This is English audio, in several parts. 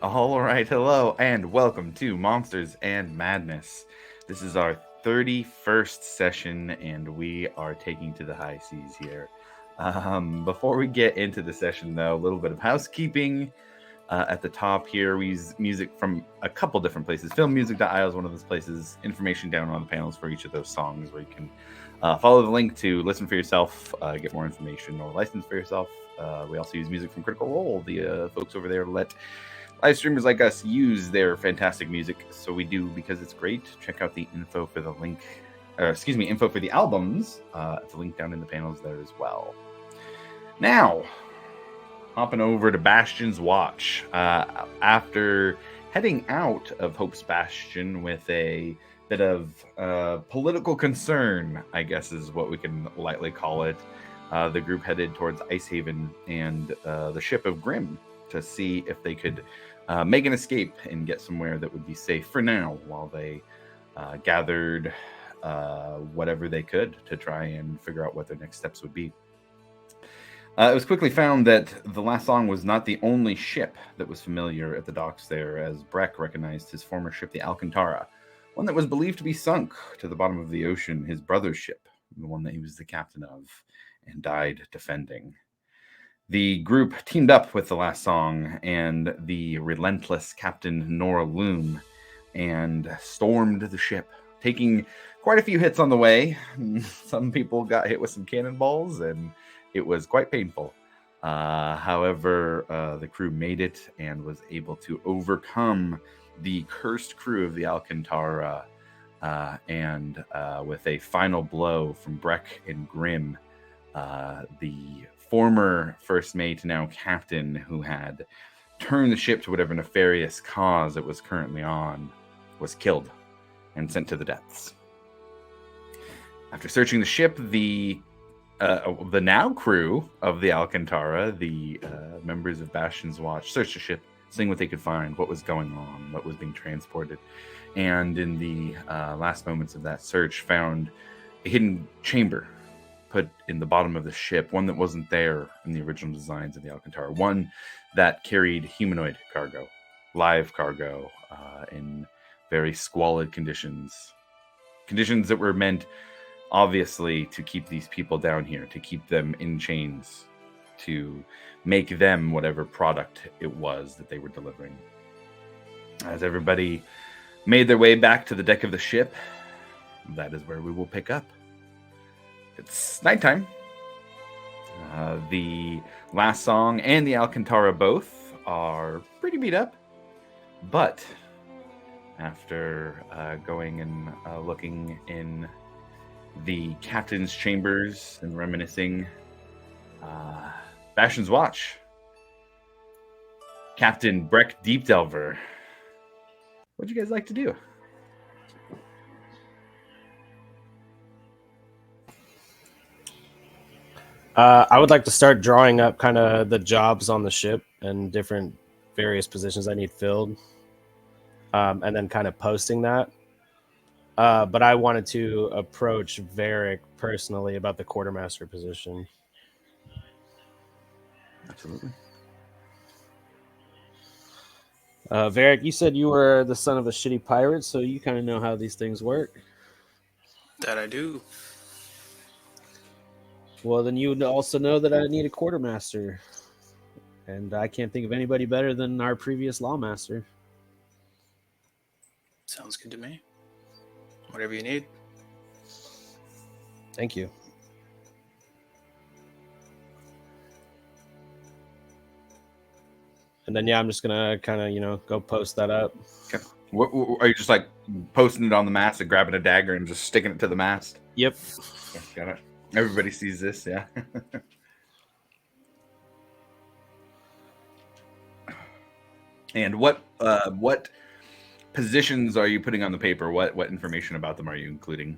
All right, hello, and welcome to Monsters and Madness. This is our 31st session, and we are taking to the high seas here. Before we get into the session, though, a little bit of housekeeping. At the top here, we use music from a couple different places. Filmmusic.io is one of those places. Information down on the panels for each of those songs where you can follow the link to listen for yourself, get more information, or license for yourself. We also use music from Critical Role. The folks over there let live streamers like us use their fantastic music. So we do because it's great. Check out the info for the link, info for the albums. It's a link down in the panels there as well. Now, hopping over to Bastion's Watch. After heading out of Hope's Bastion with a bit of political concern, I guess is what we can lightly call it, the group headed towards Icehaven and the ship of Grimm to see if they could make an escape and get somewhere that would be safe for now while they gathered whatever they could to try and figure out what their next steps would be. It was quickly found that the last song was not the only ship that was familiar at the docks there, as Breck recognized his former ship, the Alcantara, one that was believed to be sunk to the bottom of the ocean, his brother's ship, the one that he was the captain of, and died defending. The group teamed up with the last song and the relentless Captain Nora Loom and stormed the ship, taking quite a few hits on the way. Some people got hit with some cannonballs, and it was quite painful. However, the crew made it and was able to overcome the cursed crew of the Alcantara, and with a final blow from Breck and Grimm, the former first mate, now captain, who had turned the ship to whatever nefarious cause it was currently on, was killed and sent to the depths. After searching the ship, the now crew of the Alcantara, the members of Bastion's Watch, searched the ship, seeing what they could find, what was going on, what was being transported, and in the last moments of that search, found a hidden chamber put in the bottom of the ship, one that wasn't there in the original designs of the Alcantara, one that carried humanoid cargo, live cargo, in very squalid conditions that were meant, obviously, to keep these people down here, to keep them in chains, to make them whatever product it was that they were delivering. As everybody made their way back to the deck of the ship, that is where we will pick up. It's nighttime. The last song and the Alcantara both are pretty beat up, but after going and looking in the captain's chambers and reminiscing, Bastion's Watch, Captain Breck Deepdelver, what'd you guys like to do? I would like to start drawing up kind of the jobs on the ship and different various positions I need filled, and then kind of posting that. But I wanted to approach Varric personally about the quartermaster position. Absolutely. Varric, you said you were the son of a shitty pirate, so you kind of know how these things work. That I do. Well, then you would also know that I need a quartermaster. And I can't think of anybody better than our previous lawmaster. Sounds good to me. Whatever you need. Thank you. And then, yeah, I'm just going to kind of, go post that up. Okay. What, are you just like posting it on the mast and grabbing a dagger and just sticking it to the mast? Yep. Yeah, got it. Everybody sees this, yeah. And what positions are you putting on the paper? What information about them are you including?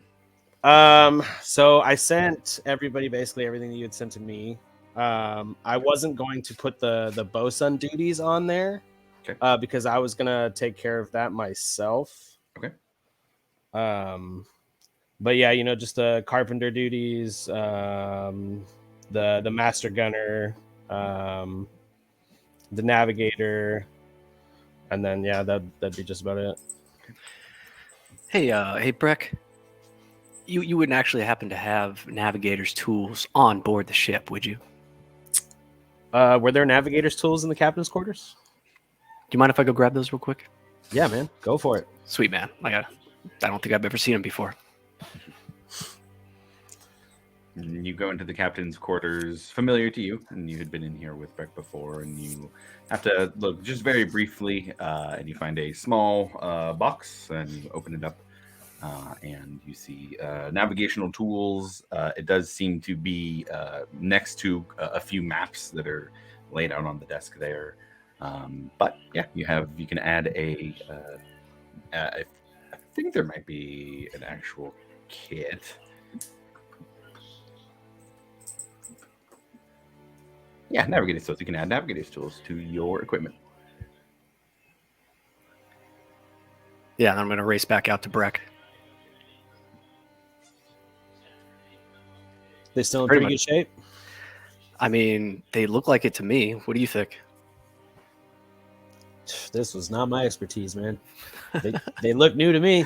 So I sent everybody basically everything that you had sent to me. I wasn't going to put the bosun duties on there, okay, because I was gonna take care of that myself. Okay. But yeah, just the carpenter duties, the master gunner, the navigator, And then yeah, that'd be just about it. Hey, Breck. You wouldn't actually happen to have navigator's tools on board the ship, would you? Were there navigator's tools in the captain's quarters? Do you mind if I go grab those real quick? Yeah, man, go for it. Sweet, man. I don't think I've ever seen them before. You go into the captain's quarters, familiar to you, and you had been in here with Breck before, and you have to look just very briefly, and you find a small box, and you open it up, and you see navigational tools. It does seem to be next to a few maps that are laid out on the desk there. But yeah, you can add I think there might be an actual kit. Yeah, navigating tools. You can add navigating tools to your equipment. Yeah, and I'm going to race back out to Breck. They still in Pretty pretty good shape. I mean, they look like it to me. What do you think? This was not my expertise, man. They look new to me.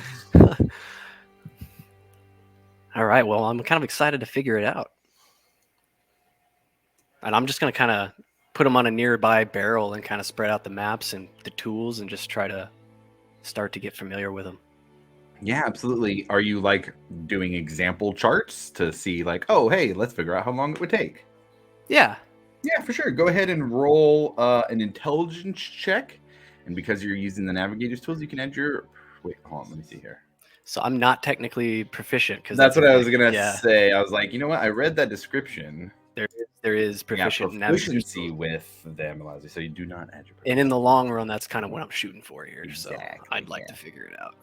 All right, well, I'm kind of excited to figure it out. And I'm just going to kind of put them on a nearby barrel and kind of spread out the maps and the tools and just try to start to get familiar with them. Yeah, absolutely. Are you like doing example charts to see like, oh, hey, let's figure out how long it would take? Yeah. Yeah, for sure. Go ahead and roll an intelligence check. And because you're using the navigator's tools, you can add your... Wait, hold on. Let me see here. So I'm not technically proficient. Cause That's what I was like- going to say. I was like, you know what? I read that description. There is proficient proficiency with them allows you, so you do not add your and in the long run, that's kind of what I'm shooting for here. Exactly, So I'd like yeah. to figure it out.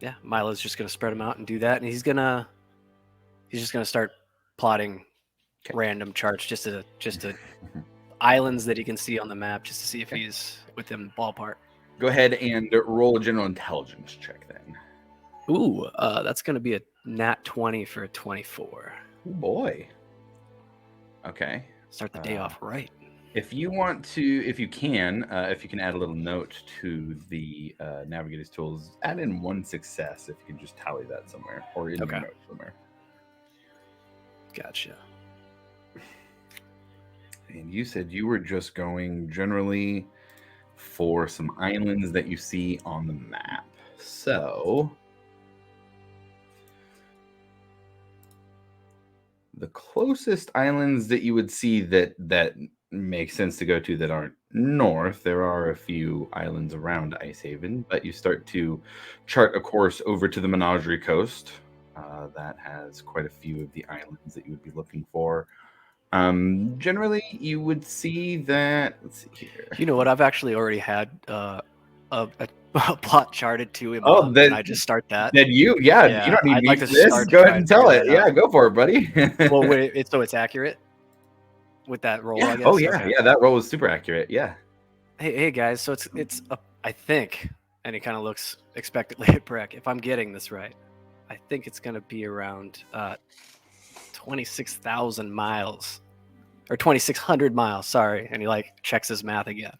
Yeah, Milo's just gonna spread them out and do that, and he's just gonna start plotting Okay. random charts just to islands that he can see on the map, just to see if Okay. he's within the ballpark. Go ahead and roll a general intelligence check then. Ooh, that's gonna be a nat 20 for a 24. Oh boy. Okay. Start the day off right. If you want to, if you can add a little note to the navigator's tools, add in one success if you can just tally that somewhere or in Okay. your note somewhere. Gotcha. And you said you were just going generally for some islands that you see on the map. So the closest islands that you would see that make sense to go to that aren't north, there are a few islands around Icehaven, but you start to chart a course over to the Menagerie Coast. That has quite a few of the islands that you would be looking for. Generally, you would see that. Let's see here. You know what? I've actually already had a plot charted to him. Oh, and I just start that. Then you don't need I'd me like for to this. start Go ahead trying and to tell figure it. that Yeah, out. go for it, buddy. Well, wait, so it's accurate with that roll, I guess. Oh yeah, Okay. yeah. That roll was super accurate. Yeah. Hey guys. So it's I think, and he kind of looks expectantly at Breck. If I'm getting this right, I think it's gonna be around 26,000 miles or 2,600 miles. Sorry, and he like checks his math again.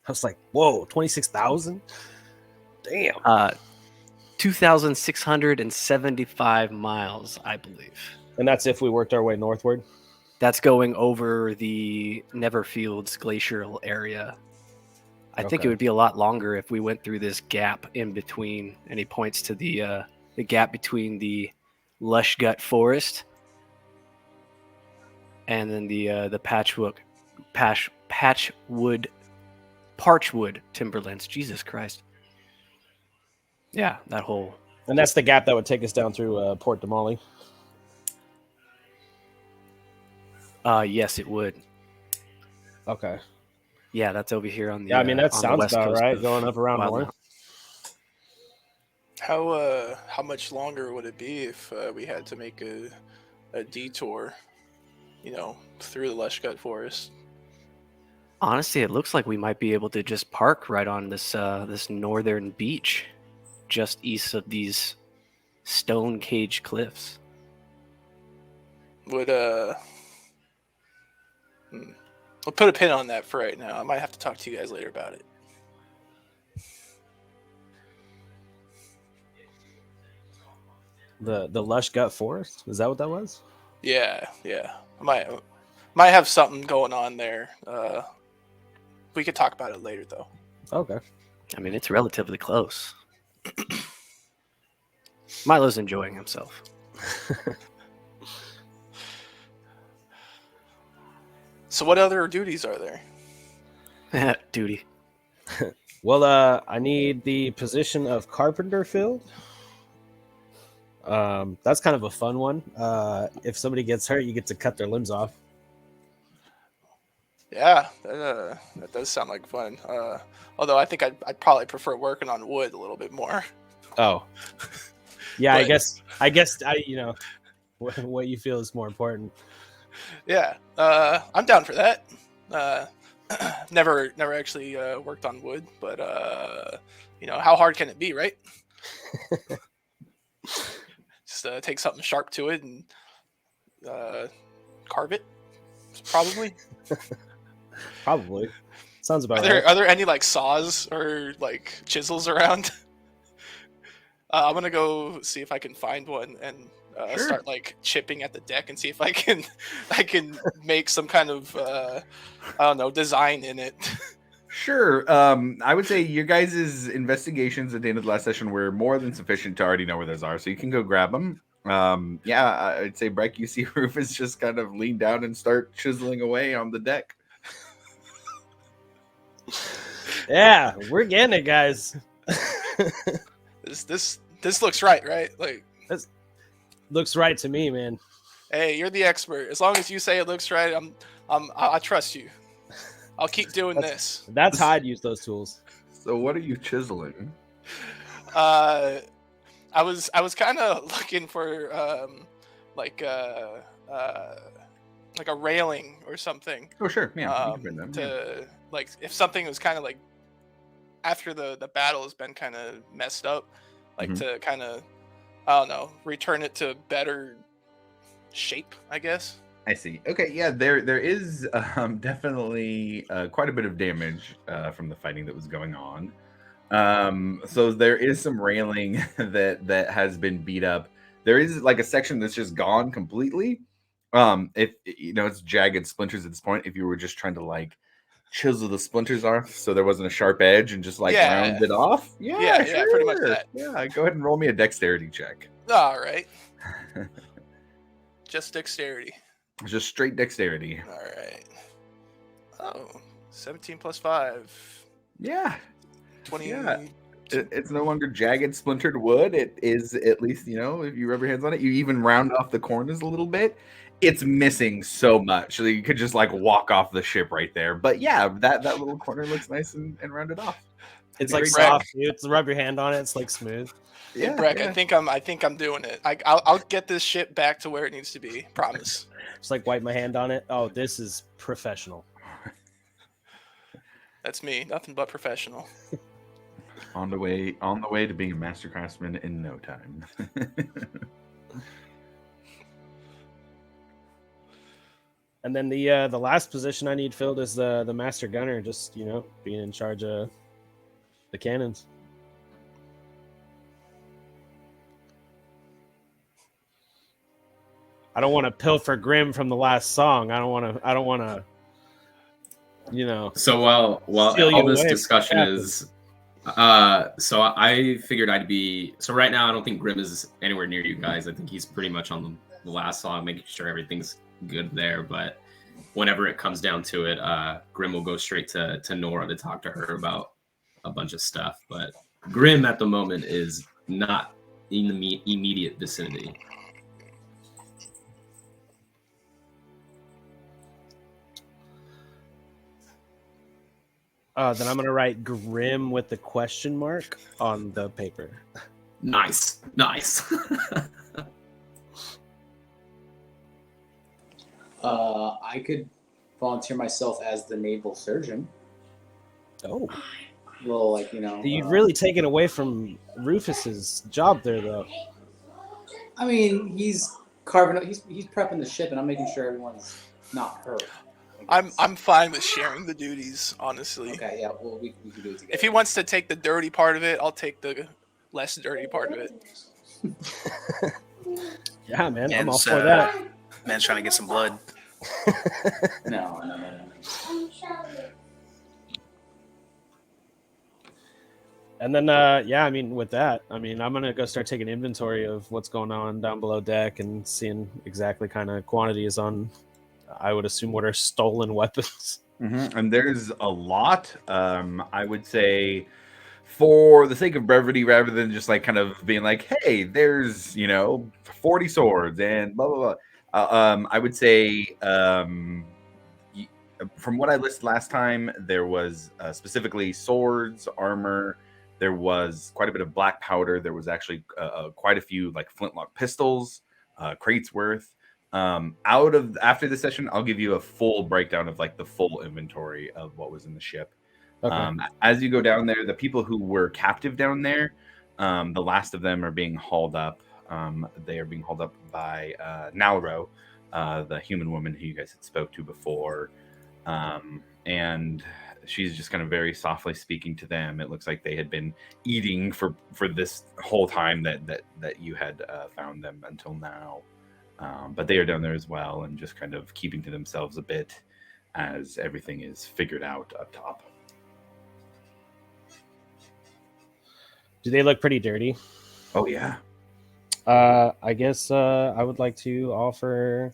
I was like, whoa, 26,000? Damn. 2,675 miles, I believe. And that's if we worked our way northward. That's going over the Neverfields glacial area. I think Okay. it would be a lot longer if we went through this gap in between. And he points to the gap between the Lushgut Forest and then the Parchwood Timberlands. Jesus Christ. Yeah, that whole. And that's the gap that would take us down through Port Damali. Yes, it would. Okay. Yeah, that's over here on the. Yeah, I mean, that on the sounds west about coast right, of going up around Wildland. north. How much longer would it be if we had to make a detour, through the Lushgut Forest? Honestly, it looks like we might be able to just park right on this this northern beach, just east of these stone cage cliffs. Would I'll put a pin on that for right now. I might have to talk to you guys later about it. The lush gut forest? Is that what that was? Yeah. I might have something going on there. We could talk about it later, though. Okay. I mean, it's relatively close. Milo's enjoying himself. So what other duties are there? Duty. Well, I need the position of carpenter filled. That's kind of a fun one. If somebody gets hurt, you get to cut their limbs off. Yeah, that does sound like fun. Although I think I'd probably prefer working on wood a little bit more. Oh, yeah. But- I guess what you feel is more important. Yeah, I'm down for that. Never actually worked on wood, but how hard can it be, right? Just take something sharp to it and carve it, probably. Probably. Sounds about Are right. there any like saws or like chisels around? I'm gonna go see if I can find one and Sure. start like chipping at the deck and see if I can make some kind of I don't know, design in it. Sure. I would say your guys' investigations at the end of the last session were more than sufficient to already know where those are, so you can go grab them. Yeah, I'd say Breck, you see Rufus just kind of lean down and start chiseling away on the deck. Yeah, we're getting it, guys. This looks right? Like, Looks right to me, man. hey, you're the expert. As long as you say it looks right, I trust you. I'll keep doing this. That's how I'd use those tools. So what are you chiseling? I was kind of looking for like a railing or something. Oh, sure. Yeah. you can bring them, yeah. To like if something was kind of like after the battle has been kind of messed up, like Mhm. to kind of I don't know, return it to better shape, I guess. I see. Okay, yeah, there is definitely quite a bit of damage from the fighting that was going on. So there is some railing that has been beat up. There is like a section that's just gone completely. If it's jagged splinters at this point. If you were just trying to like chisel the splinters off, so there wasn't a sharp edge, and just like Yeah. round it off. Yeah, pretty much sure. that. Yeah, go ahead and roll me a dexterity check. All right, just dexterity. Just straight dexterity. All right. Oh, 17 plus 5. Yeah. 20. Yeah. It's no longer jagged, splintered wood. It is at least, if you rub your hands on it, you even round off the corners a little bit. It's missing so much. So you could just like walk off the ship right there. But yeah, that little corner looks nice and rounded off. It's like Great. soft. You rub your hand on it. It's like smooth. Hey, Breck, I think I'm doing it. I'll get this ship back to where it needs to be. Promise. Just like wipe my hand on it. Oh, this is professional. That's me. Nothing but professional. On the way to being a master craftsman in no time. And then the last position I need filled is the master gunner. Just being in charge of the cannons. I don't want to pilfer Grim from the last song. I don't want to. So while Steal you all this away. discussion Yeah. is, so I figured I'd be. So right now I don't think Grim is anywhere near you guys. I think he's pretty much on the last song, making sure everything's good there. But whenever it comes down to it, Grim will go straight to Nora to talk to her about a bunch of stuff. But Grim at the moment is not in the immediate vicinity. Then I'm gonna write Grim with the question mark on the paper. Nice. I could volunteer myself as the naval surgeon. Oh, Well, you've really taken away from Rufus's job there, though. I mean, he's carving. He's prepping the ship, and I'm making sure everyone's not hurt. I'm fine with sharing the duties, honestly. Okay, yeah, well, we can do it together. If he wants to take the dirty part of it, I'll take the less dirty part of it. Yeah, man, I'm all Man's, for that. Man's trying to get some blood. No. And then, yeah, I mean, with that, I mean, I'm gonna go start taking inventory of what's going on down below deck and seeing exactly kind of quantities on, I would assume, what are stolen weapons. And there's a lot. I would say, for the sake of brevity, rather than just like kind of being like, "Hey, there's 40 swords and blah blah blah." I would say, from what I listed last time, there was specifically swords, armor. There was quite a bit of black powder. There was actually quite a few like flintlock pistols, crates worth. After the session, I'll give you a full breakdown of like the full inventory of what was in the ship. Okay. As you go down there, the people who were captive down there, the last of them are being hauled up. They are being hauled up by Nalro, the human woman who you guys had spoke to before. And she's just kind of very softly speaking to them. It looks like they had been eating for this whole time that you had found them until now. But they are down there as well and just kind of keeping to themselves a bit as everything is figured out up top. Do they look pretty dirty? Oh, yeah. I guess I would like to offer,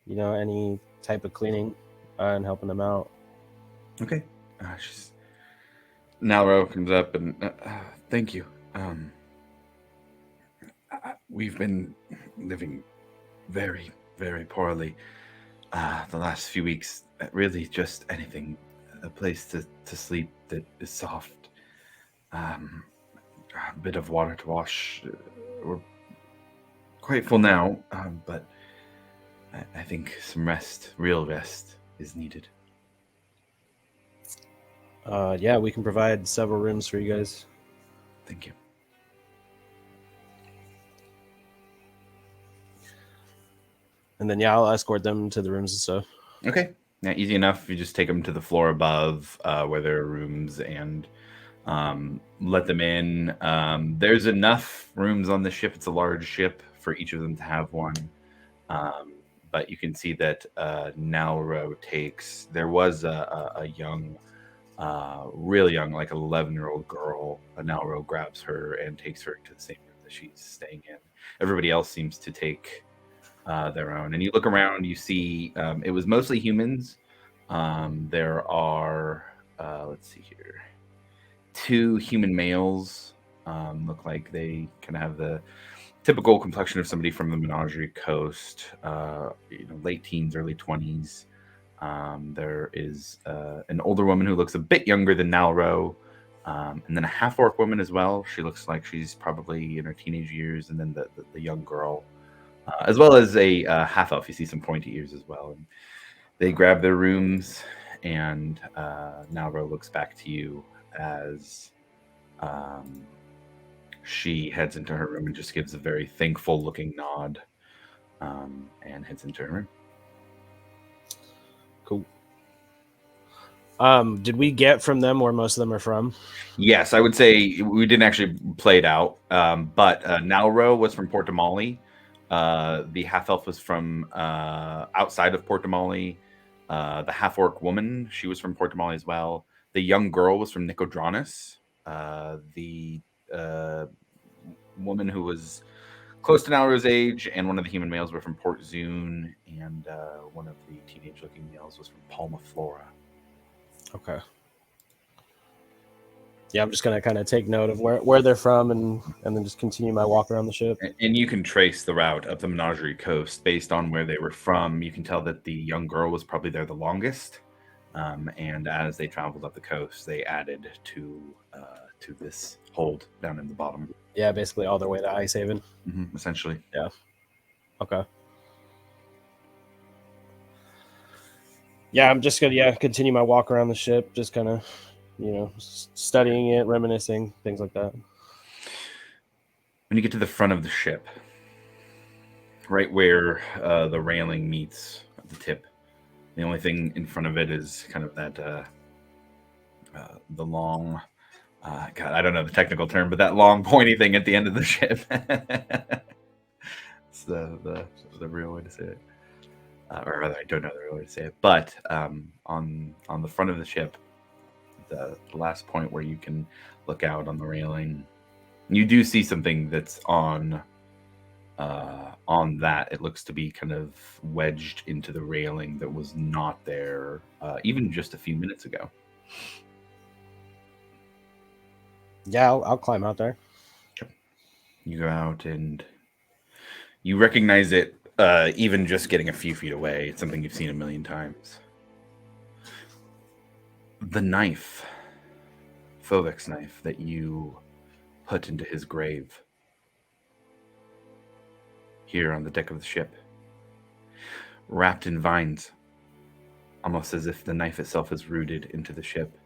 any type of cleaning and helping them out. Okay. Nalro comes up and thank you. We've been living very, very poorly the last few weeks. Really, just anything, a place to sleep that is soft, a bit of water to wash. We're quite full now, but I think some rest, real rest, is needed. Yeah, we can provide several rooms for you guys. Thank you. And then, yeah, I'll escort them to the rooms and stuff. Okay. Yeah, easy enough. You just take them to the floor above where there are rooms and let them in. There's enough rooms on the ship. It's a large ship for each of them to have one. But you can see that Nalro takes... There was a young... really young, like 11-year-old girl. Nalro grabs her and takes her to the same room that she's staying in. Everybody else seems to take their own. And you look around, you see it was mostly humans. There are, let's see here, 2 human males. Look like they kind of have the typical complexion of somebody from the Menagerie Coast, late teens, early 20s. There is an older woman who looks a bit younger than Nalro, and then a half-orc woman as well. She looks like she's probably in her teenage years, and then the young girl, as well as a half-elf. You see some pointy ears as well. And they grab their rooms, and Nalro looks back to you as she heads into her room and just gives a very thankful-looking nod and heads into her room. Cool. Did we get from them where most of them are from? Yes, I would say we didn't actually play it out, but Nalro was from Port Damali. The half-elf was from outside of Port Damali. The half-orc woman, she was from Port Damali as well. The young girl was from Nicodranus. The woman who was close to Nalro's age and one of the human males were from Port Zune, and one of the teenage-looking males was from Palma Flora. Okay. Yeah, I'm just gonna kind of take note of where they're from and then just continue my walk around the ship. And you can trace the route of the Menagerie Coast based on where they were from. You can tell that the young girl was probably there the longest, and as they traveled up the coast, they added to this hold down in the bottom. Yeah, basically all their way to Ice Haven. Essentially. Yeah. Okay. Yeah, I'm just gonna continue my walk around the ship, just kind of, studying it, reminiscing, things like that. When you get to the front of the ship, right where the railing meets at the tip, The only thing in front of it is kind of that the long. God, I don't know the technical term, but that long pointy thing at the end of the ship. It's the real way to say it, or rather, I don't know the real way to say it. But on the front of the ship, the last point where you can look out on the railing, you do see something that's on that. It looks to be kind of wedged into the railing that was not there even just a few minutes ago. Yeah, I'll climb out there. You go out and you recognize it even just getting a few feet away. It's something you've seen a million times. The knife, Fovik's knife, that you put into his grave here on the deck of the ship, wrapped in vines, almost as if the knife itself is rooted into the ship,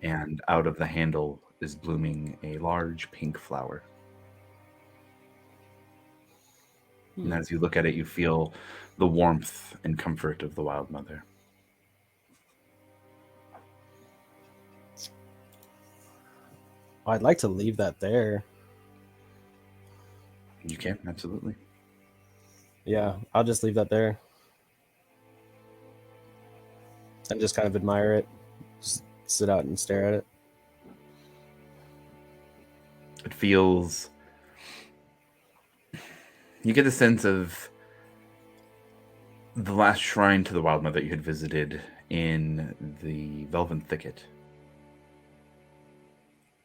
and out of the handle is blooming a large pink flower. And as you look at it, you feel the warmth and comfort of the Wild Mother. I'd like to leave that there. You can, absolutely. Yeah, I'll just leave that there. And just kind of admire it. Just sit out and stare at it. It feels... You get the sense of the last shrine to the Wild Mother you had visited in the Velven Thicket.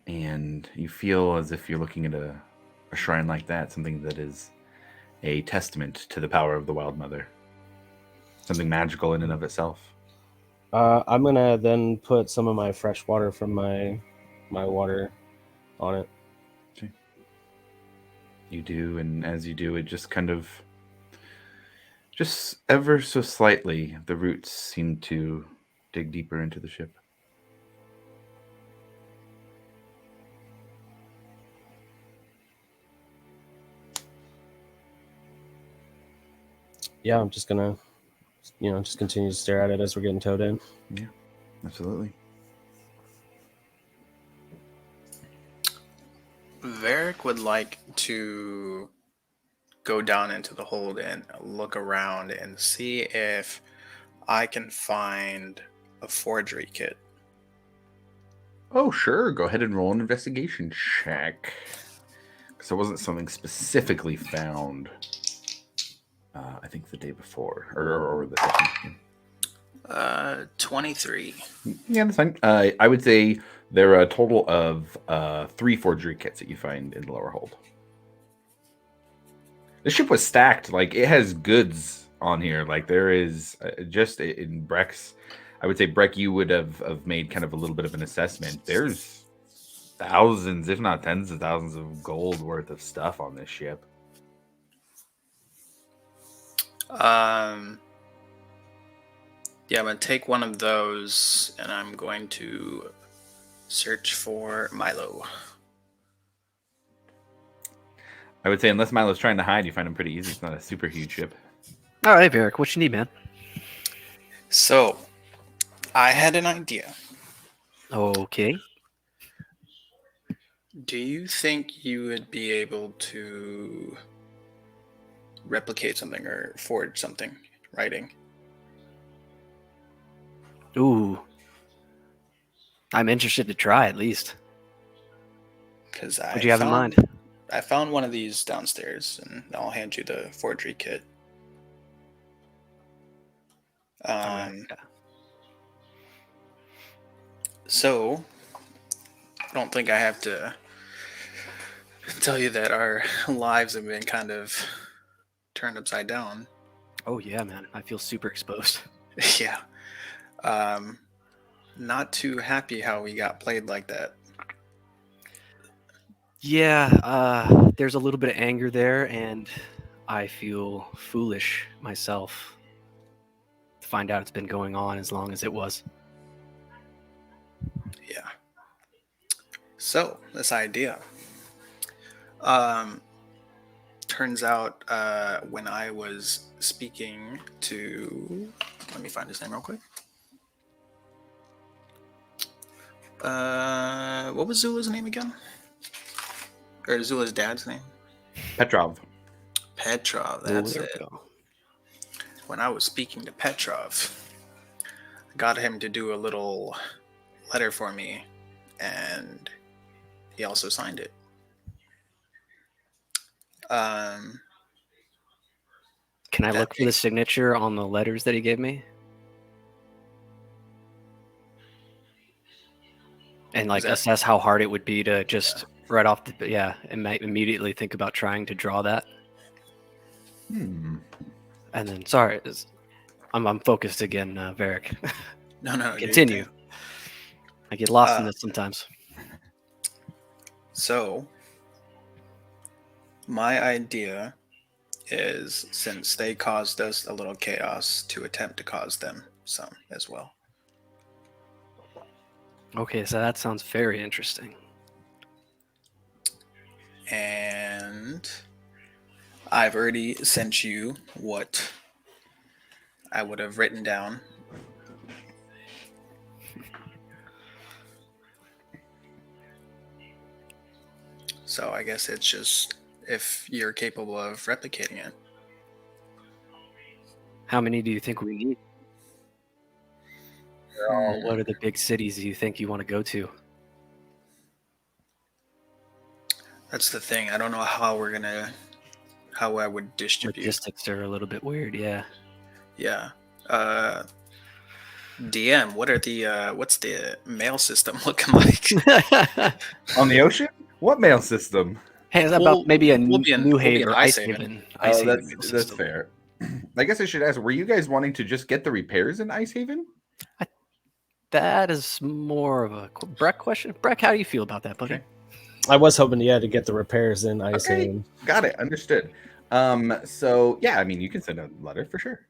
And you feel as if you're looking at a shrine like that, something that is a testament to the power of the Wild Mother. Something magical in and of itself. I'm gonna then put some of my fresh water from my water on it. Okay. You do, and as you do, it just kind of, just ever so slightly, the roots seem to dig deeper into the ship. Yeah, I'm just gonna, just continue to stare at it as we're getting towed in. Yeah, absolutely. Varric would like to go down into the hold and look around and see if I can find a forgery kit. Oh, sure. Go ahead and roll an investigation check. Because there wasn't something specifically found, I think, the day before, or the session. 23. Yeah, that's fine. I would say there are a total of 3 forgery kits that you find in the lower hold. The ship was stacked. Like, it has goods on here. Like, there is just in Breck's. I would say, Breck, you would have made kind of a little bit of an assessment. There's thousands, if not tens of thousands of gold worth of stuff on this ship. Yeah, I'm going to take one of those and I'm going to search for Milo. I would say, unless Milo's trying to hide, you find him pretty easy. It's not a super huge ship. All right, Varric, what you need, man? So, I had an idea. Okay. Do you think you would be able to replicate something or forge something, writing? Ooh. I'm interested to try, at least. Because What do you have in mind? I found one of these downstairs, and I'll hand you the forgery kit. Alright, So, I don't think I have to tell you that our lives have been kind of turned upside down. Oh, yeah, man. I feel super exposed. Yeah. Not too happy how we got played like that. Yeah, there's a little bit of anger there, and I feel foolish myself to find out it's been going on as long as it was. Yeah. So, this idea. Turns out when I was speaking to Let me find his name real quick. What was Zula's name again? Or Zula's dad's name? Petrov. Petrov. Ooh, That's there it. we go. When I was speaking to Petrov, I got him to do a little letter for me, and he also signed it. Can I That look for the big. signature on the letters that he gave me? And like that- assess how hard it would be to just right off the immediately think about trying to draw that. Hmm. And then sorry, I'm focused again, Varric. No, do your Continue. thing. I get lost in this sometimes. So, my idea is, since they caused us a little chaos, to attempt to cause them some as well. Okay, so that sounds very interesting. And I've already sent you what I would have written down. So I guess it's just if you're capable of replicating it. How many do you think we need? What are the big cities do you think you want to go to? That's the thing. I don't know how I would distribute. Logistics are a little bit weird, yeah. Yeah. DM, what's the mail system looking like? On the ocean? What mail system? Hey, is that about maybe a we'll be in New Haven or Ice Ice Haven. Haven? Oh, Ice Haven that's system. fair. I guess I should ask, were you guys wanting to just get the repairs in Ice Haven? That is more of a Breck question. Breck, how do you feel about that, buddy? Okay. I was hoping, to get the repairs in Ice Okay. Haven. Got it. Understood. So yeah, I mean, you can send a letter for sure.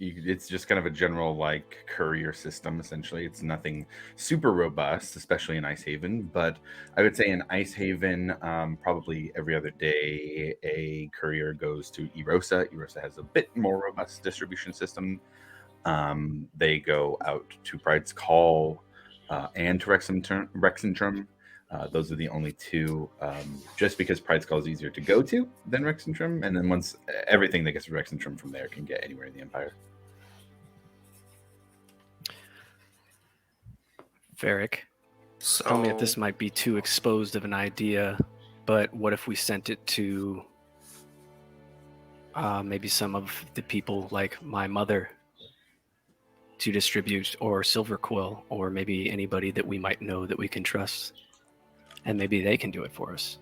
It's just kind of a general like courier system. Essentially, it's nothing super robust, especially in Ice Haven. But I would say in Ice Haven, probably every other day, a courier goes to Erosa. Erosa has a bit more robust distribution system. They go out to Pride's Call and to Rexentrum. Those are the only two, just because Pride's Call is easier to go to than Rexentrum. And then once everything that gets to Rexentrum from there can get anywhere in the Empire. Varric, So tell me if this might be too exposed of an idea, but what if we sent it to maybe some of the people like my mother to distribute, or Silver Quill, or maybe anybody that we might know that we can trust, and maybe they can do it for us?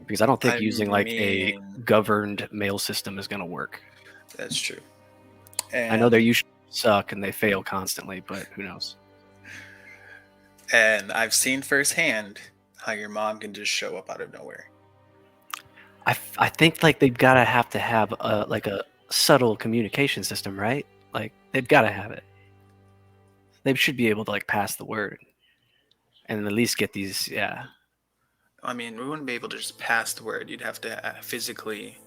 Because I don't think using like a governed mail system is going to work. That's true. I know they usually suck and they fail constantly, but who knows? And I've seen firsthand how your mom can just show up out of nowhere. I think like they've got to have a subtle communication system, right? Like they've got to have it. They should be able to like pass the word, and at least get these. Yeah. I mean, we wouldn't be able to just pass the word. You'd have to physically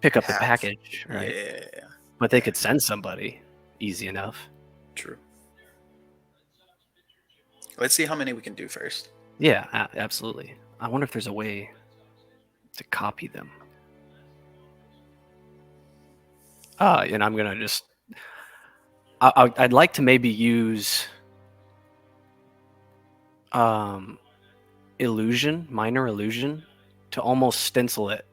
Pick up the have- package, right? Yeah, But they could send somebody easy enough. true. Let's see how many we can do first. Yeah, absolutely. I wonder if there's a way to copy them. And I'm gonna just. I'd like to maybe use illusion, minor illusion, to almost stencil it,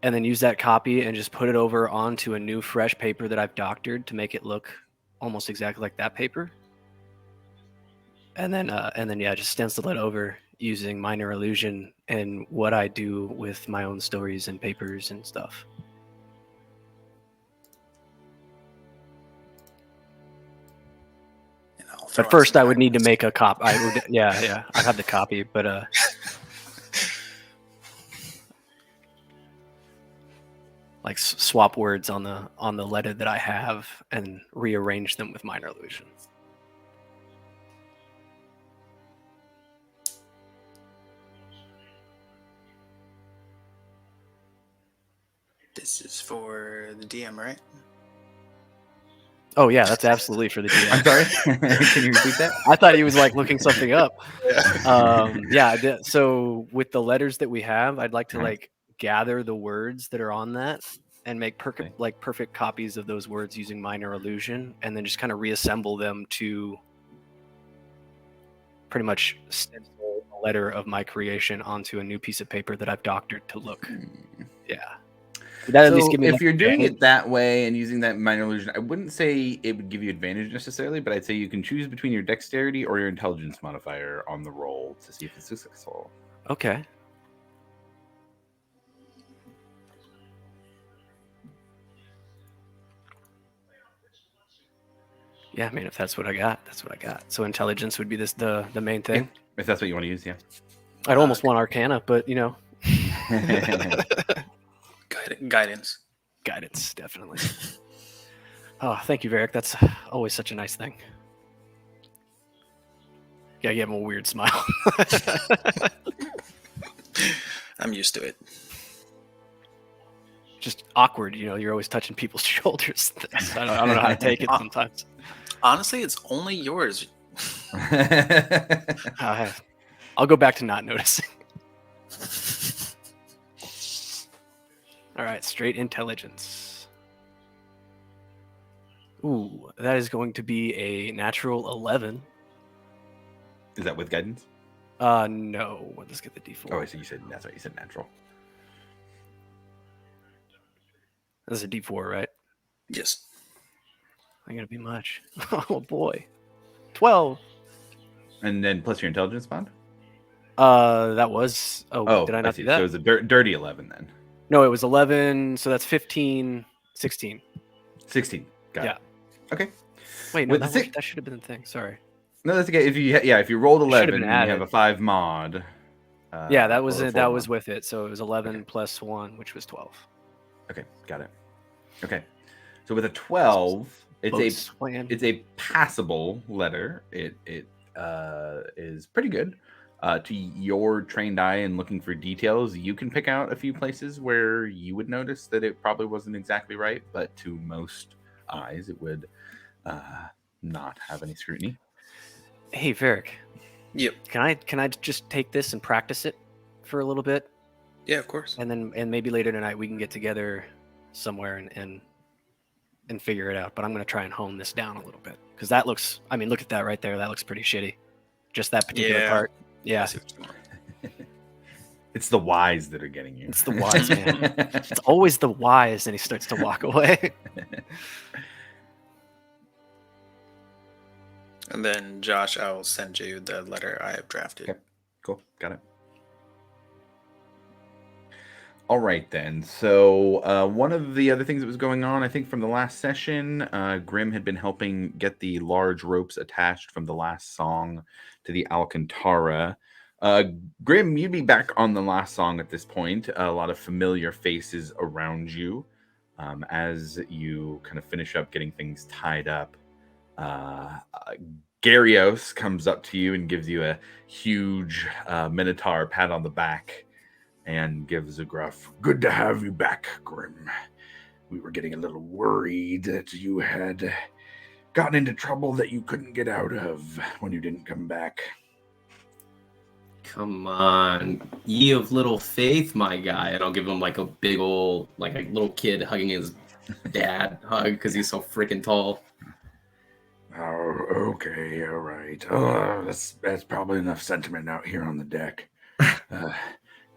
and then use that copy and just put it over onto a new fresh paper that I've doctored to make it look almost exactly like that paper. And then just stencil it over using minor illusion and what I do with my own stories and papers and stuff. And I'll throw But out first, some I would need to backwards. make a copy. I have the copy, but like swap words on the letter that I have and rearrange them with minor illusion. This is for the DM, right? Oh yeah, that's absolutely for the I'm DM. sorry. Can you repeat that? I thought he was like looking something up. So with the letters that we have, I'd like to like gather the words that are on that and make Okay. perfect copies of those words using minor illusion, and then just kind of reassemble them to pretty much stencil a letter of my creation onto a new piece of paper that I've doctored to look. Yeah. That at least So give me if like, you're doing advantage. it that way and using that minor illusion, I wouldn't say it would give you advantage necessarily, but I'd say you can choose between your dexterity or your intelligence modifier on the roll to see if it's successful. Okay. Yeah, I mean, if that's what I got, that's what I got. So intelligence would be the main thing. If that's what you want to use, yeah. I'd almost want Arcana, but you know, Guidance. guidance definitely. Oh, thank you, Varric. That's always such a nice thing. Yeah, give him a weird smile. I'm used to it. Just awkward, you know. You're always touching people's shoulders. I don't know how to take it sometimes. Honestly, it's only yours. I'll go back to not noticing. All right, straight intelligence. Ooh, that is going to be a natural 11. Is that with guidance? No. Let's get the D4. Oh, I see. You said that's right. You said natural. That's a D4, right? Yes. Not gonna be much. Oh boy, 12. And then plus your intelligence bond. That was. Oh, did I not see. do that? So it was a dirty 11 then. No, it was 11. So that's 15, 16. 16. Got Yeah. it. Okay. Wait, no, With the that should have been the thing. Sorry. No, that's okay. If you rolled It should have 11, been and you have added. a 5 mod. Yeah, that was or a it. 4 That mod. was with it. So it was 11 Okay. plus 1, which was 12. Okay, got it. Okay, so with a 12, it's a passable letter. It is pretty good. To your trained eye and looking for details, you can pick out a few places where you would notice that it probably wasn't exactly right, but to most eyes, it would not have any scrutiny. Hey, Varric. Yep. Can I just take this and practice it for a little bit, Yeah, of course. and maybe later tonight we can get together somewhere and figure it out. But I'm gonna try and hone this down a little bit because that looks. I mean, look at that right there. That looks pretty shitty. Just that particular Yeah. part. Yeah, I see what you mean. It's the whys that are getting you. it's the wise man. It's always the wise, and he starts to walk away. And then, Josh, I'll send you the letter I have drafted. Okay. Cool. Got it. All right, then. So one of the other things that was going on, I think, from the last session, Grim had been helping get the large ropes attached from the last song to the Alcantara. Grim, you'd be back on the last song at this point. A lot of familiar faces around you as you kind of finish up getting things tied up. Gyarios comes up to you and gives you a huge Minotaur pat on the back and gives a gruff, "Good to have you back, Grim. We were getting a little worried that you had gotten into trouble that you couldn't get out of when you didn't come back." Come on, ye of little faith, my guy. And I'll give him like a big old, like a little kid hugging his dad hug because he's so freaking tall. Oh, okay, all right. That's probably enough sentiment out here on the deck.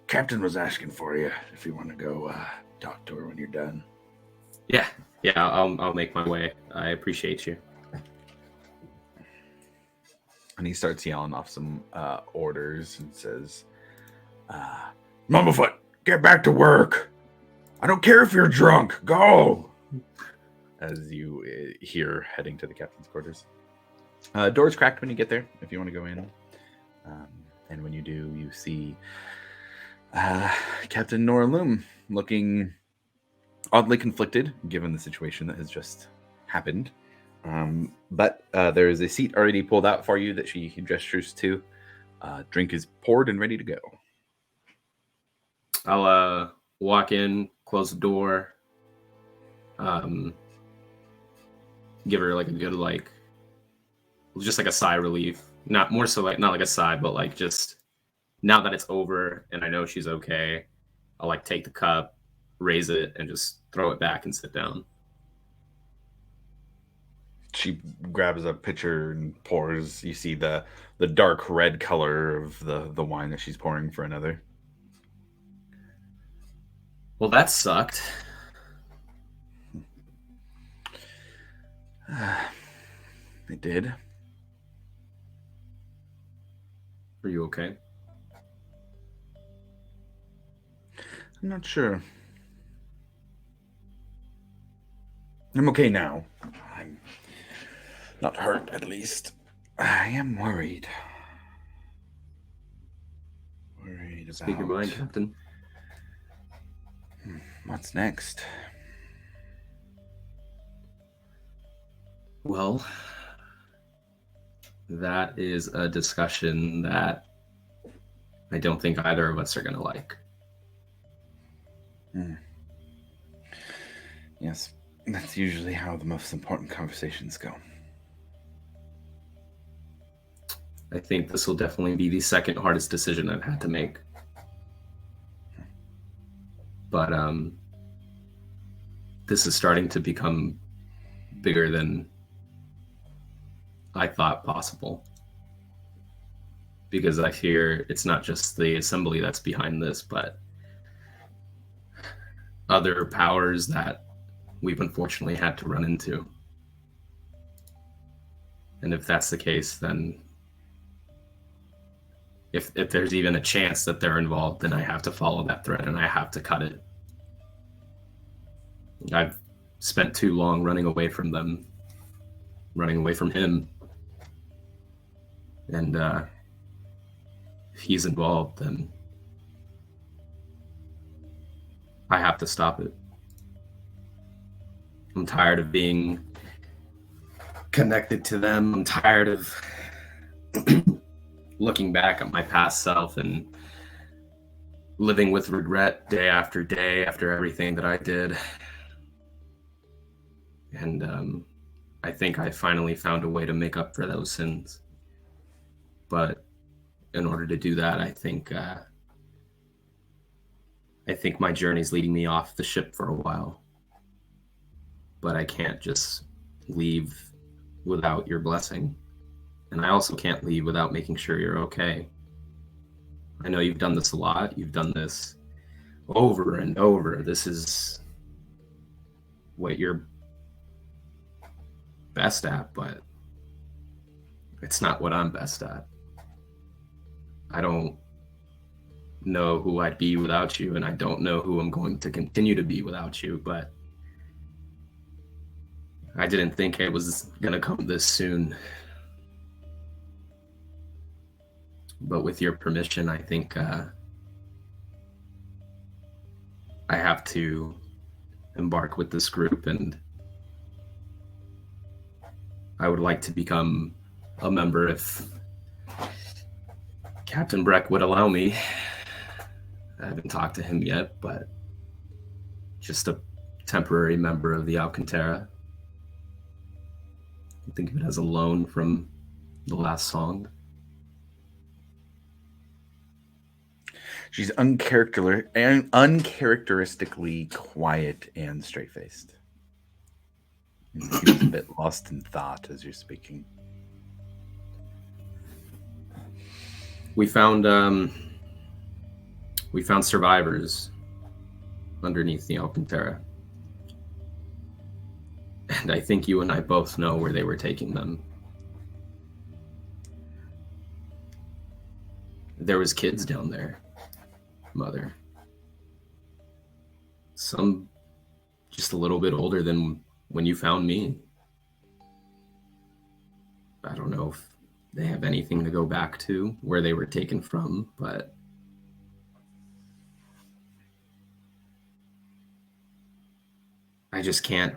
Captain was asking for you if you want to go talk to her when you're done. Yeah, I'll make my way. I appreciate you. And he starts yelling off some orders and says, "Mumblefoot, get back to work. I don't care if you're drunk. Go!" As you hear heading to the captain's quarters. Doors cracked when you get there, if you want to go in. And when you do, you see Captain Nora Loom looking oddly conflicted, given the situation that has just happened. But there is a seat already pulled out for you that she gestures to. Drink is poured and ready to go. I'll give her like a good like, just like a sigh of relief. Not more so like not like a sigh, but like just now that it's over and I know she's okay, I'll like take the cup, raise it, and just throw it back and sit down. She grabs a pitcher and pours. You see the dark red color of the wine that she's pouring for another. Well, that sucked. It did. Are you okay? I'm not sure. I'm okay now. I'm not hurt, at least. I am worried. Worried about... Speak your mind, Captain. What's next? Well, that is a discussion that I don't think either of us are going to like. Yes, that's usually how the most important conversations go. I think this will definitely be the second hardest decision I've had to make. But this is starting to become bigger than I thought possible. Because I fear it's not just the assembly that's behind this, but other powers that we've unfortunately had to run into. And if that's the case, then if there's even a chance that they're involved, then I have to follow that thread and I have to cut it. I've spent too long running away from them, running away from him. And if he's involved, then I have to stop it. I'm tired of being connected to them. I'm tired of looking back at my past self and living with regret day after everything that I did. And I think I finally found a way to make up for those sins. But in order to do that, I think my journey's leading me off the ship for a while. But I can't just leave without your blessing. And I also can't leave without making sure you're okay. I know you've done this a lot. You've done this over and over. This is what you're best at, but it's not what I'm best at. I don't know who I'd be without you, and I don't know who I'm going to continue to be without you, but I didn't think it was going to come this soon. But with your permission, I think I have to embark with this group, and I would like to become a member if Captain Breck would allow me. I haven't talked to him yet, but just a temporary member of the Alcantara. Think of it as a loan from the last song. She's uncharacteristically quiet and straight-faced. You seem a bit lost in thought as you're speaking. We found survivors underneath the Alcantara. And I think you and I both know where they were taking them. There was kids down there, Mother. Some just a little bit older than when you found me. I don't know if they have anything to go back to where they were taken from, but I just can't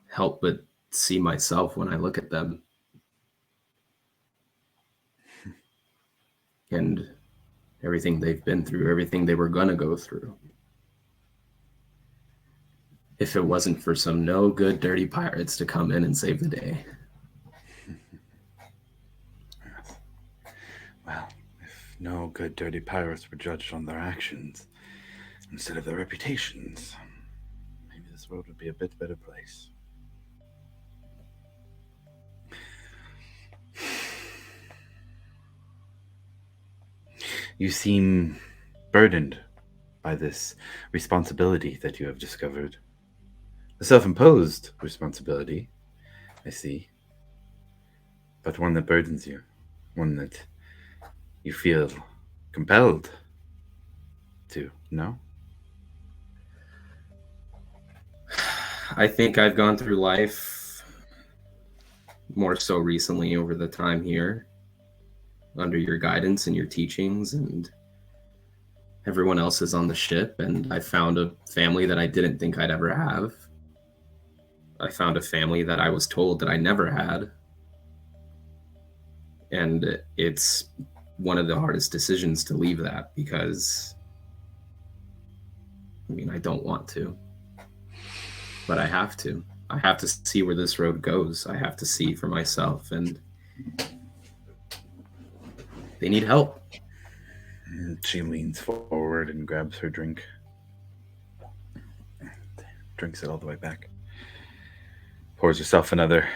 help but see myself when I look at them. And everything they've been through, everything they were gonna go through. if it wasn't for some no good dirty pirates to come in and save the day. Well, if no good dirty pirates were judged on their actions instead of their reputations, maybe this world would be a bit better place. You seem burdened by this responsibility that you have discovered. A self-imposed responsibility, I see, but one that burdens you, one that you feel compelled to, no? I think I've gone through life more so recently over the time here under your guidance and your teachings, and everyone else is on the ship, and I found a family that I didn't think I'd ever have. I found a family that I was told that I never had. And it's one of the hardest decisions to leave that because, I mean, I don't want to, but I have to. I have to see where this road goes. I have to see for myself, and they need help. She leans forward and grabs her drink. Drinks it all the way back. Pours herself another.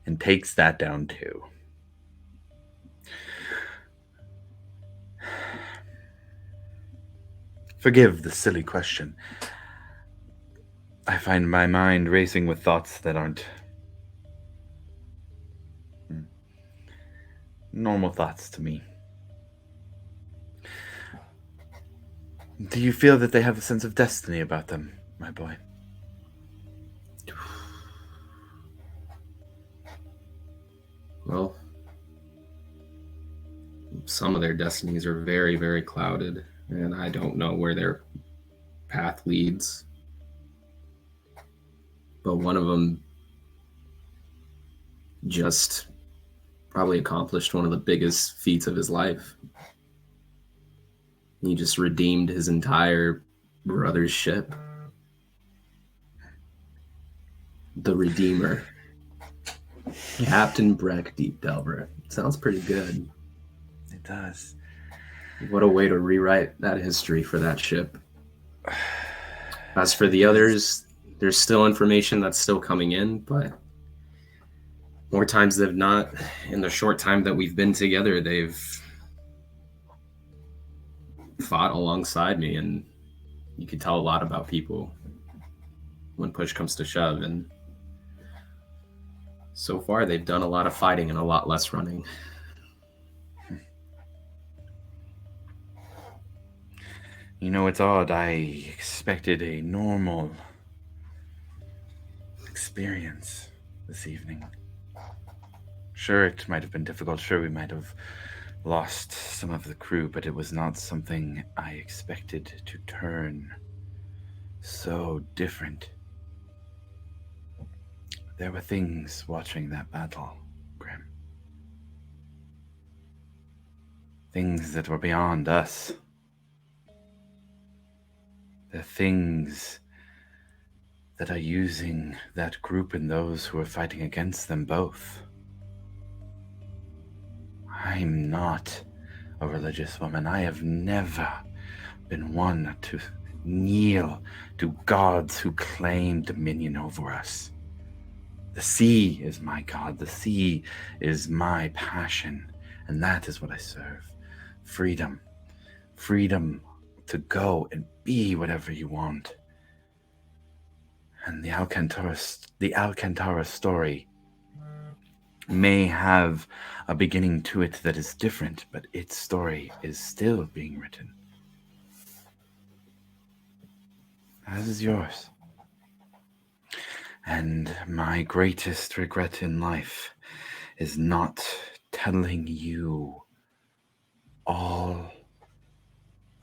And takes that down too. Forgive the silly question. I find my mind racing with thoughts that aren't normal thoughts to me. Do you feel that they have a sense of destiny about them, my boy? Well, some of their destinies are very, very clouded, and I don't know where their path leads. But one of them just probably accomplished one of the biggest feats of his life. He just redeemed his entire brother's ship. The Redeemer. Captain Breck Deep Delver. Sounds pretty good. It does. What a way to rewrite that history for that ship. As for the others, there's still information that's still coming in, but more times than not, in the short time that we've been together, they've fought alongside me, and you can tell a lot about people when push comes to shove, and so far they've done a lot of fighting and a lot less running. You know, it's odd. I expected a normal experience this evening. Sure, it might have been difficult. Sure, we might have lost some of the crew, but it was not something I expected to turn so different. There were things watching that battle, Grim. Things that were beyond us. The things that are using that group and those who are fighting against them both. I'm not a religious woman. I have never been one to kneel to gods who claim dominion over us. The sea is my god. The sea is my passion. And that is what I serve. Freedom. Freedom to go and be whatever you want. And the Alcantara story may have a beginning to it that is different, but its story is still being written. As is yours. And my greatest regret in life is not telling you all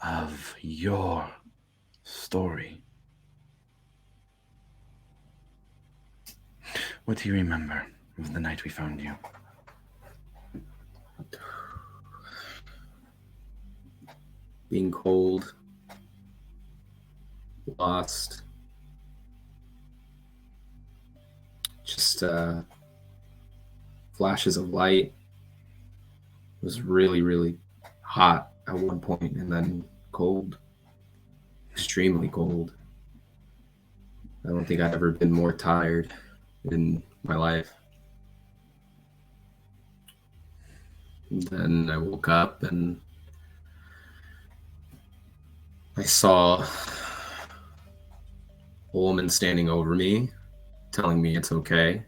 of your story. What do you remember of the night we found you? Being cold, lost, just flashes of light. It was really, really hot at one point, and then cold, extremely cold. I don't think I've ever been more tired in my life. Then I woke up and I saw a woman standing over me, telling me it's okay.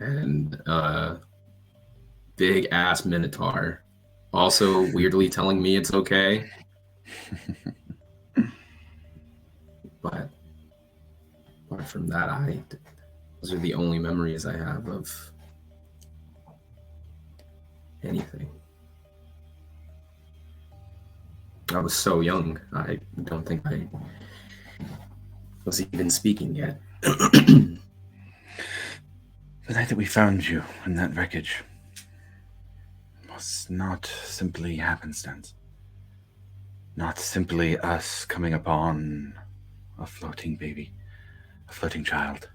And a big ass minotaur also weirdly telling me it's okay. But apart from that, those are the only memories I have of anything. I was so young. I don't think I was even speaking yet. The night that we found you in that wreckage was not simply happenstance. Not simply us coming upon a floating baby, a floating child.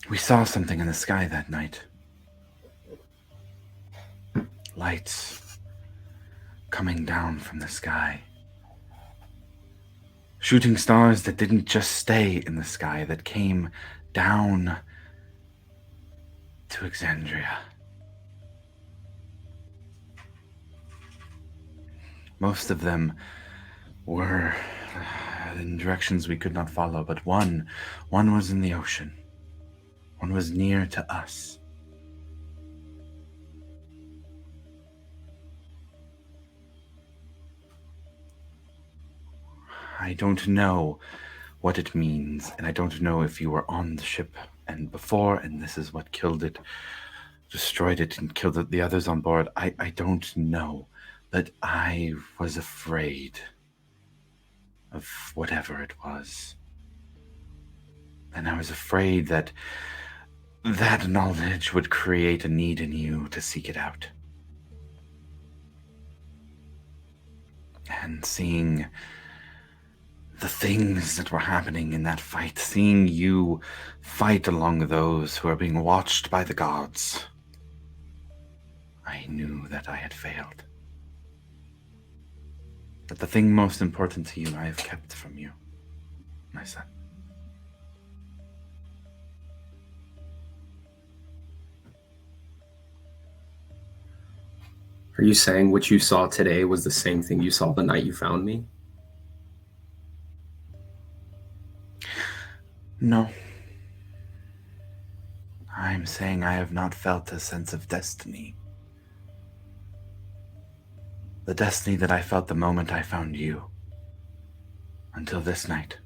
We saw something in the sky that night. Lights coming down from the sky. Shooting stars that didn't just stay in the sky, that came down to Exandria. Most of them were in directions we could not follow, but one was in the ocean. One was near to us. I don't know what it means, and I don't know if you were on the ship and before, and this is what killed it, destroyed it, and killed the others on board. I don't know, but I was afraid of whatever it was. And I was afraid that that knowledge would create a need in you to seek it out. And seeing the things that were happening in that fight, seeing you fight along those who are being watched by the gods, I knew that I had failed. But the thing most important to you, I have kept from you, my son. Are you saying what you saw today was the same thing you saw the night you found me? No. I'm saying I have not felt a sense of destiny. The destiny that I felt the moment I found you. Until this night.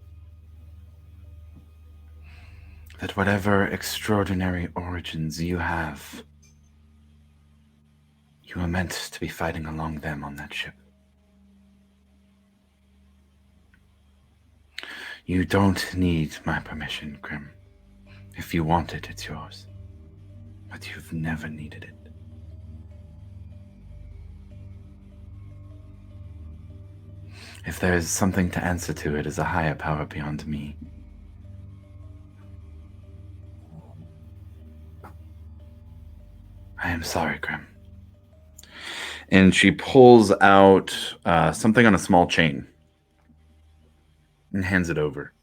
That whatever extraordinary origins you have, you were meant to be fighting along them on that ship. You don't need my permission, Grim. If you want it, it's yours. But you've never needed it. If there is something to answer to, it is a higher power beyond me. I am sorry, Grim. And she pulls out something on a small chain and hands it over.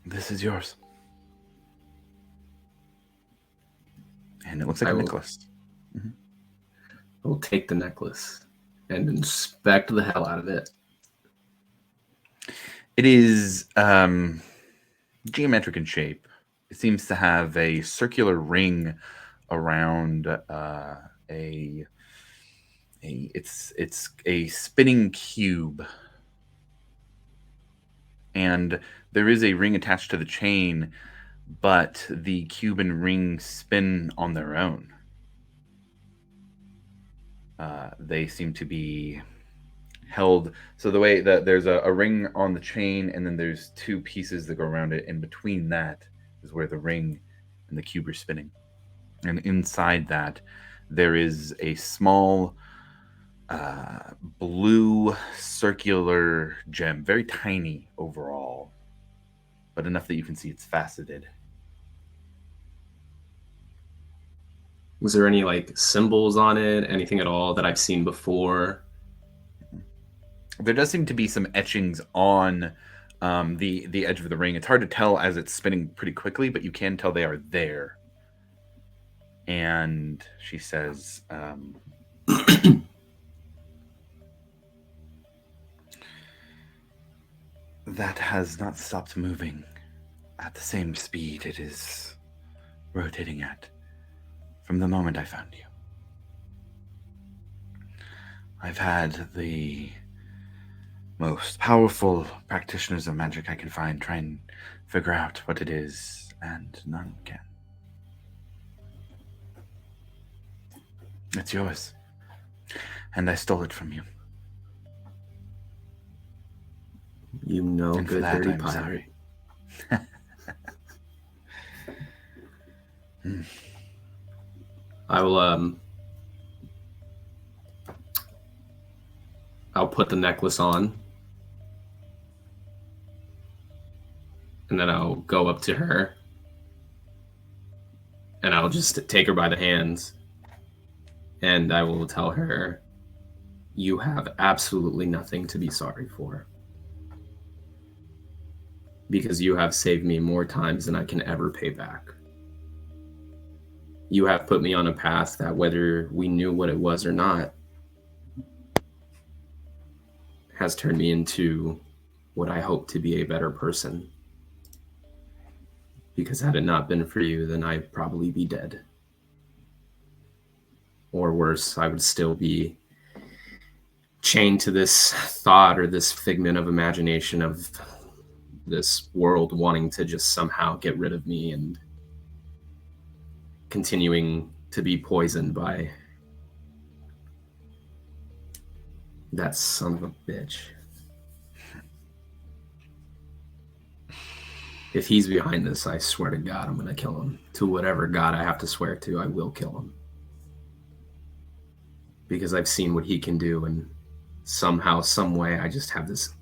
This is yours. And it looks like a necklace. I will take the necklace and inspect the hell out of it. It is geometric in shape. It seems to have a circular ring around it's a spinning cube, and there is a ring attached to the chain, but the cube and ring spin on their own. They seem to be held. So the way that there's a ring on the chain, and then there's two pieces that go around it. In between that is where the ring and the cube are spinning. And inside that, there is a small blue circular gem, very tiny overall, but enough that you can see it's faceted. Was there any like symbols on it? Anything at all that I've seen before? There does seem to be some etchings on the edge of the ring. It's hard to tell as it's spinning pretty quickly, but you can tell they are there. And she says, that has not stopped moving at the same speed it is rotating at from the moment I found you. I've had the most powerful practitioners of magic I can find try and figure out what it is, and none can. It's yours, and I stole it from you. You know, And for good that, dirty I'm pirate. sorry. I will I'll put the necklace on, and then I'll go up to her and I'll just take her by the hands and I will tell her, you have absolutely nothing to be sorry for, because you have saved me more times than I can ever pay back. You have put me on a path that, whether we knew what it was or not, has turned me into what I hope to be, a better person. Because had it not been for you, then I'd probably be dead. Or worse, I would still be chained to this thought or this figment of imagination of this world wanting to just somehow get rid of me and continuing to be poisoned by that son of a bitch. If he's behind this, I swear to God, I'm going to kill him. To whatever God I have to swear to, I will kill him. Because I've seen what he can do, and somehow, some way, I just have this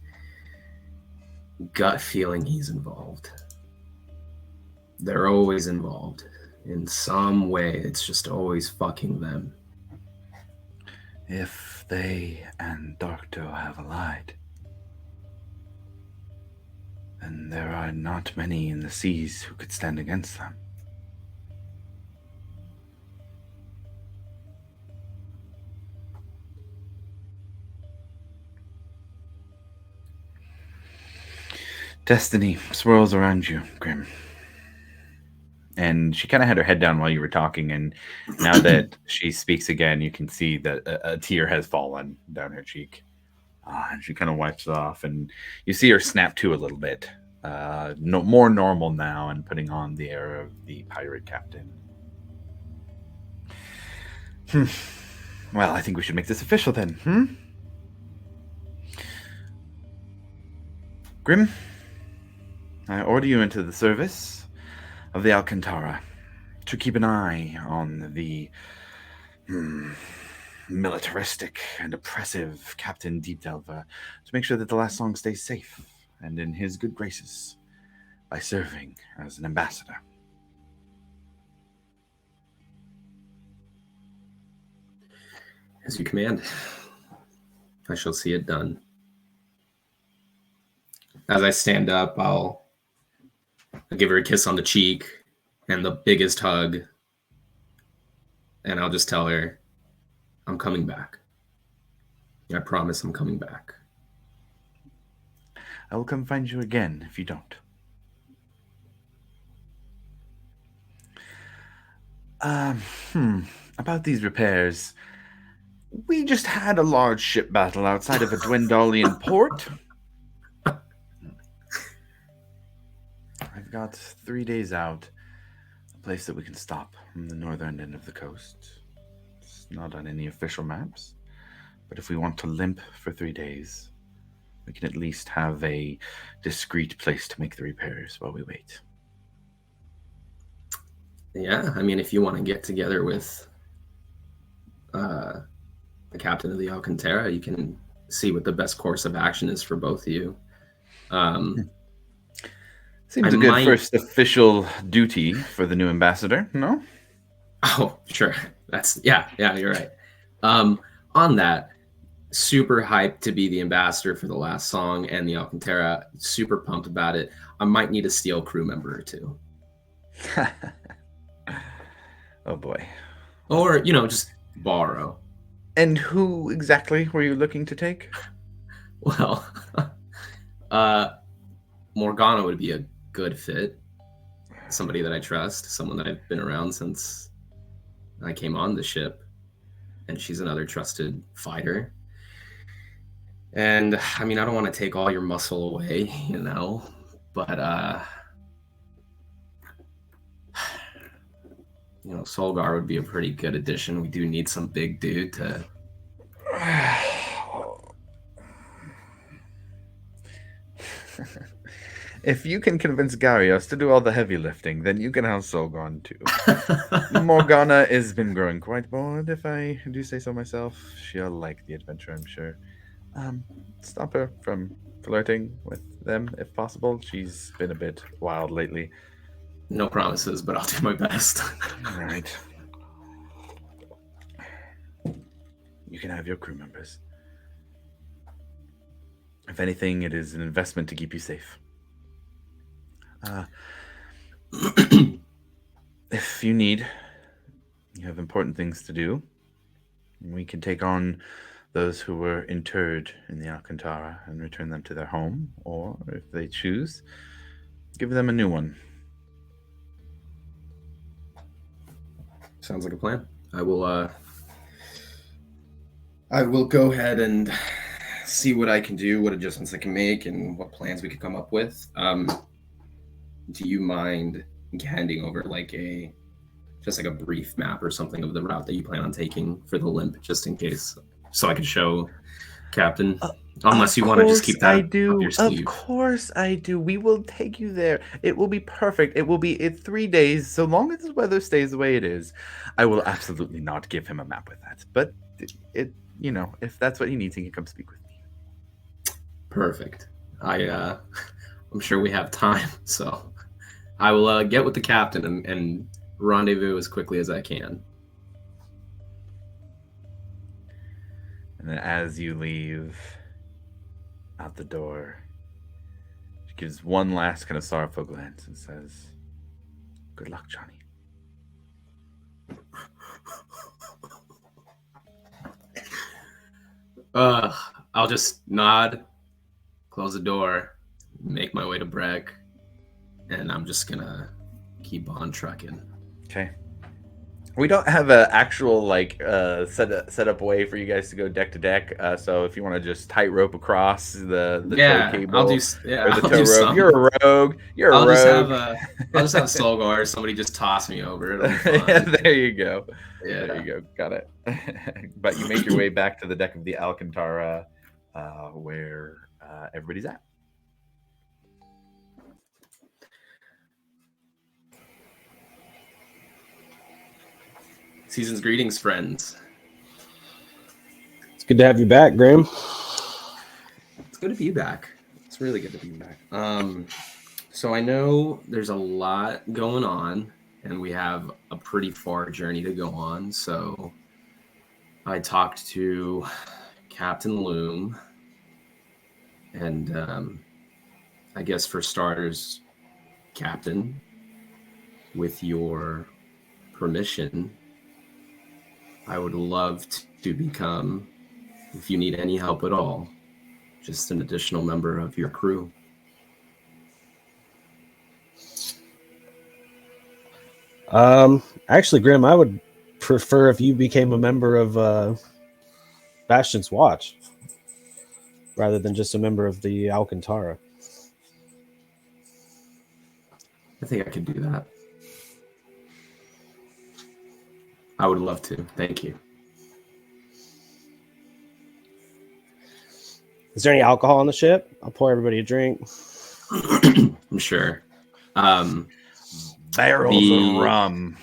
gut feeling he's involved. They're always involved. In some way, it's just always fucking them. If they and Darkto have allied, then there are not many in the seas who could stand against them. Destiny swirls around you, Grim. And she kind of had her head down while you were talking, and now that she speaks again, you can see that a tear has fallen down her cheek. And she kind of wipes it off, and you see her snap to a little bit. More normal now, and putting on the air of the pirate captain. Well, I think we should make this official then, Grim, I order you into the service of the Alcantara to keep an eye on the militaristic and oppressive Captain Deep Delver, to make sure that the last song stays safe and in his good graces by serving as an ambassador. As you command. I shall see it done. As I stand up, I'll give her a kiss on the cheek and the biggest hug. And I'll just tell her, I'm coming back. I promise I'm coming back. I will come find you again if you don't. About these repairs, we just had a large ship battle outside of a Dwendalian port. I've got 3 days out, a place that we can stop from the northern end of the coast. It's not on any official maps, but if we want to limp for 3 days, we can at least have a discreet place to make the repairs while we wait. Yeah, I mean, if you want to get together with the captain of the Alcantara, you can see what the best course of action is for both of you. Seems I a good might- first official duty for the new ambassador, no? Oh, sure. Yeah, you're right. On that, super hyped to be the ambassador for the last song and the Alcantara. Super pumped about it. I might need a steel crew member or two. Oh boy. Or, just borrow. And who exactly were you looking to take? Well, Morgana would be a good fit. Somebody that I trust, someone that I've been around since I came on the ship. And she's another trusted fighter. And I mean, I don't want to take all your muscle away, but Solgar would be a pretty good addition. We do need some big dude to. If you can convince Garios to do all the heavy lifting, then you can have Solgon too. Morgana has been growing quite bored, if I do say so myself. She'll like the adventure, I'm sure. Stop her from flirting with them, if possible. She's been a bit wild lately. No promises, but I'll do my best. All right. You can have your crew members. If anything, it is an investment to keep you safe. If you need, you have important things to do, we can take on those who were interred in the Alcantara and return them to their home, or if they choose, give them a new one. Sounds like a plan. I will go ahead and see what I can do, what adjustments I can make, and what plans we could come up with. Do you mind handing over just a brief map or something of the route that you plan on taking for the limp, just in case, so I can show Captain? Unless you want to just keep that up your sleeve. Of course I do. We will take you there. It will be perfect. It will be in 3 days, so long as the weather stays the way it is. I will absolutely not give him a map with that. But if that's what he needs, he can come speak with me. Perfect. I'm sure we have time, so I will get with the captain and rendezvous as quickly as I can. And then as you leave out the door, she gives one last kind of sorrowful glance and says, "Good luck, Johnny." I'll just nod, close the door, make my way to Breck, and I'm just gonna keep on trucking. Okay. We don't have an actual set up way for you guys to go deck to deck. So if you want to just tightrope across the tow cable, I'll or do the tow rope, some. you're a rogue. I'll just have Solgar. Somebody just toss me over. It'll be fun. Yeah, there you go. Yeah. There you go. Got it. But you make your way back to the deck of the Alcantara, where everybody's at. Season's greetings, friends. It's good to have you back, Graham. It's good to be back. It's really good to be back. So I know there's a lot going on, and we have a pretty far journey to go on. So I talked to Captain Loom, and I guess for starters, Captain, with your permission, I would love to become, if you need any help at all, just an additional member of your crew. Actually, Grim, I would prefer if you became a member of Bastion's Watch rather than just a member of the Alcantara. I think I could do that. I would love to. Thank you. Is there any alcohol on the ship? I'll pour everybody a drink. I'm sure. Barrels of rum.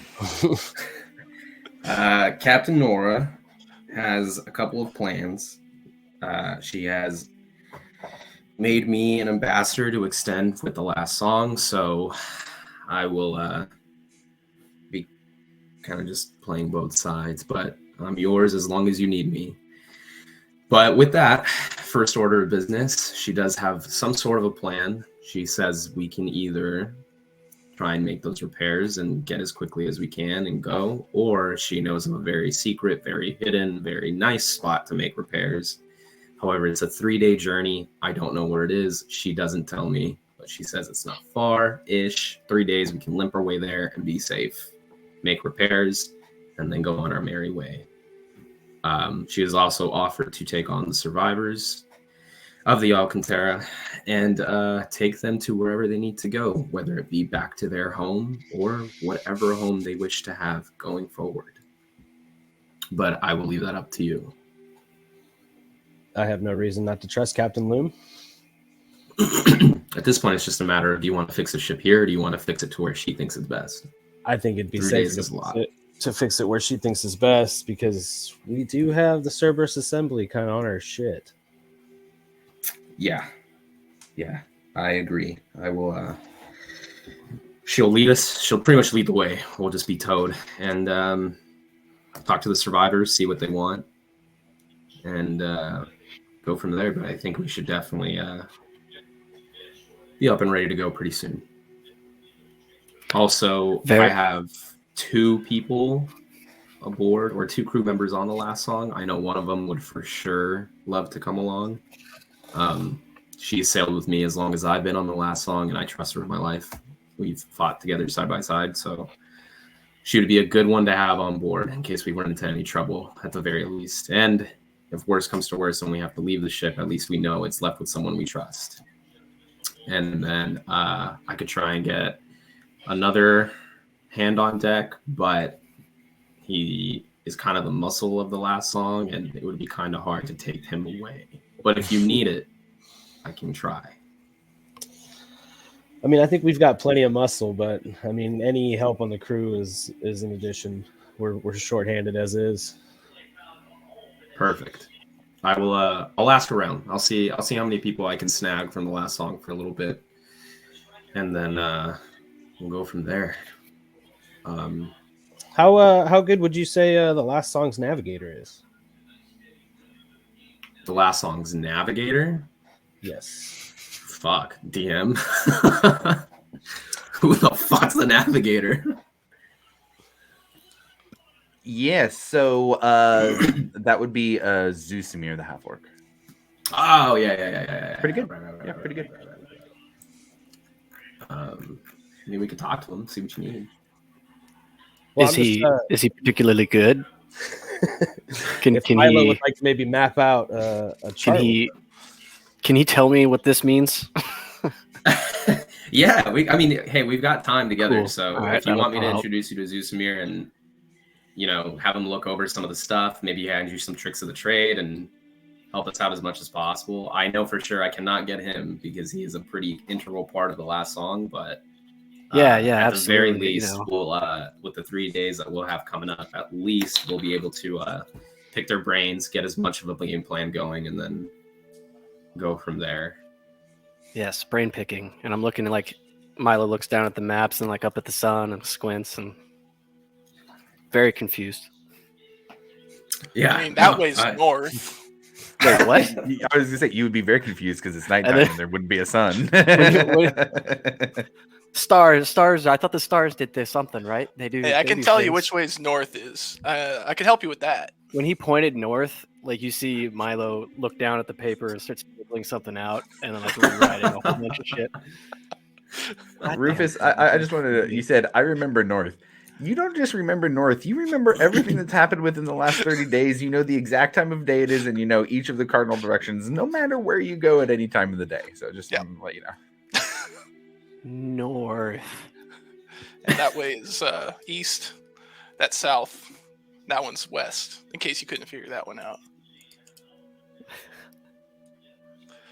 Captain Nora has a couple of plans. She has made me an ambassador to extend with the last song, so I will be kind of just playing both sides, but I'm yours as long as you need me. But with that, first order of business, she does have some sort of a plan. She says we can either try and make those repairs and get as quickly as we can and go, or she knows of a very secret, very hidden, very nice spot to make repairs. However, it's a 3-day journey. I don't know where it is. She doesn't tell me, but she says it's not far-ish. 3 days, we can limp our way there and be safe, make repairs, and then go on our merry way. She has also offered to take on the survivors of the Alcantara and take them to wherever they need to go, whether it be back to their home or whatever home they wish to have going forward. But I will leave that up to you. I have no reason not to trust Captain Loom. At this point, it's just a matter of, do you want to fix the ship here, or do you want to fix it to where she thinks is best? I think it'd be 3 safe days is a lot. to fix it where she thinks is best, because we do have the Cerberus Assembly kind of on our shit. Yeah, I agree. I will. She'll lead us. She'll pretty much lead the way. We'll just be towed and talk to the survivors, see what they want, and go from there. But I think we should definitely be up and ready to go pretty soon. Also, I have 2 people aboard, or 2 crew members on the last song. I know one of them would for sure love to come along. She sailed with me as long as I've been on the last song, and I trust her with my life. We've fought together side by side, so she would be a good one to have on board in case we run into any trouble at the very least. And if worse comes to worse and we have to leave the ship, at least we know it's left with someone we trust. And then I could try and get another hand on deck, but he is kind of the muscle of the last song, and it would be kind of hard to take him away. But if you need it, I can try. I mean, I think we've got plenty of muscle, but I mean, any help on the crew is an addition. We're shorthanded as is. Perfect. I will. I'll ask around. I'll see how many people I can snag from the last song for a little bit, and then we'll go from there. How good would you say the last song's navigator is? The last song's navigator? Yes. Fuck, DM. Who the fuck's the navigator? Yes, so that would be Zusamir, the half-orc. Oh, yeah. Pretty good. Right, Pretty good. Maybe we could talk to him, see what you need. Well, is he particularly good? Can Milo he would like to maybe map out a chart? Can he tell me what this means? Yeah, hey, we've got time together, Cool. so All right, if you want me to that'll help. introduce you to Zusamir and, have him look over some of the stuff, maybe hand you some tricks of the trade and help us out as much as possible. I know for sure I cannot get him because he is a pretty integral part of the last song, but Yeah, at absolutely. the very least, we'll with the 3 days that we'll have coming up, at least we'll be able to pick their brains, get as much of a game plan going, and then go from there. Yes, brain picking. And I'm looking like Milo looks down at the maps and like up at the sun and squints and very confused. Yeah, I mean, that way's north. Wait, what? I was gonna say you would be very confused because it's nighttime then- and there wouldn't be a sun. Stars. I thought the stars did something, right? They do. Hey, I they can do tell you things. which ways north is. I can help you with that. When he pointed north, like you see Milo look down at the paper and starts scribbling something out, and then like rewriting a whole bunch of shit. Rufus, I just wanted to. You said I remember North. You don't just remember North. You remember everything that's happened within the last 30 days. You know the exact time of day it is, and you know each of the cardinal directions, no matter where you go at any time of the day. So just to let you know. North. And that way is east. That's south. That one's west. In case you couldn't figure that one out.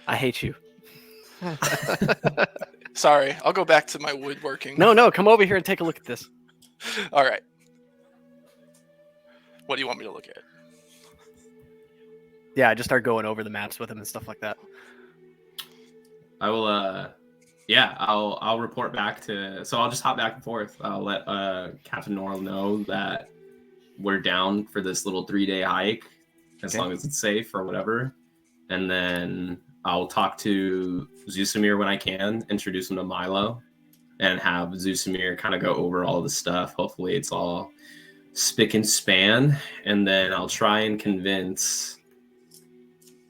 I hate you. Sorry, I'll go back to my woodworking. No, come over here and take a look at this. All right. What do you want me to look at? yeah, I just start going over the maps with him and stuff like that. I will. Yeah, I'll report back to. So I'll just hop back and forth. I'll let Captain Norrell know that we're down for this little 3-day hike, as long as it's safe or whatever. And then I'll talk to Zusamir when I can, introduce him to Milo, and have Zusamir kind of go over all the stuff. Hopefully, it's all spick and span, and then I'll try and convince.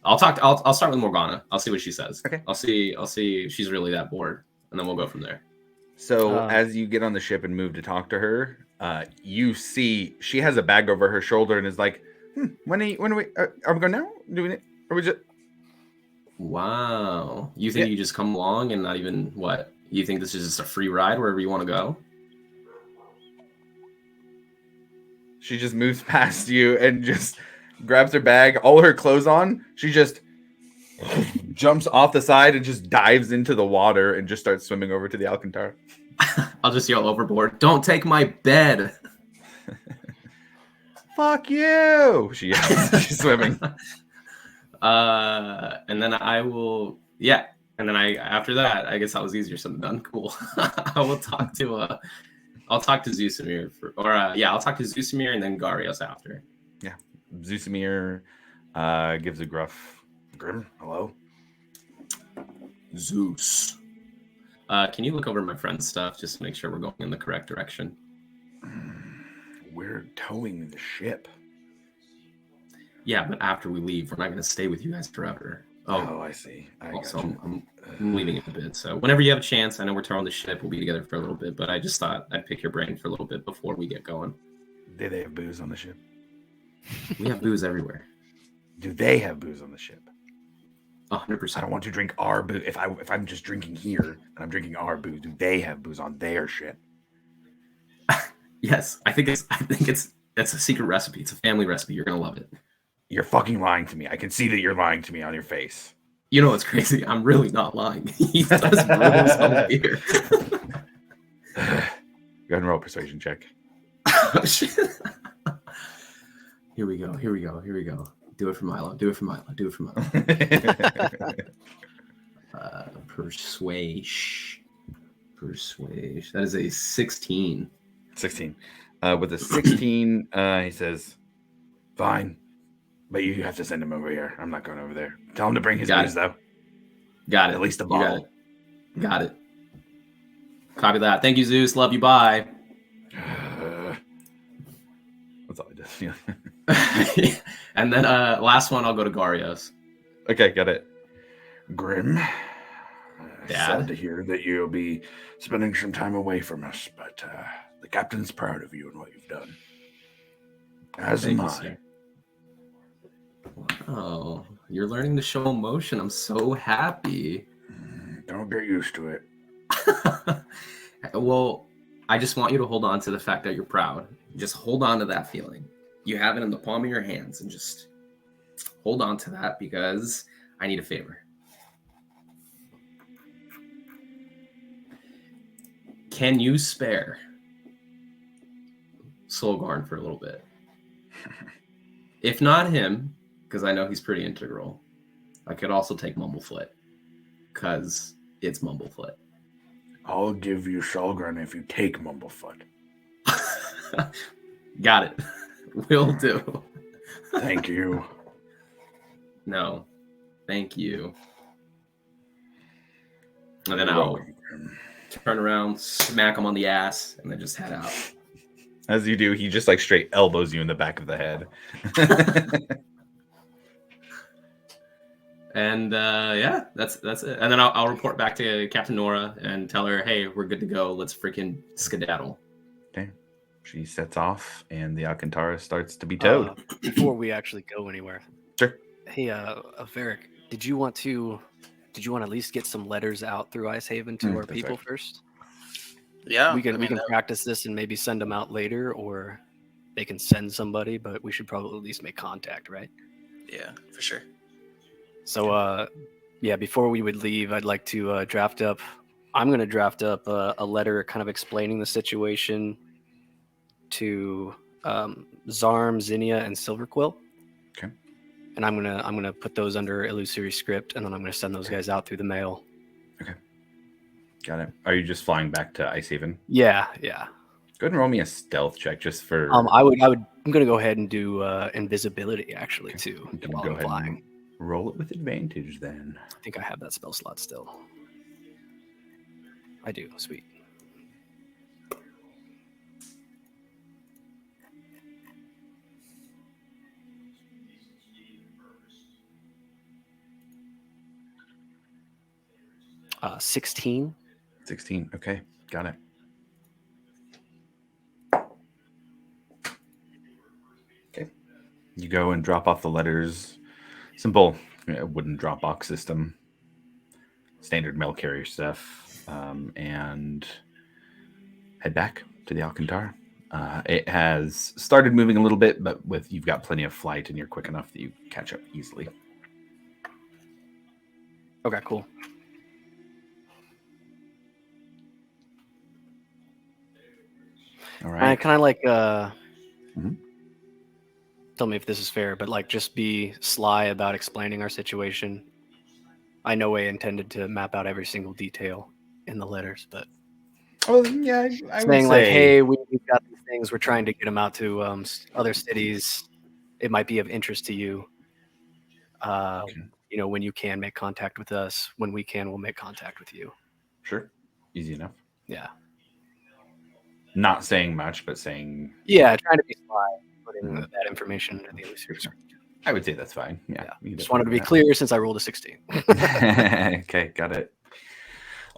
I'll start with Morgana. I'll see what she says. Okay. I'll see if she's really that bored, and then we'll go from there. So as you get on the ship and move to talk to her, you see she has a bag over her shoulder and is like, when are we going now? Doing it? Or we just? Wow. You think you just come along and not even what? You think this is just a free ride wherever you want to go? She just moves past you and just grabs her bag, all her clothes on. She just jumps off the side and just dives into the water and just starts swimming over to the Alcantara. I'll just yell overboard, "Don't take my bed!" Fuck you! She yells. She's swimming. And then I will, and then after that, I guess that was easier said than done. Cool. I will talk to I'll talk to Zusamir I'll talk to Zusamir and then Garios after. Yeah. Zusamir gives a gruff Grim, hello. Zeus. Can you look over my friend's stuff just to make sure we're going in the correct direction? We're towing the ship. Yeah, but after we leave, we're not going to stay with you guys forever. Oh, I see. Also, I'm leaving it a bit. So whenever you have a chance, I know we're towing the ship. We'll be together for a little bit, but I just thought I'd pick your brain for a little bit before we get going. Do they have booze on the ship? We have booze everywhere. Do they have booze on the ship? 100%. I don't want to drink our booze. If I'm just drinking here and I'm drinking our booze, do they have booze on their ship? Yes, I think that's a secret recipe. It's a family recipe. You're gonna love it. You're fucking lying to me. I can see that you're lying to me on your face. You know what's crazy? I'm really not lying. He does brew his own beer. Go ahead and roll a persuasion check. Oh, shit. Here we go. Do it for Milo. Persuade. That is a 16. 16. With a 16, he says, fine. But you have to send him over here. I'm not going over there. Tell him to bring his booze, though. Got it. At least a bottle. Got it. Copy that. Thank you, Zeus. Love you. Bye. That's all I did. And then last one, I'll go to Garios. Okay, got it. Grim. Dad? Sad to hear that you'll be spending some time away from us, but the captain's proud of you and what you've done. As am I. Sir. Wow, you're learning to show emotion. I'm so happy. Don't get used to it. Well, I just want you to hold on to the fact that you're proud. Just hold on to that feeling. You have it in the palm of your hands and just hold on to that because I need a favor. Can you spare Solgarn for a little bit? If not him, because I know he's pretty integral, I could also take Mumblefoot because it's Mumblefoot. I'll give you Solgarn if you take Mumblefoot. Got it. Will do. Thank you. No, thank you. And then I'll turn around, smack him on the ass, and then just head out. As you do, he just like straight elbows you in the back of the head. And that's it. And then I'll report back to Captain Nora and tell her, hey, we're good to go. Let's freaking skedaddle. Okay. She sets off, and the Alcantara starts to be towed. Before we actually go anywhere. Sure. Hey, Varric, did you want to at least get some letters out through Ice Haven to our people first? Yeah, we can practice this and maybe send them out later, or they can send somebody. But we should probably at least make contact, right? Yeah, for sure. So, before we would leave, I'd like to draft up. I'm going to draft up a letter, kind of explaining the situation to Zarm, Zinnia, and Silverquill. Okay. and I'm gonna put those under illusory script, and then I'm gonna send those guys out through the mail. Got it. Are you just flying back to Icehaven? Yeah. Go ahead and roll me a stealth check just for. I'm gonna go ahead and do invisibility actually too. You can While go I'm ahead flying. and roll it with advantage then. I think I have that spell slot still. I do. Sweet. Uh, 16. 16. Okay, got it. Okay. You go and drop off the letters. Simple wooden Dropbox system. Standard mail carrier stuff. And head back to the Alcantara. It has started moving a little bit, but you've got plenty of flight and you're quick enough that you catch up easily. Okay, cool. All I right. kind of like Mhm. tell me if this is fair, but like just be sly about explaining our situation. I no way intended to map out every single detail in the letters, but Oh, yeah, I would saying like, say, hey, we've got these things, we're trying to get them out to other cities. It might be of interest to you. Okay. You know, when you can make contact with us, when we can, we'll make contact with you. Sure. Easy enough. Yeah. Not saying much, but saying, Yeah, trying to be sly, putting that information in the illusory script. I would say that's fine. Yeah. you Just wanted to definitely be do clear since I rolled a 16. that. Okay, got it.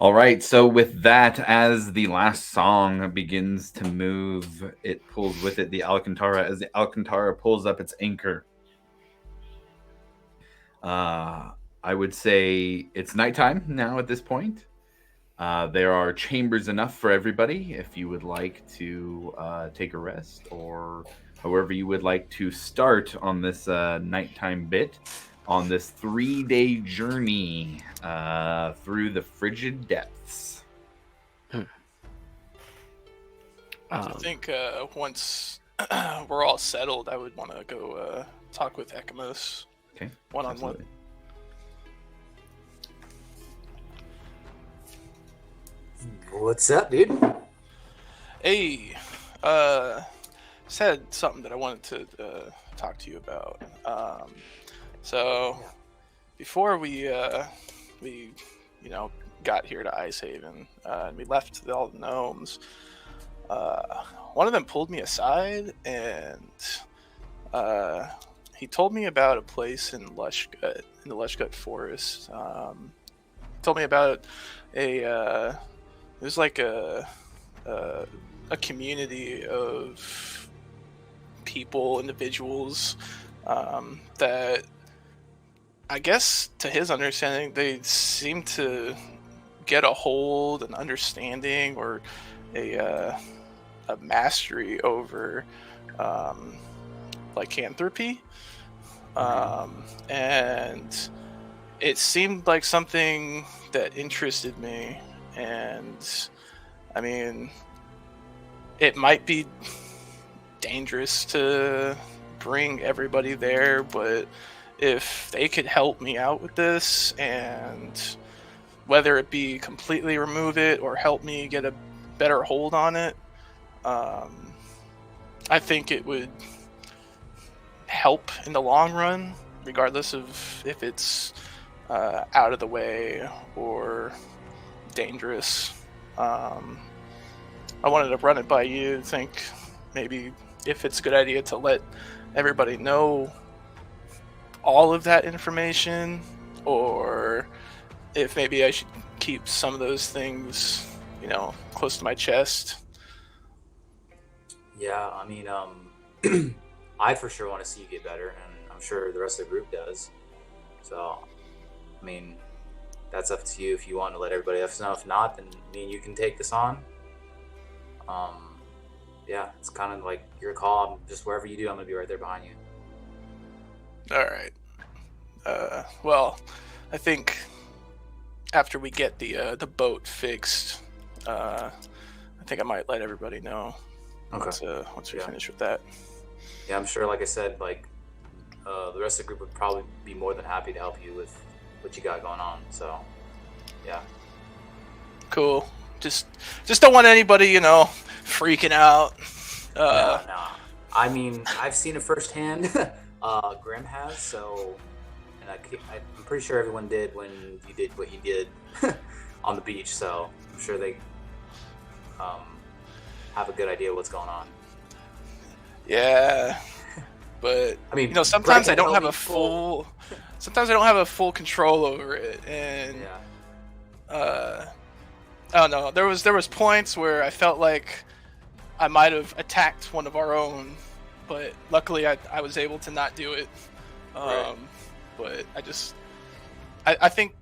All right. So with that, as the last song begins to move, it pulls with it the Alcantara. As the Alcantara pulls up its anchor, I would say it's nighttime now at this point. There are chambers enough for everybody if you would like to take a rest, or however you would like to start on this nighttime bit on this 3-day journey through the frigid depths. I think once we're all settled, I would want to go talk with Ekamos Okay. one-on-one. Absolutely. What's up, dude? Hey, said something that I wanted to talk to you about. So before we got here to Icehaven, and we left all the gnomes, one of them pulled me aside and he told me about a place in Lushgut, in the Lushgut Forest. Told me about it was like a community of people, individuals, that I guess to his understanding, they seem to get a hold, an understanding, or a mastery over lycanthropy. And it seemed like something that interested me. And I mean, it might be dangerous to bring everybody there, but if they could help me out with this, and whether it be completely remove it or help me get a better hold on it, I think it would help in the long run, regardless of if it's out of the way or dangerous. I wanted to run it by you, think maybe if it's a good idea to let everybody know all of that information, or if maybe I should keep some of those things, close to my chest. Yeah, I mean, I for sure want to see you get better, and I'm sure the rest of the group does. So, I mean, that's up to you if you want to let everybody else know. If not, then me and you can take this on. Yeah, it's kind of like your call. Just wherever you do, I'm gonna be right there behind you. All right. Well, I think after we get the boat fixed, I think I might let everybody know Okay. once we Yeah. finish with that. Yeah, I'm sure. Like I said, like the rest of the group would probably be more than happy to help you with what you got going on. So, yeah. Cool. Just don't want anybody, freaking out. No. I mean, I've seen it firsthand. Grim has, so, and I'm pretty sure everyone did when you did what you did on the beach. So I'm sure they have a good idea what's going on. Yeah, but I mean, sometimes I don't have a full. Sometimes I don't have a full control over it, and I don't know. There was points where I felt like I might have attacked one of our own, but luckily I was able to not do it. Right. But I think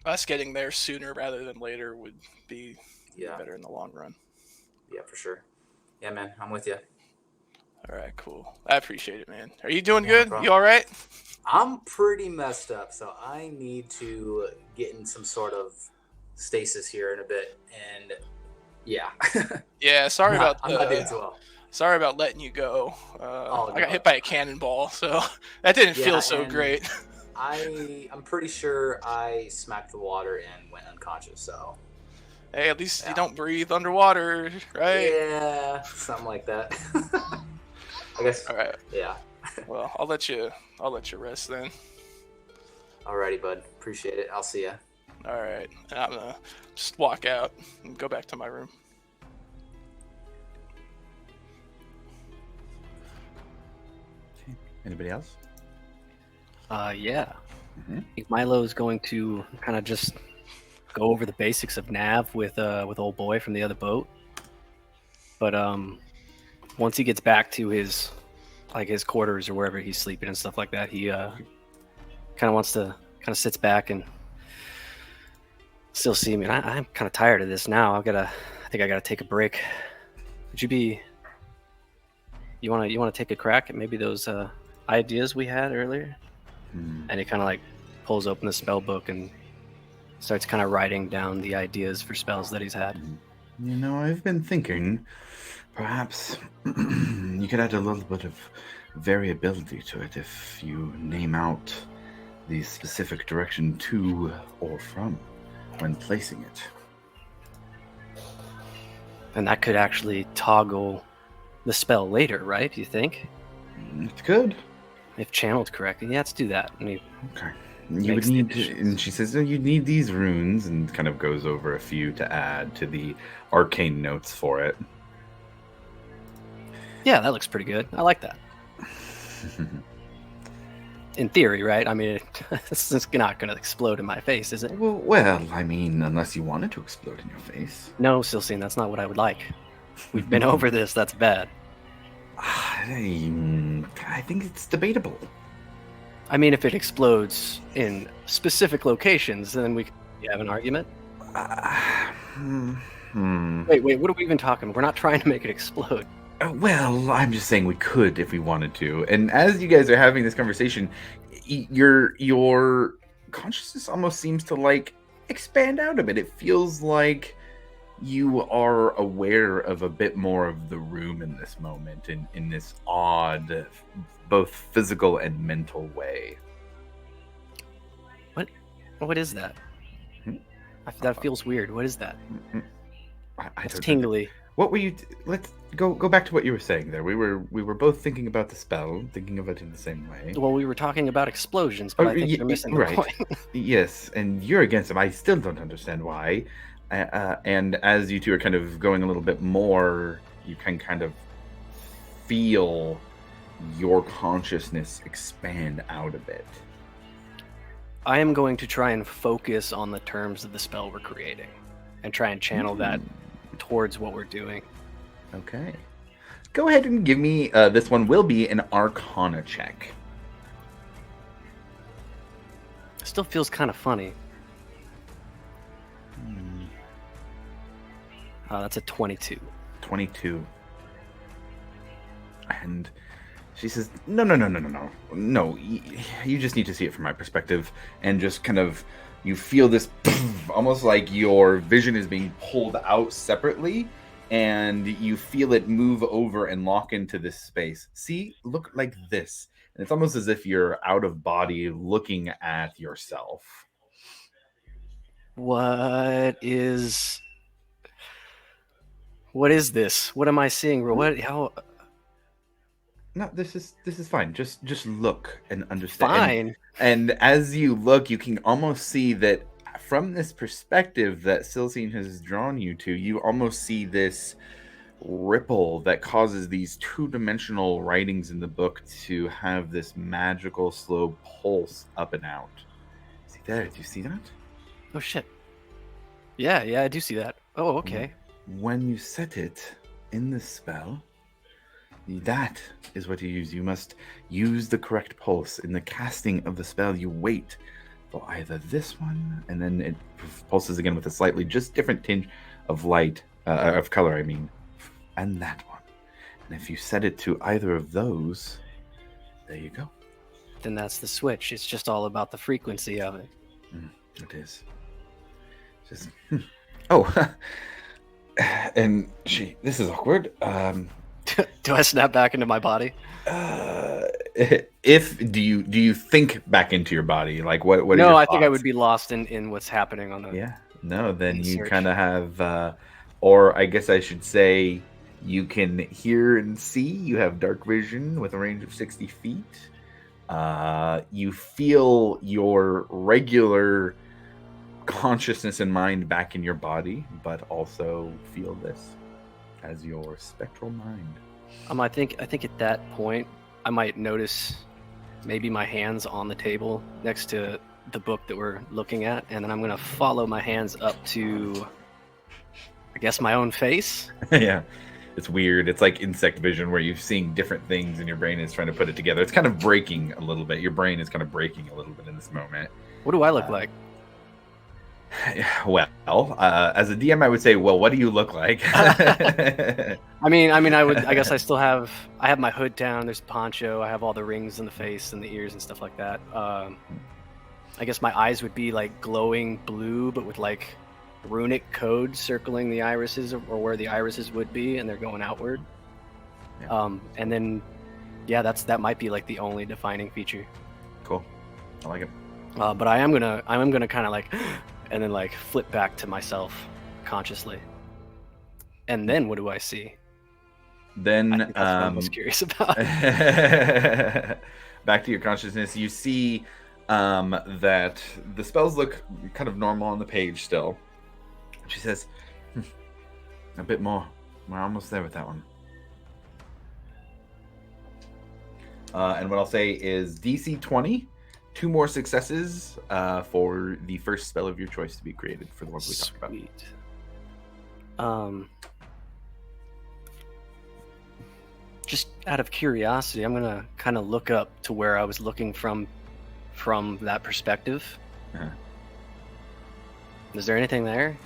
us getting there sooner rather than later would be better in the long run. Yeah, for sure. Yeah, man, I'm with you. All right, cool. I appreciate it, man. Are you doing Yeah, good? no problem. You all right? I'm pretty messed up, so I need to get in some sort of stasis here in a bit, and yeah. Yeah, sorry about I'm not doing too well. Sorry about letting you go. Oh, I got no. hit by a cannonball, so that didn't feel Yeah, so and great. I'm pretty sure I smacked the water and went unconscious, so. Hey, at least Yeah. you don't breathe underwater, right? Yeah, something like that. I guess. All right. Yeah. Well, I'll let you rest then. Alrighty, bud. Appreciate it. I'll see ya. All right. And I'm gonna just walk out and go back to my room. Anybody else? Yeah. Mhm. I think Milo is going to kind of just go over the basics of nav with old boy from the other boat. But once he gets back to his quarters or wherever he's sleeping and stuff like that, he kind of sits back and still see me. And I'm kind of tired of this now. I think I gotta take a break. Would you be? You wanna take a crack at maybe those ideas we had earlier? And he kind of like pulls open the spell book and starts kind of writing down the ideas for spells that he's had. I've been thinking perhaps you could add a little bit of variability to it if you name out the specific direction to or from when placing it. And that could actually toggle the spell later, right? Do you think? It's good. If channeled correctly. Yeah, let's do that. Okay. You would Makes the need to, additions. and she says, "Oh, you need these runes," and kind of goes over a few to add to the arcane notes for it. Yeah, that looks pretty good. I like that. In theory, right? I mean, it's not going to explode in my face, is it? Well, I mean, unless you want it to explode in your face. No, Silcine, that's not what I would like. We've been over this. That's bad. I think it's debatable. I mean, if it explodes in specific locations, then we have an argument. Wait, what are we even talking? We're not trying to make it explode. Well, I'm just saying we could if we wanted to. And as you guys are having this conversation, your consciousness almost seems to expand out a bit. It feels like you are aware of a bit more of the room in this moment, in this odd, both physical and mental way. What is that? That feels weird. What is that? It's don't know. tingly. What were you? Let's go back to what you were saying there. We were both thinking about the spell, thinking of it in the same way. Well, we were talking about explosions, but I think you're missing the point. Yes, and you're against them. I still don't understand why. And as you two are kind of going a little bit more, you can kind of feel your consciousness expand out a bit. I am going to try and focus on the terms of the spell we're creating and try and channel that towards what we're doing. Okay. Go ahead and give me, this one will be an Arcana check. It still feels kind of funny. That's a 22. 22. And she says, no. You just need to see it from my perspective. And just kind of, you feel this, almost like your vision is being pulled out separately. And you feel it move over and lock into this space. See, look like this. And it's almost as if you're out of body looking at yourself. What is this? What am I seeing? What? How? No, this is fine. Just look and understand. Fine. And as you look, you can almost see that from this perspective that Silcine has drawn you to, you almost see this ripple that causes these two-dimensional writings in the book to have this magical slow pulse up and out. See there? Do you see that? Oh shit. Yeah, I do see that. Oh, okay. When you set it in the spell, that is what you use. You must use the correct pulse. In the casting of the spell, you wait for either this one, and then it pulses again with a slightly just different tinge of light, of color, I mean, and that one. And if you set it to either of those, there you go. Then that's the switch. It's just all about the frequency of it. It is. Just oh, and this is awkward. Do I snap back into my body? If do you think back into your body? Like what? Are No, your I think I thoughts? would be lost in what's happening on the. Yeah. No, then you Search. kind of have, or I guess I should say, you can hear and see. You have dark vision with a range of 60 feet. You feel your regular consciousness and mind back in your body, but also feel this as your spectral mind. I think at that point I might notice maybe my hands on the table next to the book that we're looking at, and then I'm gonna follow my hands up to, I guess, my own face. Yeah, it's weird. It's like insect vision where you're seeing different things and your brain is trying to put it together. It's kind of breaking a little bit. Your brain is kind of breaking a little bit in this moment. What do I look like? Well, as a DM, I would say, well, what do you look like? I mean, I guess I have my hood down. There's a poncho. I have all the rings in the face and the ears and stuff like that. I guess my eyes would be like glowing blue, but with like runic codes circling the irises or where the irises would be, and they're going outward. Yeah. And then, yeah, that might be like the only defining feature. Cool. I like it. But I'm gonna kind of like, and then like flip back to myself consciously. And then what do I see? Then I think that's what I'm most curious about. back to your consciousness, you see that the spells look kind of normal on the page still. She says, a bit more. We're almost there with that one. And what I'll say is DC 20, 2 more successes for the first spell of your choice to be created for the ones we talked about. Sweet. Just out of curiosity, I'm gonna kind of look up to where I was looking from that perspective. Uh-huh. Is there anything there?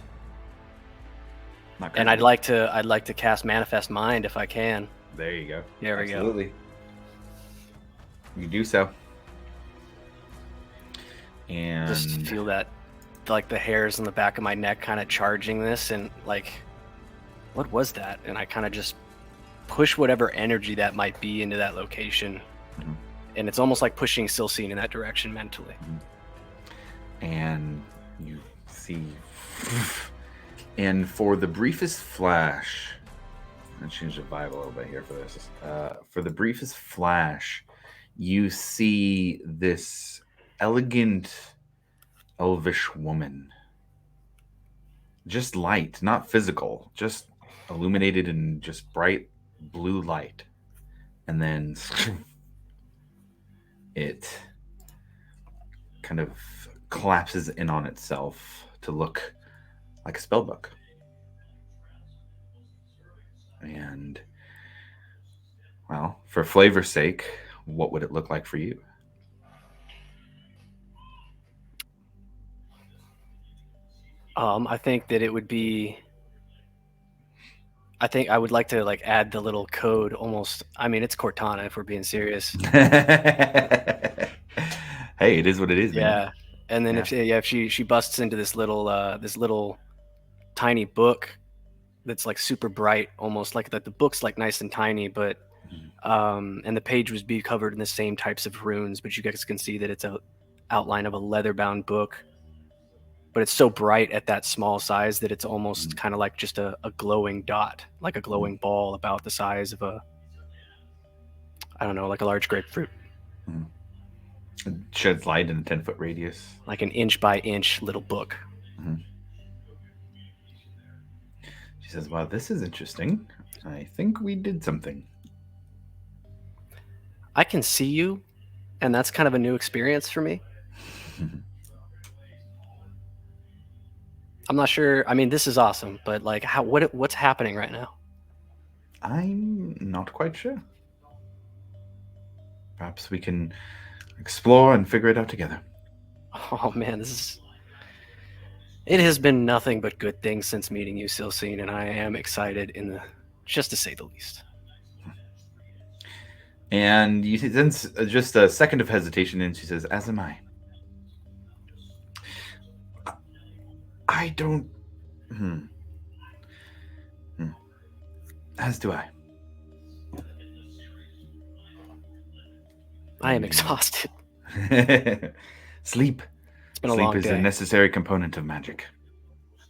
Not And I'd like to cast Manifest Mind if I can. There you go. There we go. Absolutely. You do so. And Just feel that, like the hairs on the back of my neck kind of charging this, and like, what was that? And I kind of just push whatever energy that might be into that location. Mhm. And it's almost like pushing Silcine in that direction mentally. and you see, and for the briefest flash, I'm gonna change the vibe a little bit here for this. For the briefest flash, you see this elegant elvish woman, just light, not physical, just illuminated in just bright blue light, and then it kind of collapses in on itself to look like a spell book. And, well, for flavor's sake, what would it look like for you? I think that it would be. I think I would like to like add the little code almost. I mean, it's Cortana if we're being serious. Hey, it is what it is, man. Yeah, and then if she busts into this little tiny book that's like super bright, almost like the book's like nice and tiny, but And the page was be covered in the same types of runes, but you guys can see that it's a outline of a leather-bound book. But it's so bright at that small size that it's almost kind of like just a glowing dot, like a glowing ball about the size of a, I don't know, like a large grapefruit. It sheds light in a 10-foot radius. Like an inch by inch little book. She says, "Well, this is interesting. I think we did something." I can see you, and that's kind of a new experience for me. I'm not sure. I mean, this is awesome, but like, what's happening right now? I'm not quite sure. Perhaps we can explore and figure it out together. Oh man, it has been nothing but good things since meeting you, Silsine, and I am excited just to say the least. And you sense just a second of hesitation, and she says, "As am I. I don't. As do I. I am exhausted. Sleep. It's been a Sleep long is day. a necessary component of magic."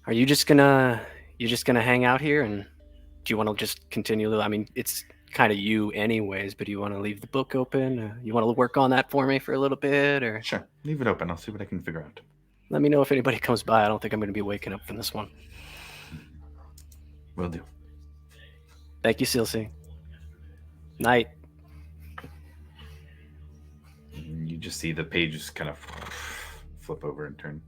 Are you just gonna hang out here, and do you want to just continue? I mean, it's kind of you anyways, but do you want to leave the book open? You want to work on that for me for a little bit, or Sure, leave it open. I'll see what I can figure out. let me know if anybody comes by. I don't think I'm going to be waking up from this one. Will do. Thank you, Silsing. Night. You just see the pages kind of flip over and turn.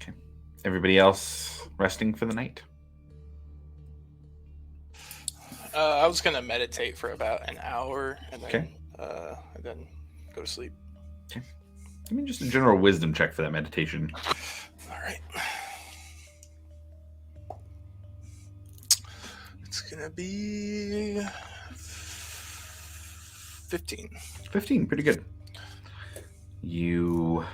Okay. Everybody else resting for the night? I was gonna meditate for about an hour and then Okay. And then go to sleep. Give me just a general wisdom check for that meditation. All right. It's gonna be 15. 15, pretty good. You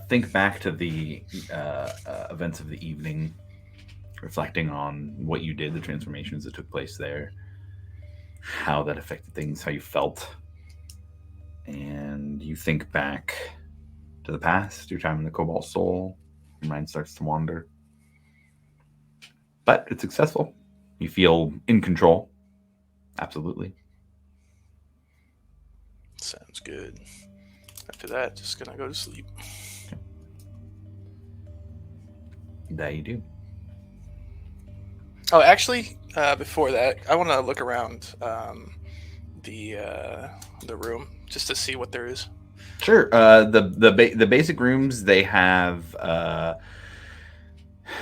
think back to the events of the evening, reflecting on what you did, the transformations that took place there, how that affected things, how you felt. And you think back to the past, your time in the Cobalt Soul. Your mind starts to wander. But it's successful. You feel in control. Absolutely. Sounds good. After that, just gonna go to sleep. That you do. Oh, actually, before that, I want to look around the room just to see what there is. Sure. The basic rooms, they have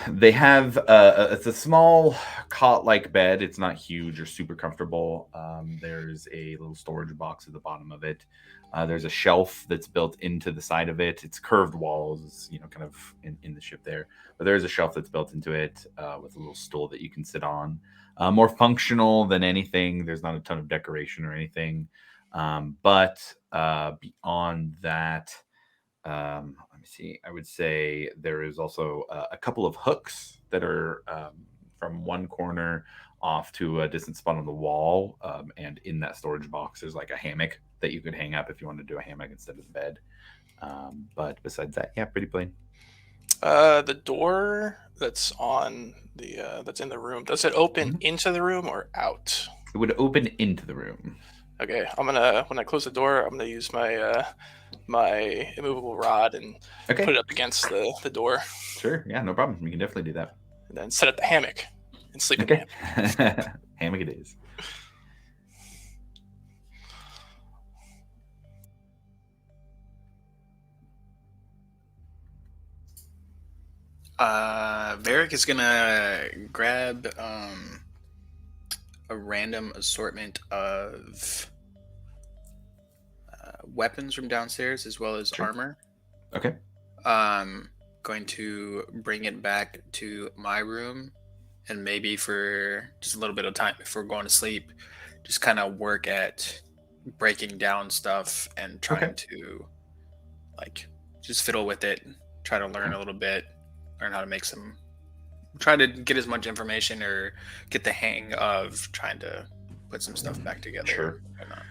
it's a small cot-like bed. It's not huge or super comfortable. There's a little storage box at the bottom of it. There's a shelf that's built into the side of it. It's curved walls, kind of in the ship there. But there's a shelf that's built into it with a little stool that you can sit on. More functional than anything. There's not a ton of decoration or anything. But beyond that, let me see. I would say there is also a couple of hooks that are from one corner off to a distant spot on the wall. And in that storage box, there's like a hammock that you could hang up if you want to do a hammock instead of the bed. But besides that, yeah, pretty plain. The door that's on that's in the room, does it open into the room or out? It would open into the room. Okay, when I close the door, I'm gonna use my my immovable rod and Okay. put it up against the door, Sure. Yeah, no problem. You can definitely do that. and then set up the hammock and sleep in the Okay. hammock. Hammock it is. Varric is gonna grab a random assortment of weapons from downstairs as well as Sure. armor. Okay. Going to bring it back to my room, and maybe for just a little bit of time before going to sleep, just kind of work at breaking down stuff and trying Okay. to just fiddle with it, try to learn a little bit, learn how to make some. Try to get as much information or get the hang of trying to put some stuff back together. Sure. Or not.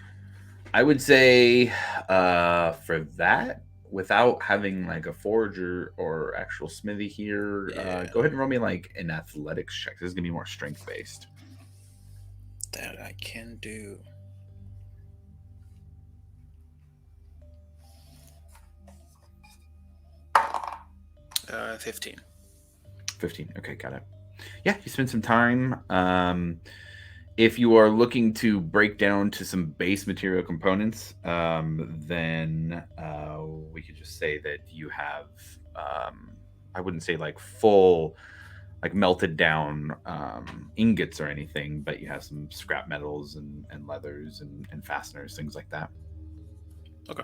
I would say for that, without having like a forger or actual smithy here, Yeah. go ahead and roll me like an athletics check. This is gonna be more strength based. That I can do. Uh, 15. 15. Okay, got it. Yeah, you spend some time. If you are looking to break down to some base material components, then we could just say that you have, I wouldn't say like full, like melted down ingots or anything, but you have some scrap metals and leathers and fasteners, things like that. Okay.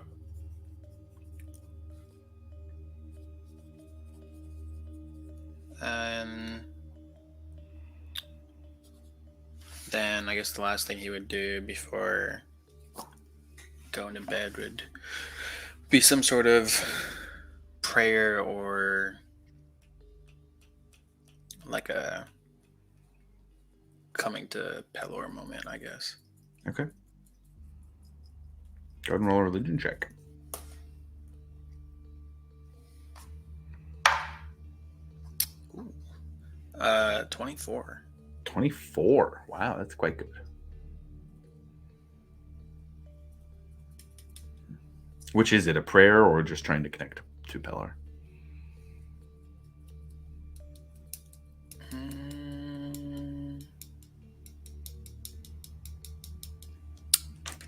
And then I guess the last thing he would do before going to bed would be some sort of prayer or like a coming to Pelor moment, I guess. Okay. Go ahead and roll a religion check. 24. 24. Wow, that's quite good. Which is it, a prayer or just trying to connect to Pelor?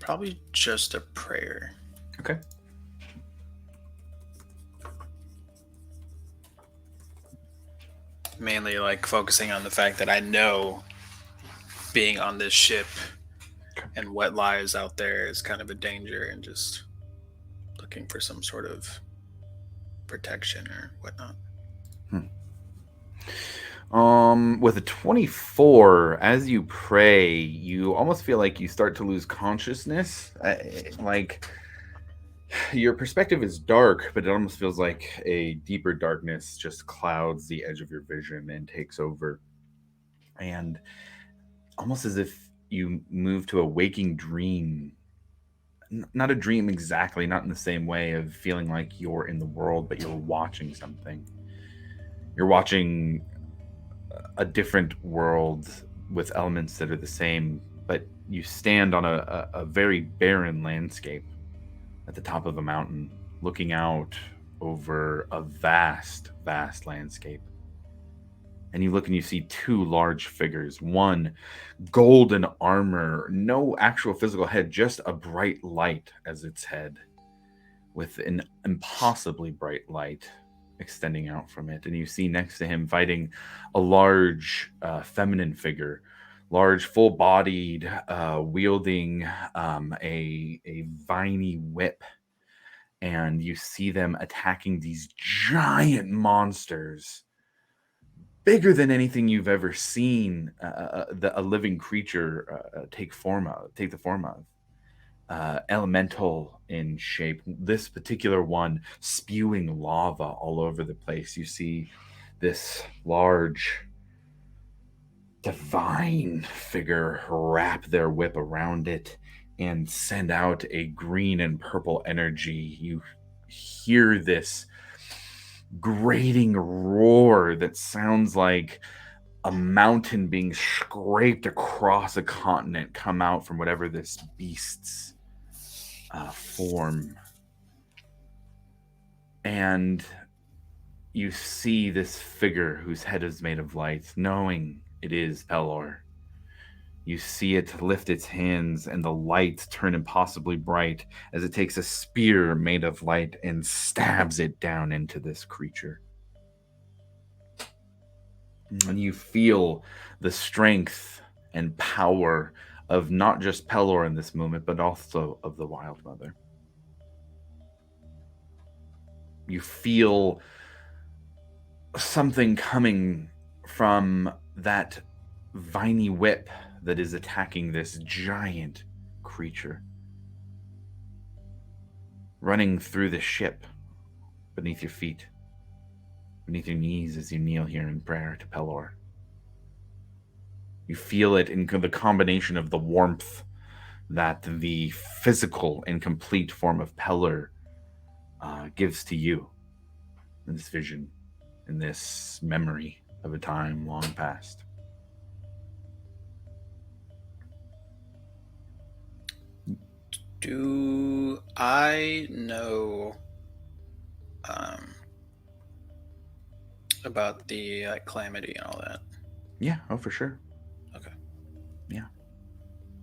Probably just a prayer. Okay. Mainly like focusing on the fact that I know being on this ship and what lies out there is kind of a danger, and just looking for some sort of protection or whatnot. With a 24, as you pray, you almost feel like you start to lose consciousness. Like your perspective is dark, but it almost feels like a deeper darkness just clouds the edge of your vision and takes over. And almost as if you move to a waking dream. Not a dream exactly, not in the same way of feeling like you're in the world, but you're watching something. You're watching a different world with elements that are the same, but you stand on a very barren landscape at the top of a mountain, looking out over a vast, vast landscape. And you look and you see two large figures, one golden armor, no actual physical head, just a bright light as its head, with an impossibly bright light extending out from it. And you see next to him fighting a large feminine figure, large, full-bodied, wielding a viney whip. And you see them attacking these giant monsters, bigger than anything you've ever seen a living creature take the form of. Elemental in shape. This particular one spewing lava all over the place. You see this large divine figure wrap their whip around it and send out a green and purple energy. You hear this grating roar that sounds like a mountain being scraped across a continent come out from whatever this beast's form. And you see this figure whose head is made of light, knowing it is Pelor. You see it lift its hands, and the light turn impossibly bright as it takes a spear made of light and stabs it down into this creature. And you feel the strength and power of not just Pelor in this moment, but also of the Wild Mother. You feel something coming from that viney whip that is attacking this giant creature, running through the ship beneath your feet. beneath your knees as you kneel here in prayer to Pelor. You feel it in the combination of the warmth that the physical and complete form of Pelor gives to you in this vision, in this memory of a time long past. Do I know about the calamity and all that? Yeah, oh, for sure. Okay. Yeah.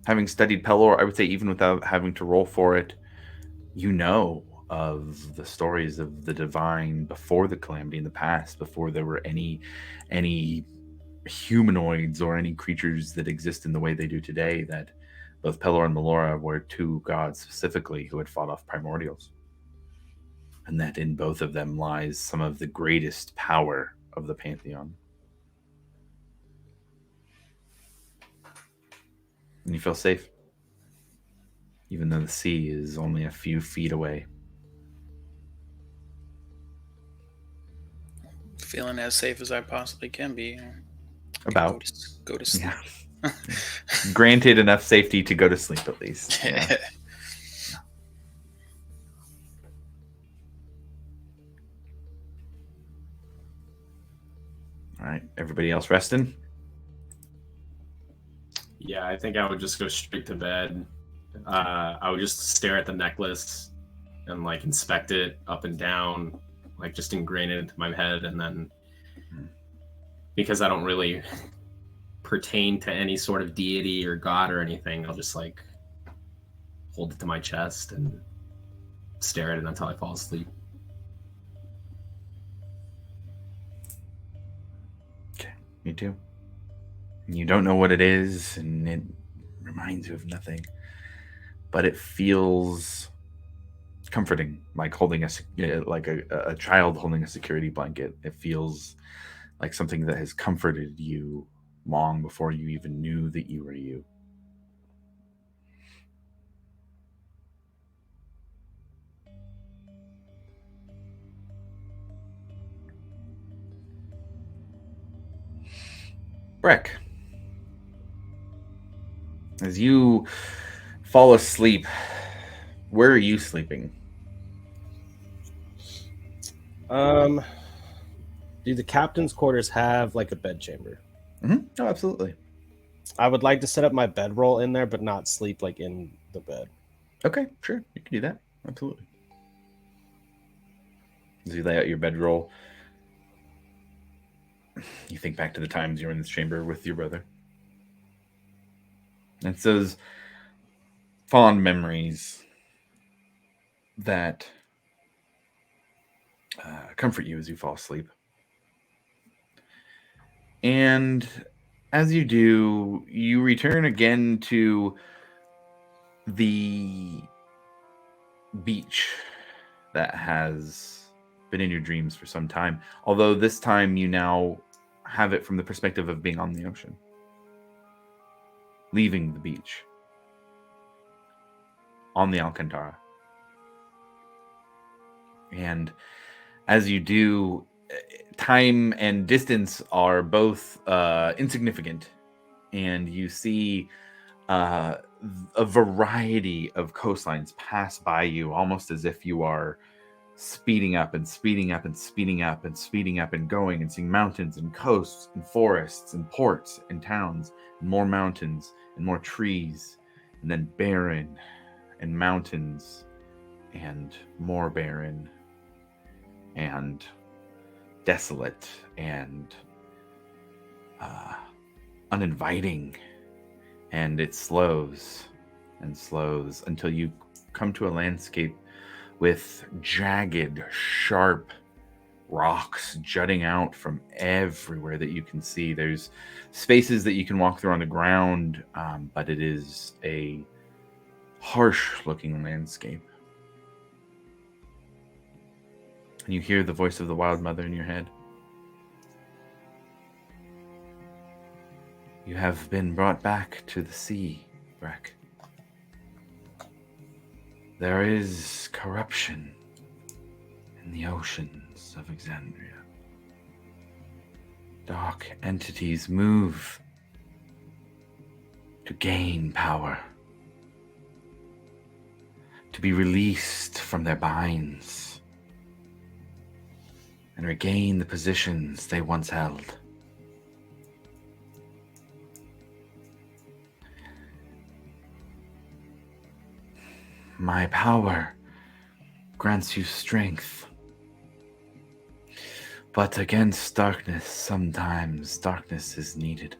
Having studied Pelor, I would say even without having to roll for it, you know of the stories of the divine before the calamity in the past, before there were any humanoids or any creatures that exist in the way they do today, that both Pelor and Melora were two gods specifically who had fought off primordials. And that in both of them lies some of the greatest power of the Pantheon. And you feel safe, even though the sea is only a few feet away. Feeling as safe as I possibly can be. About. Go to sleep. Yeah. Granted enough safety to go to sleep at least. Yeah. All right. Everybody else resting? Yeah, I think I would just go straight to bed. I would just stare at the necklace and like inspect it up and down, like just ingrain it into my head, and then because I don't really pertain to any sort of deity or god or anything, I'll just like hold it to my chest and stare at it until I fall asleep. Okay, me too. You don't know what it is, and it reminds you of nothing, but it feels comforting, like holding a child holding a security blanket. It feels like something that has comforted you long before you even knew that you were you. Breck, as you fall asleep, where are you sleeping? Do the captain's quarters have like a bedchamber? Mm-hmm. Oh, absolutely. I would like to set up my bedroll in there, but not sleep like in the bed. Okay, sure. You can do that. Absolutely. As you lay out your bedroll, you think back to the times you were in this chamber with your brother. And it's those fond memories that comfort you as you fall asleep. And as you do, you return again to the beach that has been in your dreams for some time. Although this time you now have it from the perspective of being on the ocean. Leaving the beach. On the Alcantara. And as you do, time and distance are both insignificant, and you see a variety of coastlines pass by you, almost as if you are speeding up and speeding up and speeding up and speeding up and going and seeing mountains and coasts and forests and ports and towns and more mountains and more trees, and then barren and mountains and more barren and desolate and uninviting. And it slows and slows until you come to a landscape with jagged, sharp rocks jutting out from everywhere that you can see. There's spaces that you can walk through on the ground, but it is a harsh-looking landscape. And you hear the voice of the Wild Mother in your head. You have been brought back to the sea, Breck. There is corruption in the oceans of Exandria. Dark entities move to gain power, to be released from their binds, and regain the positions they once held. My power grants you strength, but against darkness, sometimes darkness is needed.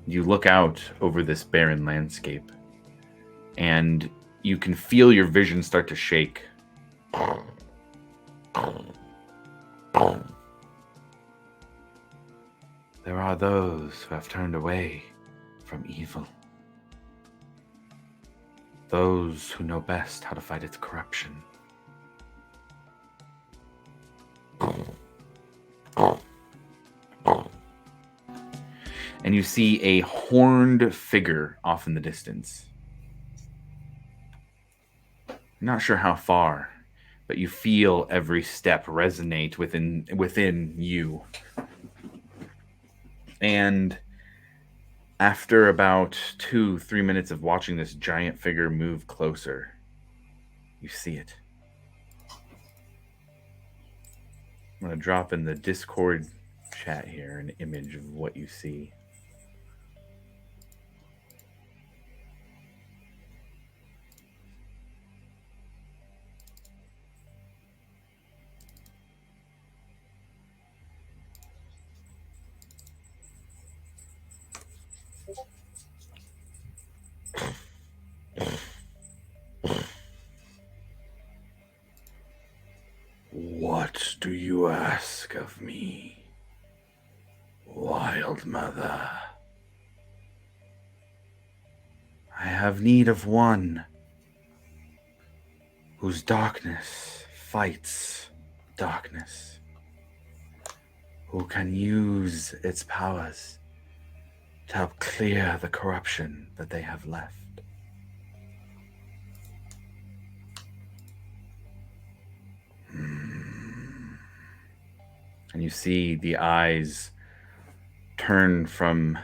You look out over this barren landscape, and you can feel your vision start to shake. There are those who have turned away from evil. Those who know best how to fight its corruption. And you see a horned figure off in the distance. You're not sure how far, but you feel every step resonate within you. And after about 2-3 minutes of watching this giant figure move closer, you see it. I'm going to drop in the Discord chat here an image of what you see. What do you ask of me, Wild Mother? I have need of one whose darkness fights darkness, who can use its powers to help clear the corruption that they have left. And you see the eyes turn from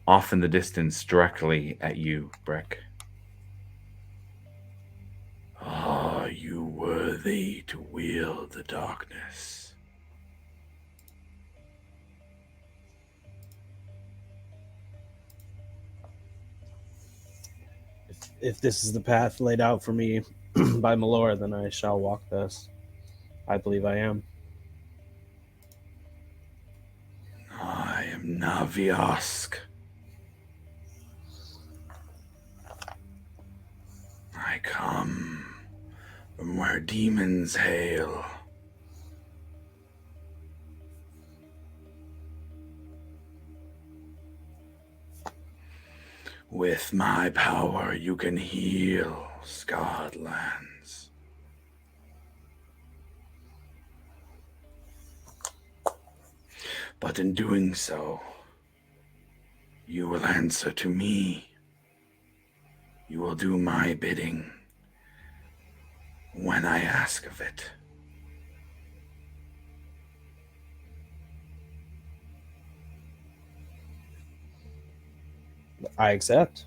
off in the distance directly at you, Breck. Are you worthy to wield the darkness? If this is the path laid out for me by Melora, then I shall walk this. I believe I am. I am Naviask. I come from where demons hail. With my power, you can heal scarred lands. But in doing so, you will answer to me. You will do my bidding when I ask of it. I accept.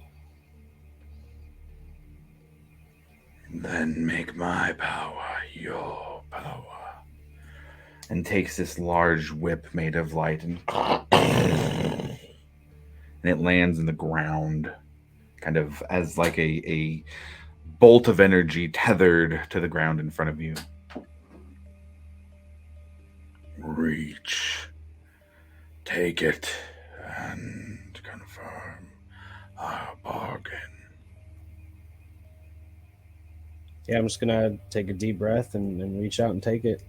Then make my power your power. And takes this large whip made of light and it lands in the ground, kind of as like a bolt of energy tethered to the ground in front of you. Reach. Take it and confirm our bargain. Yeah, I'm just gonna take a deep breath and reach out and take it.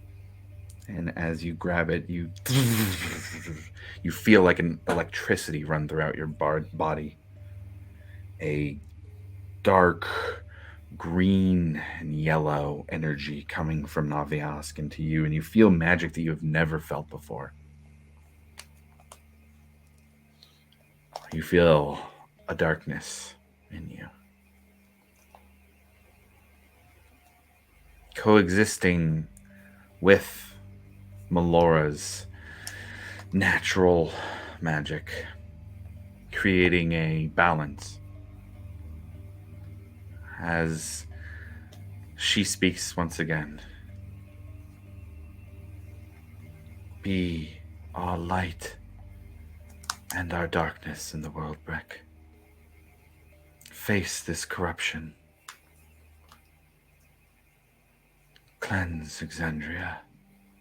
And as you grab it, you feel like an electricity run throughout your body. A dark green and yellow energy coming from Naviask into you, and you feel magic that you have never felt before. You feel a darkness in you. Coexisting with Melora's natural magic, creating a balance. As she speaks once again, be our light and our darkness in the world, Breck. Face this corruption. Cleanse Exandria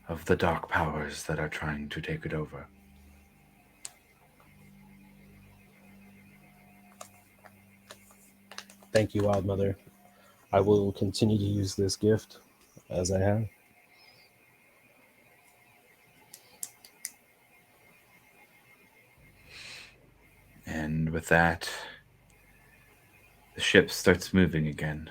of the dark powers that are trying to take it over. Thank you, Wild Mother. I will continue to use this gift as I have. And with that, the ship starts moving again.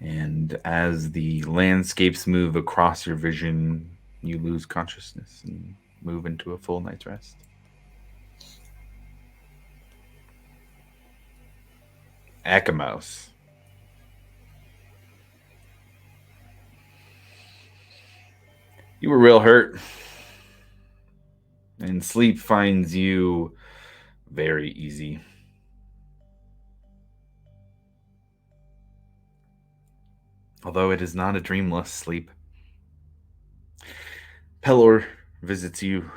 And as the landscapes move across your vision, you lose consciousness and move into a full night's rest. Akamos. You were real hurt. And sleep finds you very easy. Although it is not a dreamless sleep. Pelor visits you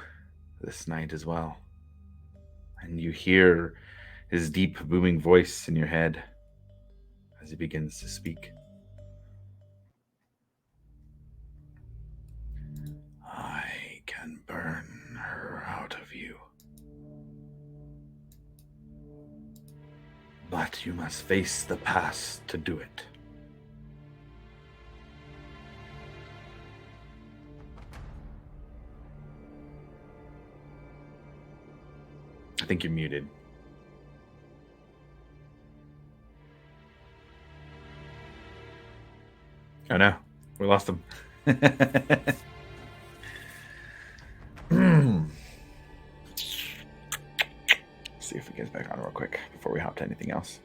this night as well. And you hear his deep booming voice in your head as he begins to speak. I can burn her out of you. But you must face the past to do it. I think you're muted. Oh no, we lost him. See if he gets back on real quick before we hop to anything else.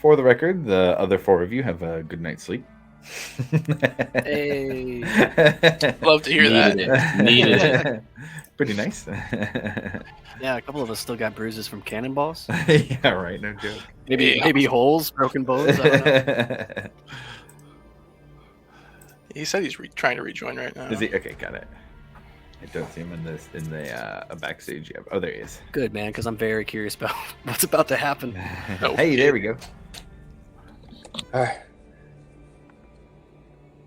For the record, the other four of you have a good night's sleep. Hey. Love to hear that. Needed it. Pretty nice. Yeah, a couple of us still got bruises from cannonballs. Yeah, right. No joke. Maybe holes, broken bones. I don't know. He said he's trying to rejoin right now. Is he? Okay, got it. I don't see him in the backstage yet. Oh, there he is. Good, man, because I'm very curious about what's about to happen. Oh, Hey, there we go. All right.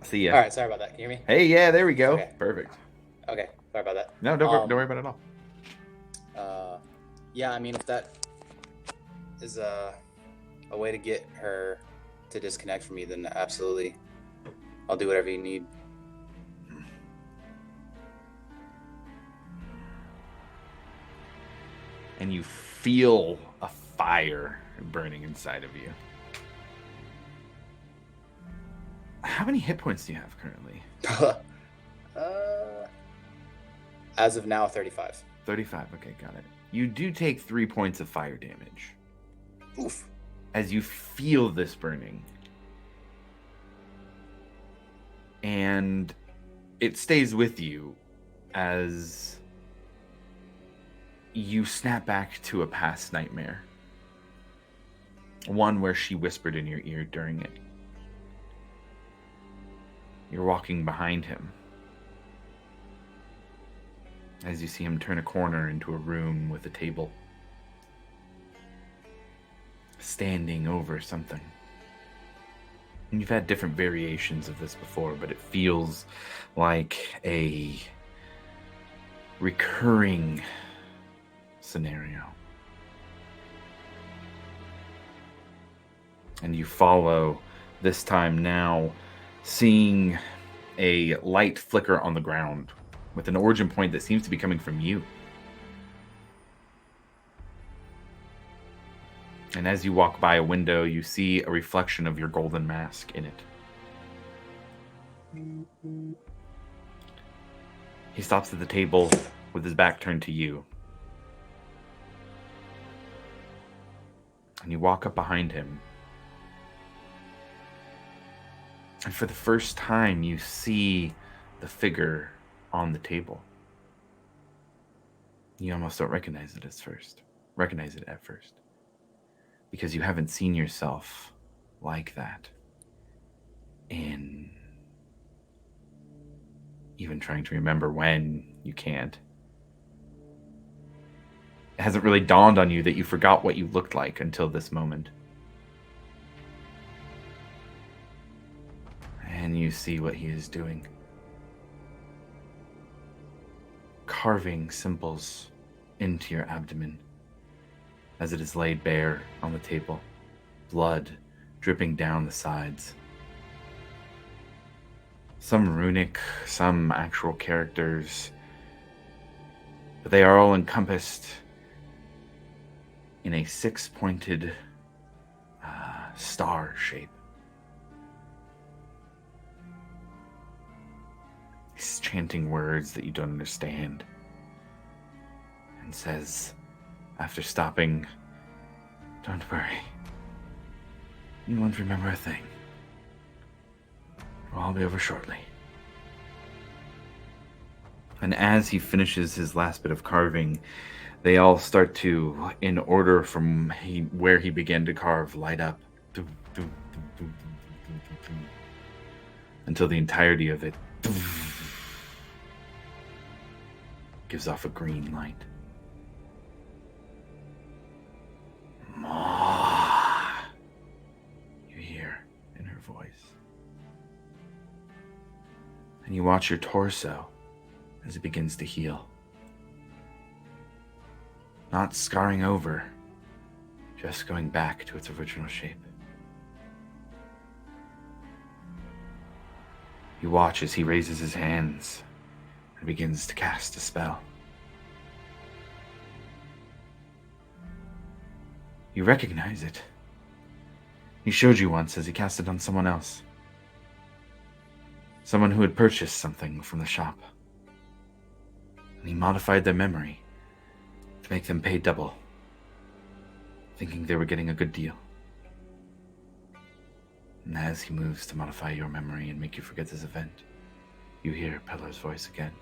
See ya. All right. Sorry about that. Can you hear me? Hey, yeah, there we go. Okay. Perfect. Okay. Sorry about that. No, don't worry about it at all. Yeah, I mean, if that is a way to get her to disconnect from me, then absolutely, I'll do whatever you need. And you feel a fire burning inside of you. How many hit points do you have currently? As of now, 35. 35. Okay, got it. You do take 3 points of fire damage Oof. as you feel this burning. And it stays with you as you snap back to a past nightmare. One where she whispered in your ear during it. You're walking behind him as you see him turn a corner into a room with a table, standing over something. And you've had different variations of this before, but it feels like a recurring scenario. And you follow, this time now, seeing a light flicker on the ground with an origin point that seems to be coming from you. And as you walk by a window, you see a reflection of your golden mask in it. He stops at the table with his back turned to you. And you walk up behind him. And for the first time, you see the figure on the table. You almost don't recognize it at first. Because you haven't seen yourself like that in even trying to remember when you can't. It hasn't really dawned on you that you forgot what you looked like until this moment. And you see what he is doing. Carving symbols into your abdomen as it is laid bare on the table, blood dripping down the sides. Some runic, some actual characters, but they are all encompassed in a six-pointed star shape. He's chanting words that you don't understand, and says, after stopping, "Don't worry. You won't remember a thing. It'll all be over shortly." And as he finishes his last bit of carving, they all start to, in order from where he began to carve, light up. Until the entirety of it gives off a green light. Ma, you hear in her voice. And you watch your torso as it begins to heal. Not scarring over, just going back to its original shape. You watch as he raises his hands and begins to cast a spell. You recognize it. He showed you once as he cast it on someone else. Someone who had purchased something from the shop. And he modified their memory to make them pay double, thinking they were getting a good deal. And as he moves to modify your memory and make you forget this event, you hear Pellar's voice again.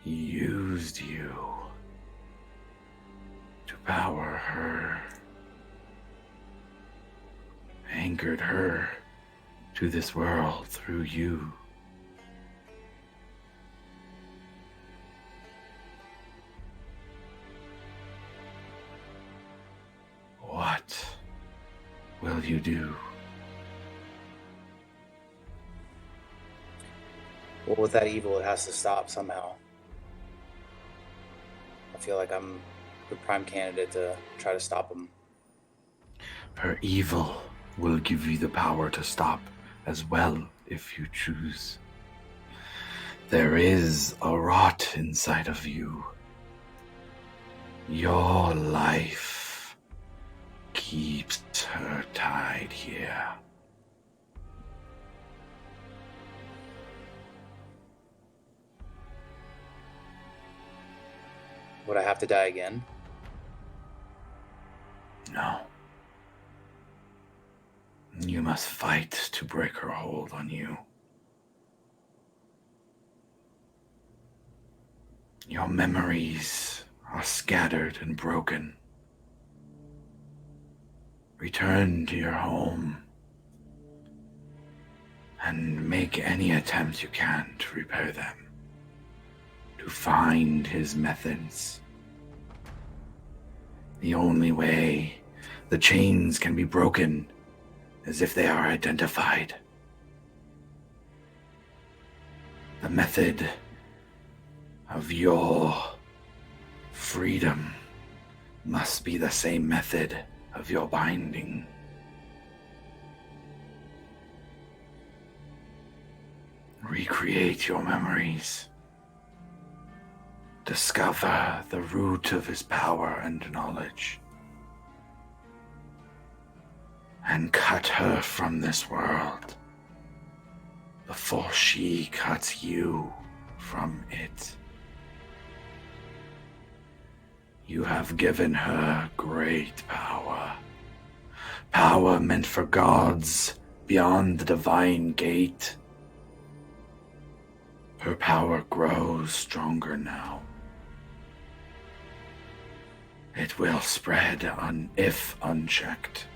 He used you to power her, anchored her to this world through you. What will you do? Well, with that evil, it has to stop somehow. I feel like I'm the prime candidate to try to stop him. Her evil will give you the power to stop as well if you choose. There is a rot inside of you. Your life keeps her tied here. Would I have to die again? No. You must fight to break her hold on you. Your memories are scattered and broken. Return to your home and make any attempt you can to repair them, to find his methods. The only way the chains can be broken is if they are identified. The method of your freedom must be the same method of your binding. Recreate your memories. Discover the root of his power and knowledge. And cut her from this world before she cuts you from it. You have given her great power. Power meant for gods beyond the divine gate. Her power grows stronger now. It will spread if unchecked.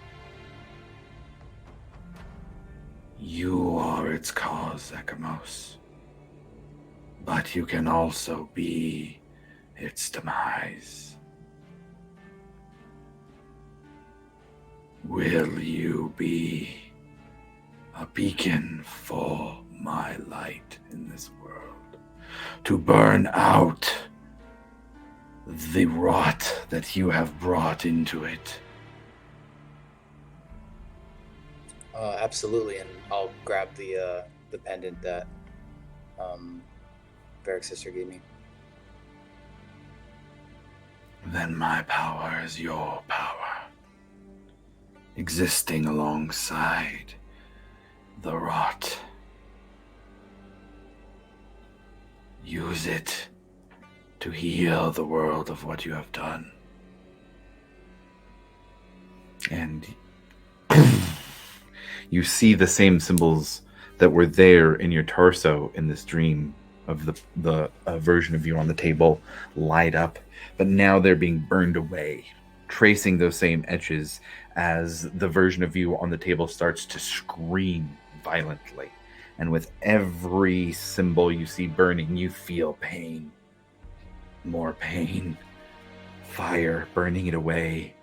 You are its cause, Ekamos. But you can also be its demise. Will you be a beacon for my light in this world, to burn out the rot that you have brought into it? Absolutely, and I'll grab the pendant that Varric's sister gave me. Then my power is your power, existing alongside the rot. Use it to heal the world of what you have done. And you see the same symbols that were there in your torso in this dream of the version of you on the table light up, but now they're being burned away, tracing those same etches as the version of you on the table starts to scream violently. And with every symbol you see burning, you feel pain. More pain. Fire burning it away.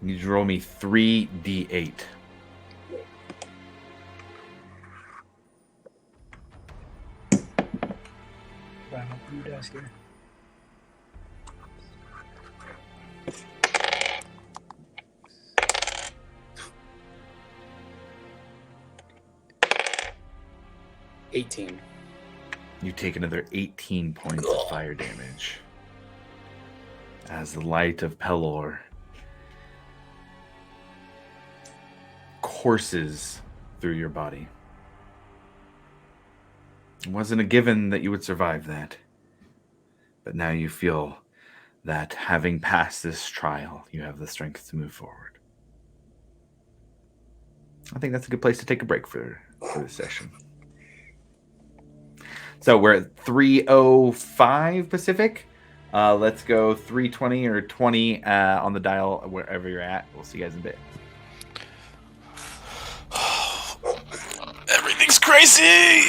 You need to roll me 3d8. Grab my blue desk here. $18. You take another 18 points of fire damage as the light of Pelor courses through your body. It wasn't a given that you would survive that, but now you feel that having passed this trial, you have the strength to move forward. I think that's a good place to take a break for this session. So we're at 3:05 Pacific. Let's go 3:20 or 20 on the dial wherever you're at. We'll see you guys in a bit. Everything's crazy.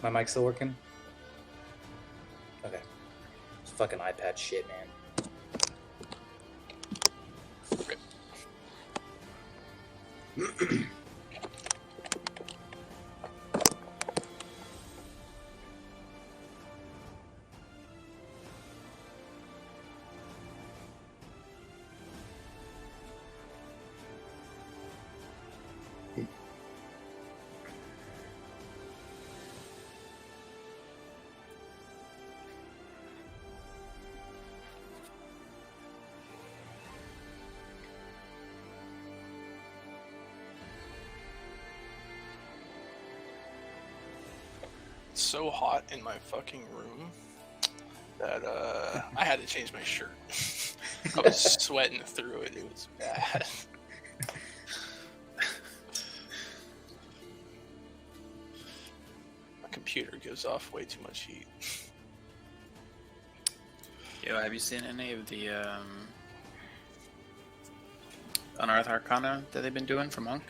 My mic still working? Okay. It's fucking iPad shit, man. It's so hot in my fucking room that I had to change my shirt. I was sweating through it. It was bad. My computer gives off way too much heat. Yo, have you seen any of the Unearthed Arcana that they've been doing for Monk?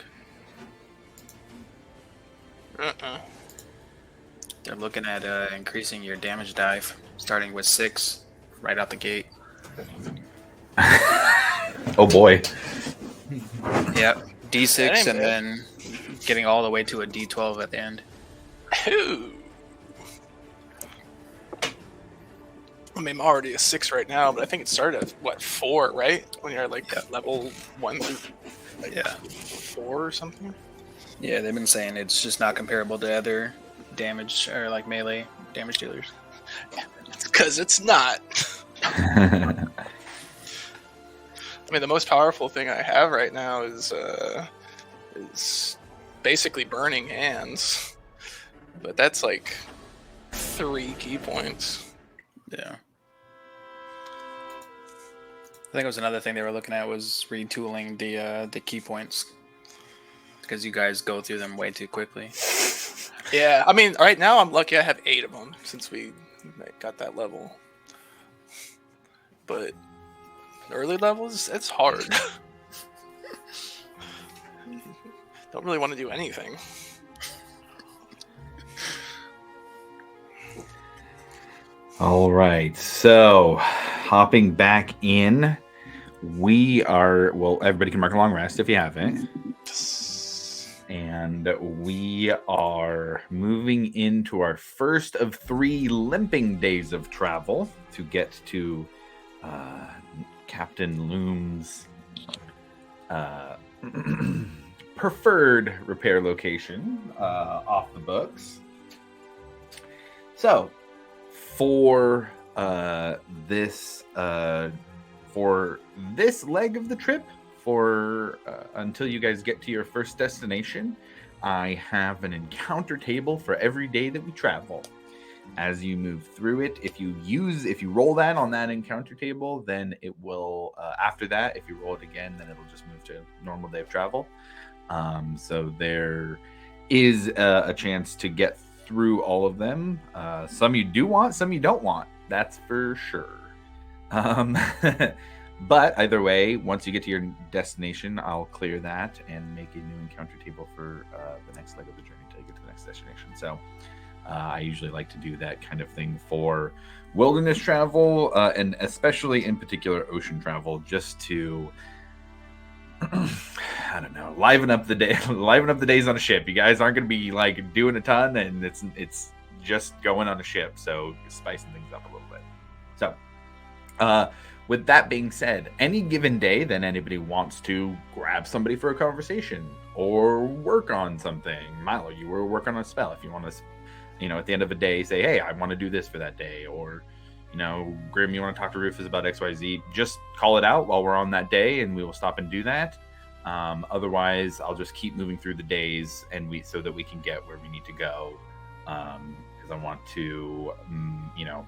They're looking at increasing your damage dive, starting with 6 right out the gate. Oh boy. Yep, D6 That ain't and bad. then getting all the way to a D12 at the end. Ooh. I mean, I'm already a 6 right now, but I think it started at, what, 4, right? When you're at, like, level 1 through, like, Yeah. 4 or something? Yeah, they've been saying it's just not comparable to other damage or like melee damage dealers. Because it's not. I mean, the most powerful thing I have right now is basically Burning Hands. But that's like 3 key points. Yeah. I think it was another thing they were looking at was retooling the key points because you guys go through them way too quickly. Yeah, I mean, right now I'm lucky I have 8 of them since we got that level. But early levels, it's hard. Don't really want to do anything. All right. So, hopping back in, we are, well, everybody can mark a long rest if you haven't. And we are moving into our first of 3 limping days of travel to get to Captain Loom's preferred repair location off the books. So, for this leg of the trip, for until you guys get to your first destination, I have an encounter table for every day that we travel. As you move through it, if you roll that on that encounter table, then it will after that, if you roll it again, then it'll just move to normal day of travel. So there is a chance to get through all of them. Some you do want, some you don't want, that's for sure. But either way, once you get to your destination, I'll clear that and make a new encounter table for the next leg of the journey until you get to the next destination. So I usually like to do that kind of thing for wilderness travel, and especially in particular ocean travel, just to I don't know, liven up the days on a ship. You guys aren't going to be like doing a ton, and it's just going on a ship, so spicing things up a little bit. So with that being said, any given day, then anybody wants to grab somebody for a conversation or work on something. Milo, you were working on a spell. If you want to, at the end of a day, say, hey, I want to do this for that day. Or, Grim, you want to talk to Rufus about XYZ, just call it out while we're on that day and we will stop and do that. Otherwise, I'll just keep moving through the days so that we can get where we need to go. Because I want to,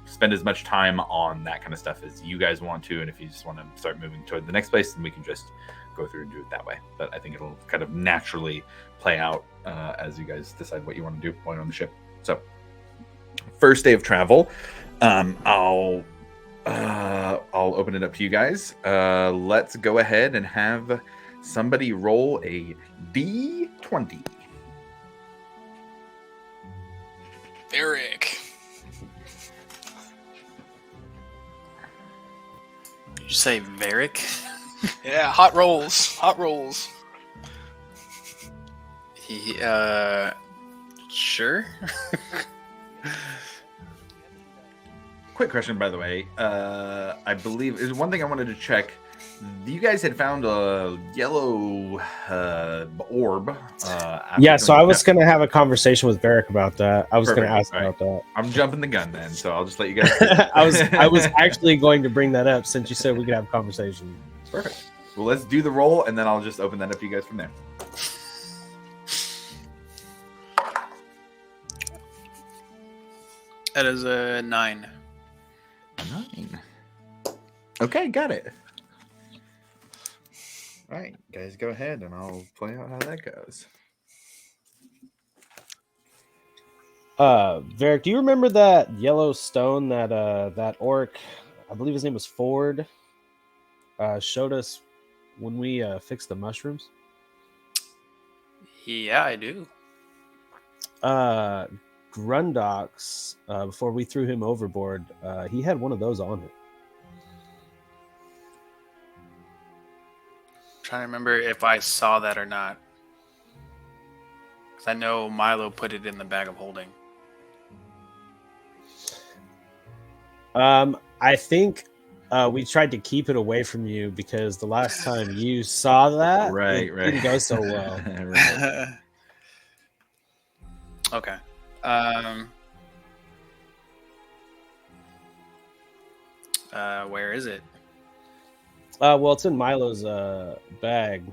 spend as much time on that kind of stuff as you guys want to. And if you just want to start moving toward the next place, then we can just go through and do it that way. But I think it'll kind of naturally play out as you guys decide what you want to do while on the ship. So, first day of travel, I'll open it up to you guys. Let's go ahead and have somebody roll a D20. Eric. Did you say Varric? Yeah, hot rolls. Hot rolls. He, sure. Quick question, by the way. I believe is one thing I wanted to check. You guys had found a yellow orb. Yeah, so I was going to have a conversation with Varric about that. I was going to Perfect. ask about that. I'm jumping the gun then, so I'll just let you guys. I was actually going to bring that up since you said we could have a conversation. Perfect. Well, let's do the roll, and then I'll just open that up to you guys from there. That is a 9. 9. Okay, got it. All right, guys, go ahead, and I'll play out how that goes. Varric, do you remember that yellow stone that that orc, I believe his name was Ford, showed us when we fixed the mushrooms? Yeah, I do. Grundox, before we threw him overboard, he had one of those on him. Trying to remember if I saw that or not. Because I know Milo put it in the bag of holding. I think we tried to keep it away from you because the last time you saw that, it didn't go so well. Right. Okay. Where is it? Well, it's in Milo's bag.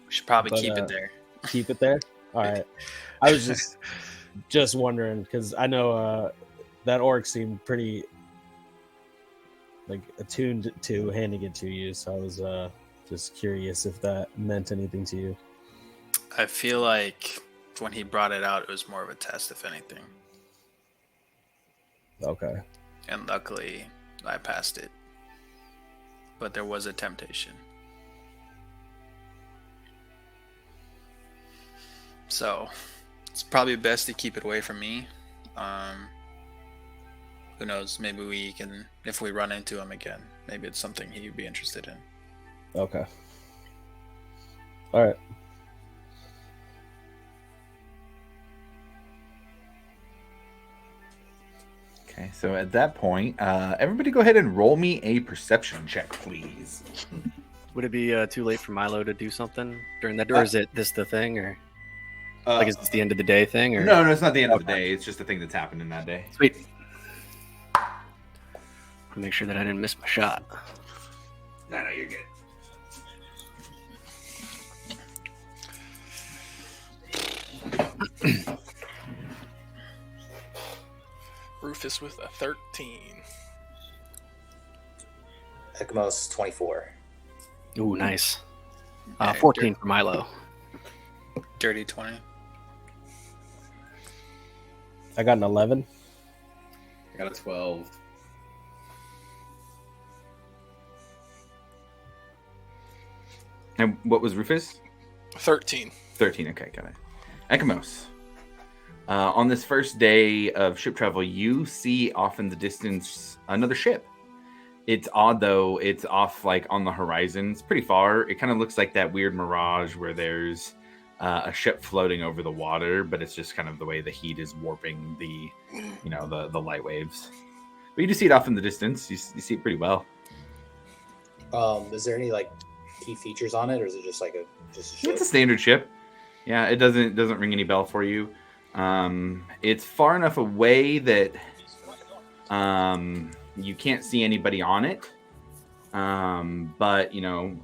We should probably But, keep it there. Keep it there. All right. I was just wondering because I know that orc seemed pretty like attuned to handing it to you, so I was just curious if that meant anything to you. I feel like when he brought it out, it was more of a test, if anything. Okay. And luckily, I passed it. But there was a temptation. So, it's probably best to keep it away from me. Who knows? Maybe we can, if we run into him again, maybe it's something he'd be interested in. Okay. All right. Okay, so at that point, everybody go ahead and roll me a perception check, please. Would it be too late for Milo to do something during that, or is it this the thing, or like is this the end of the day thing? Or No, it's not the end of the day. It's just the thing that's happened in that day. Sweet. Make sure that I didn't miss my shot. No, you're good. Rufus with a 13. Ekmos 24. Ooh, nice. Yeah, 14 for Milo. Dirty 20. I got an 11. I got a 12. And what was Rufus? 13. 13, okay, got it. Ekamos. On this first day of ship travel, you see off in the distance another ship. It's odd, though. It's off, like, on the horizon. It's pretty far. It kind of looks like that weird mirage where there's a ship floating over the water, but it's just kind of the way the heat is warping the, you know, the light waves. But you do see it off in the distance. You see it pretty well. Is there any, like, key features on it, or is it just like a ship? It's a standard ship. Yeah, it doesn't ring any bell for you. It's far enough away that you can't see anybody on it. But you know,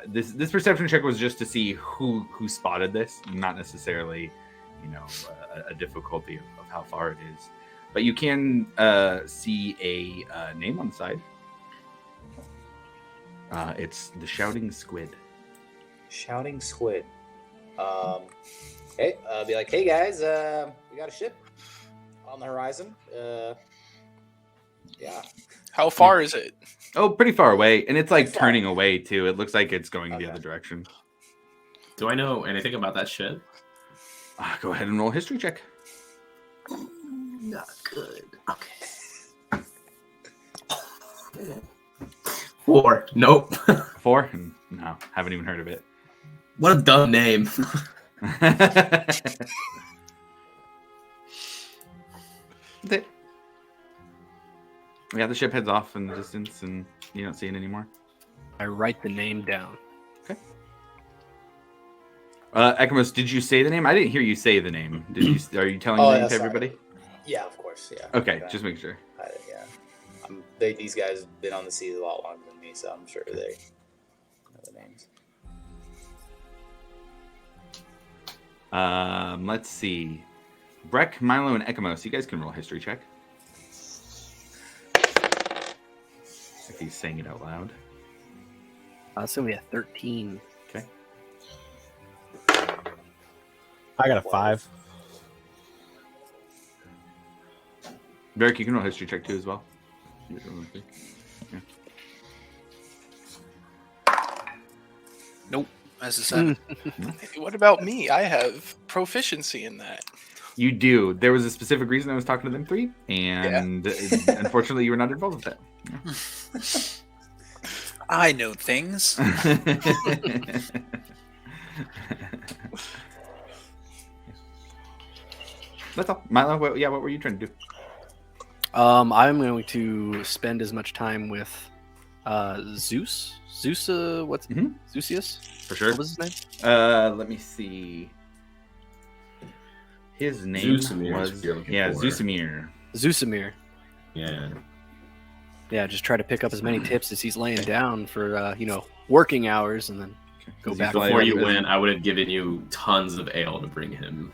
this perception check was just to see who spotted this, not necessarily, you know, a difficulty of how far it is. But you can see a name on the side. It's the Shouting Squid. Shouting Squid. Hey, be like, hey guys, we got a ship on the horizon. Yeah. How far is it? Oh, pretty far away, and it's like Far. turning away too. It looks like it's going the Okay. other direction. Do I know anything about that ship? Go ahead and roll a history check. Not good. Okay. 4. Nope. 4? No, haven't even heard of it. What a dumb name. Yeah, the ship heads off in the distance, and you don't see it anymore. I write the name down. Ekamos, did you say the name? I didn't hear you say the name. Did you? Are you telling the name to everybody? Yeah, of course. Yeah. Okay, just make sure. Yeah. These guys have been on the seas a lot longer than me, so I'm sure they know the names. Let's see. Breck, Milo, and Ekamos. You guys can roll a history check. If he's saying it out loud. It's gonna be a 13. Okay. I got a 5. Derek, you can roll a history check too as well. Yeah. Nope. That's a 7. What about me? I have proficiency in that. You do. There was a specific reason I was talking to them 3, and unfortunately, you were not involved with that. I know things. That's all. Milo, what were you trying to do? I'm going to spend as much time with Zeus. What's Zeusius? For sure. What was his name? Let me see. His name Zeusamir is what you're looking for. Zeusamir. Zeusamir. Yeah. Yeah, just try to pick up as many tips as he's laying down for working hours, and then go back. Before you went, I would have given you tons of ale to bring him.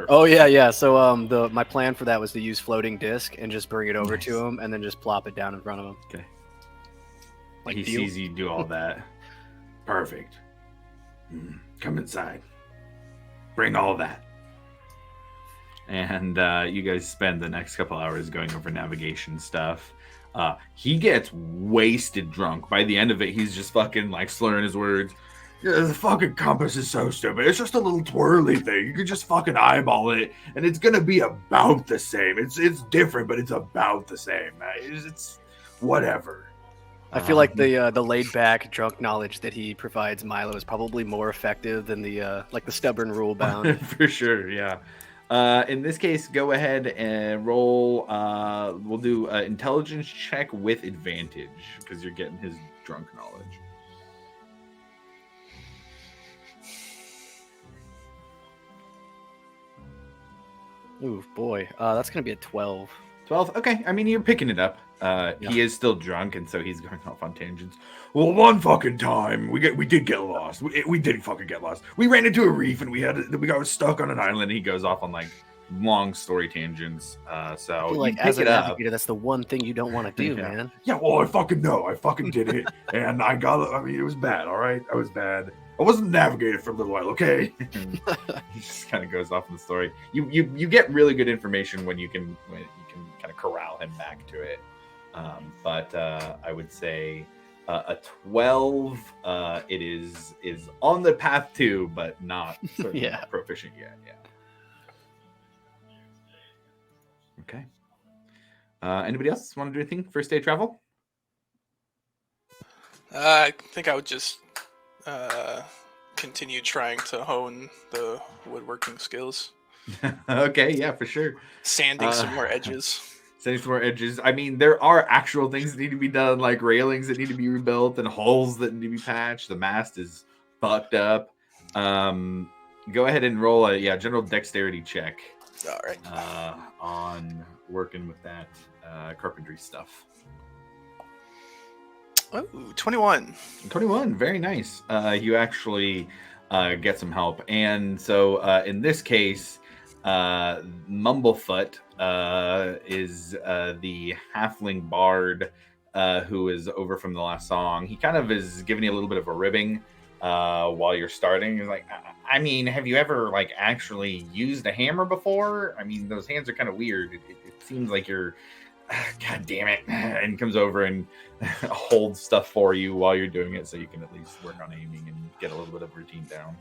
Oh yeah. So my plan for that was to use floating disc and just bring it over to him, and then just plop it down in front of him. Okay. Like He sees you do all that. Perfect. Come inside. Bring all that. And you guys spend the next couple hours going over navigation stuff. He gets wasted drunk. By the end of it, he's just fucking like slurring his words. Yeah, the fucking compass is so stupid. It's just a little twirly thing. You can just fucking eyeball it, and it's gonna be about the same. It's different, but it's about the same. It's whatever. I feel like the laid back drunk knowledge that he provides Milo is probably more effective than the stubborn rule bound. For sure, yeah. In this case, go ahead and roll. We'll do an intelligence check with advantage because you're getting his drunk knowledge. Ooh, boy. That's going to be a 12. 12? Okay, I mean, you're picking it up. He is still drunk, and so he's going off on tangents. Well, one fucking time, we did get lost. We did fucking get lost. We ran into a reef, and we got stuck on an island, and he goes off on, like, long story tangents. So I feel like as a navigator, that's the one thing you don't want to do, man. Yeah, well, I fucking know. I fucking did it, and it was bad, all right? I was bad. I wasn't a navigator for a little while, okay? He just kind of goes off in the story. You get really good information when you can kind of corral him back to it. But I would say a 12 it is on the path to, but not not proficient yet. Yeah. Okay. Anybody else want to do anything first day travel? I think I would just continue trying to hone the woodworking skills. Okay, yeah, for sure. Sanding some more edges. Sanding some more edges. I mean, there are actual things that need to be done, like railings that need to be rebuilt and holes that need to be patched. The mast is fucked up. Go ahead and roll a general dexterity check. All right. On working with that carpentry stuff. Oh, 21. 21, very nice. You actually get some help. And so in this case, Mumblefoot is the halfling bard who is over from the last song. He kind of is giving you a little bit of a ribbing while you're starting. He's like, I mean, have you ever like actually used a hammer before? I mean, those hands are kind of weird. It seems like you're, God damn it. And he comes over and holds stuff for you while you're doing it so you can at least work on aiming and get a little bit of routine down.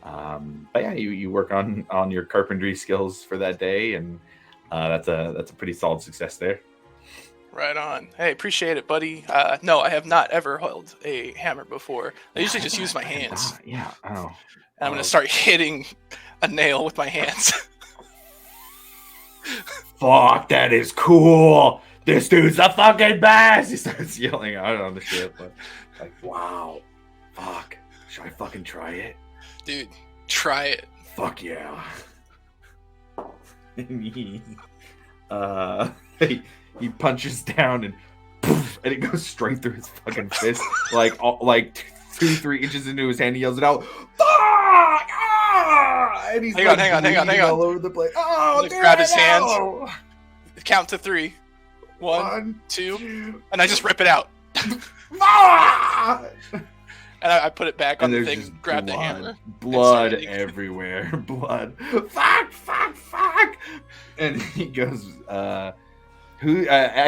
But yeah, you work on your carpentry skills for that day, and that's a pretty solid success there. Right on. Hey, appreciate it, buddy. No, I have not ever held a hammer before. I usually just use my hands. Yeah. Oh. And I'm going to start hitting a nail with my hands. Fuck, that is cool. This dude's the fucking best. He starts yelling out on the ship. Like, wow. Fuck. Should I fucking try it? Dude, try it. Fuck yeah. He punches down and poof, and it goes straight through his fucking fist, like 2-3 inches into his hand. He yells it out. Fuck! Ah! And he's hang on. all over the place. Oh, dude, grab his hand. Count to 3. 1, One, 2, and I just rip it out. Ah! And I put it back on the there's thing, just grab the hammer. Blood and start everywhere. Blood. Fuck! And he goes, I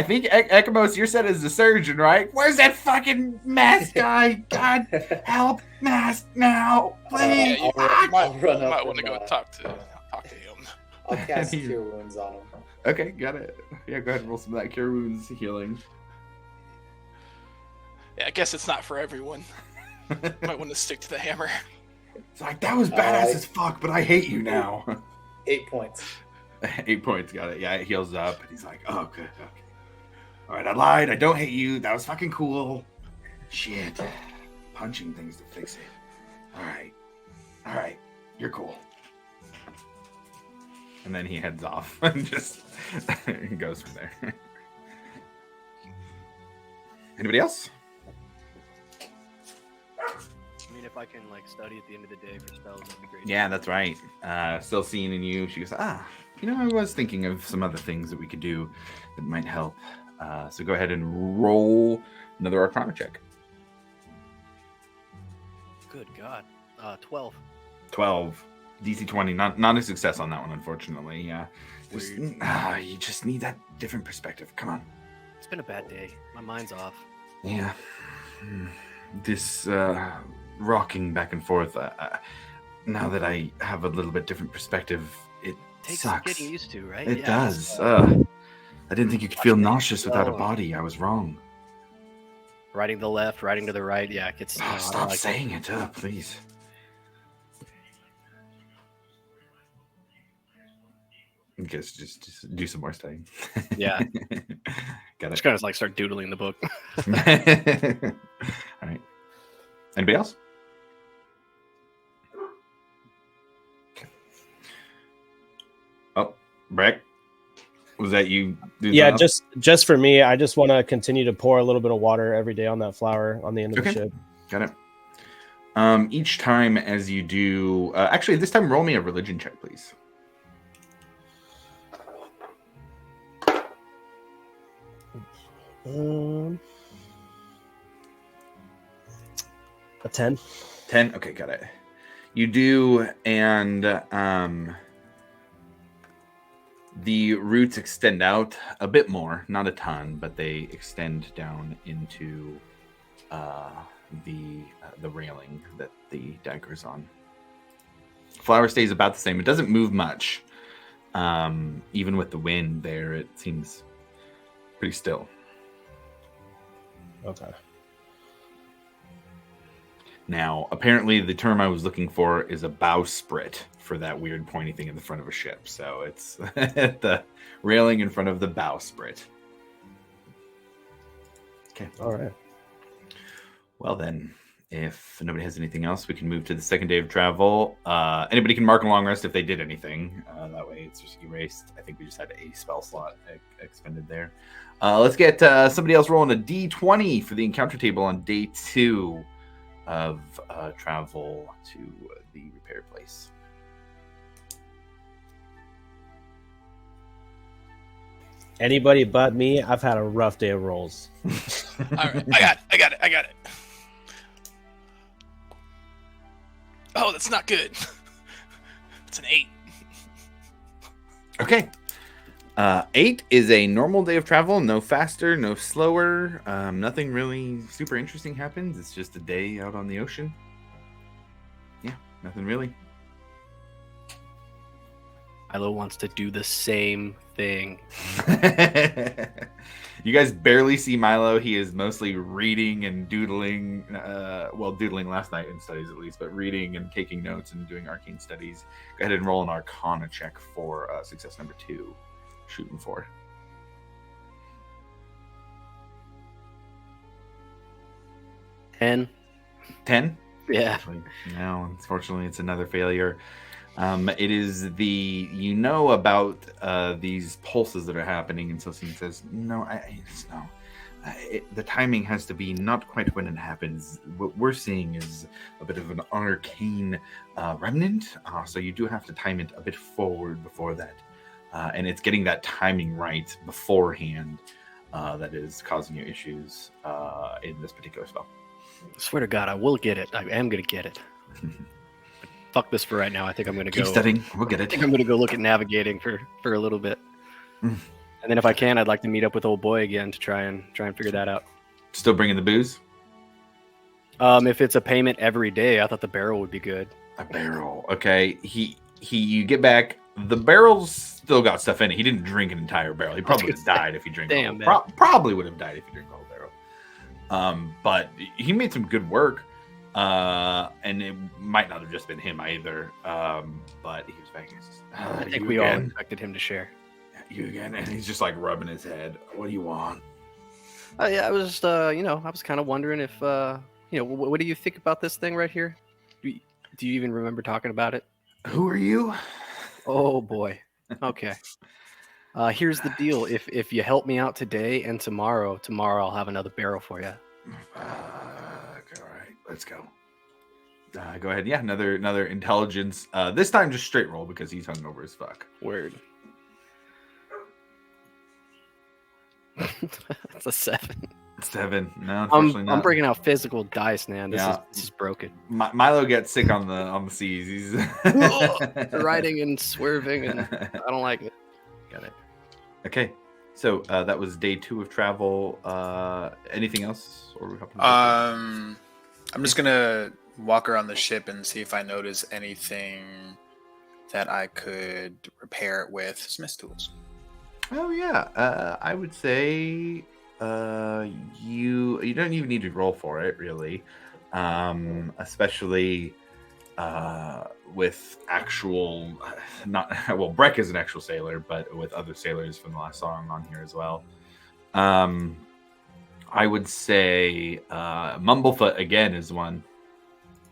think Ekamos, you're set as the surgeon, right? Where's that fucking mask guy? God, help, mask now, please. Yeah, I'll you run up might want to and, go talk to him. I'll cast Cure Wounds on him. Okay, got it. Yeah, go ahead and roll some of that Cure Wounds healing. Yeah, I guess it's not for everyone. Might want to stick to the hammer. It's like, that was badass as fuck, but I hate you now. 8 points. 8 points, got it. Yeah, it heals up, and he's like, oh, good, okay. All right, I lied. I don't hate you. That was fucking cool. Shit. Punching things to fix it. All right. You're cool. And then he heads off and just goes from there. Anybody else? I mean, if I can study at the end of the day for spells, that'd be great. Yeah, that's right. Still seeing in you. She goes, I was thinking of some other things that we could do that might help. So go ahead and roll another Arcana check. Good God. 12. 12. DC 20. Not a success on that one, unfortunately. Yeah. You just need that different perspective. Come on. It's been a bad day. My mind's off. Yeah. This rocking back and forth. Now that I have a little bit different perspective, it Takes sucks. getting used to, right? It Yeah. does. I didn't think you could feel nauseous without a body. I was wrong. Riding to the left, riding to the right. Yeah, it gets. Stop saying it, please. I guess just do some more studying. Yeah. Got Just it. kind of start doodling the book. All right. Anybody else? Okay. Oh, Breck, was that you? Yeah, just for me, I just want to continue to pour a little bit of water every day on that flower on the end of the ship. Got it. Each time as you do, actually, this time roll me a religion check, please. A 10. 10. Okay, got it. You do, and the roots extend out a bit more, not a ton, but they extend down into the railing that the dagger's on. Flower stays about the same. It doesn't move much. Even with the wind there, it seems pretty still. Okay. Now, apparently the term I was looking for is a bowsprit for that weird pointy thing in the front of a ship. So it's the railing in front of the bowsprit. Okay. All right. Well then, if nobody has anything else, we can move to the second day of travel. Anybody can mark a long rest if they did anything. That way it's just erased. I think we just had a spell slot expended there. Let's get somebody else rolling a D20 for the encounter table on day 2 of travel to the repair place. Anybody but me, I've had a rough day of rolls. All right, I got it. Oh, that's not good. It's an 8. Okay. 8 is a normal day of travel. No faster, no slower. Nothing really super interesting happens. It's just a day out on the ocean. Yeah. Nothing really. Milo wants to do the same thing. You guys barely see Milo. He is mostly reading and doodling. Doodling last night in studies at least, but reading and taking notes and doing arcane studies. Go ahead and roll an Arcana check for success number 2. Shooting for 10. 10. Yeah. No, unfortunately, it's another failure. It is about these pulses that are happening, and Celestine says, "No, the timing has to be not quite when it happens. What we're seeing is a bit of an arcane remnant, so you do have to time it a bit forward before that, and it's getting that timing right beforehand that is causing you issues in this particular spell." I swear to God, I will get it. I am going to get it. Fuck this for right now. I think I'm going to Keep go studying. We'll get I it. think I'm going to go look at navigating for a little bit. Mm. And then if I can, I'd like to meet up with old boy again to try and figure that out. Still bringing the booze? If it's a payment every day, I thought the barrel would be good. A barrel. Okay. You get back. The barrel's still got stuff in it. He didn't drink an entire barrel. He probably would have died if he drank. Damn, probably would have died if he drank the whole barrel. But he made some good work. And it might not have just been him either. But he was back. I think we all expected him to share. You again, and he's just like rubbing his head. What do you want? Yeah, I was just, I was kind of wondering if, what do you think about this thing right here? Do you even remember talking about it? Who are you? Oh boy. Okay. Here's the deal. If you help me out today and tomorrow I'll have another barrel for you. All right, let's go. Go ahead. Yeah, another intelligence. This time just straight roll because he's hungover as fuck. Word. That's a 7. 7. No, unfortunately not. I'm breaking out physical dice, man. This is broken. Milo gets sick on the seas. He's riding and swerving, and I don't like it. Got it. Okay, so that was day 2 of travel. Anything else? Or I'm just gonna walk around the ship and see if I notice anything that I could repair it with Smith's tools. Oh yeah, I would say you don't even need to roll for it really, especially with actual Breck is an actual sailor, but with other sailors from the last song on here as well. I would say Mumblefoot again is one.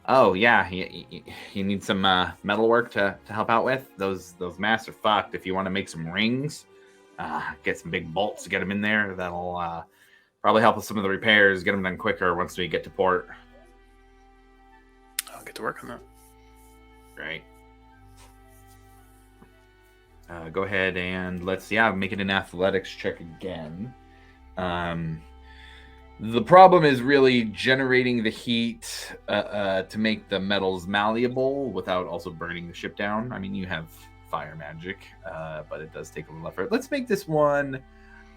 Oh yeah, you need some metal work to help out with. Those masts are fucked. If you want to make some rings. Get some big bolts to get them in there. That'll probably help with some of the repairs. Get them done quicker once we get to port. I'll get to work on that. Right. Go ahead and let's make it an athletics check again. The problem is really generating the heat to make the metals malleable without also burning the ship down. I mean, you have fire magic, but it does take a little effort. Let's make this one.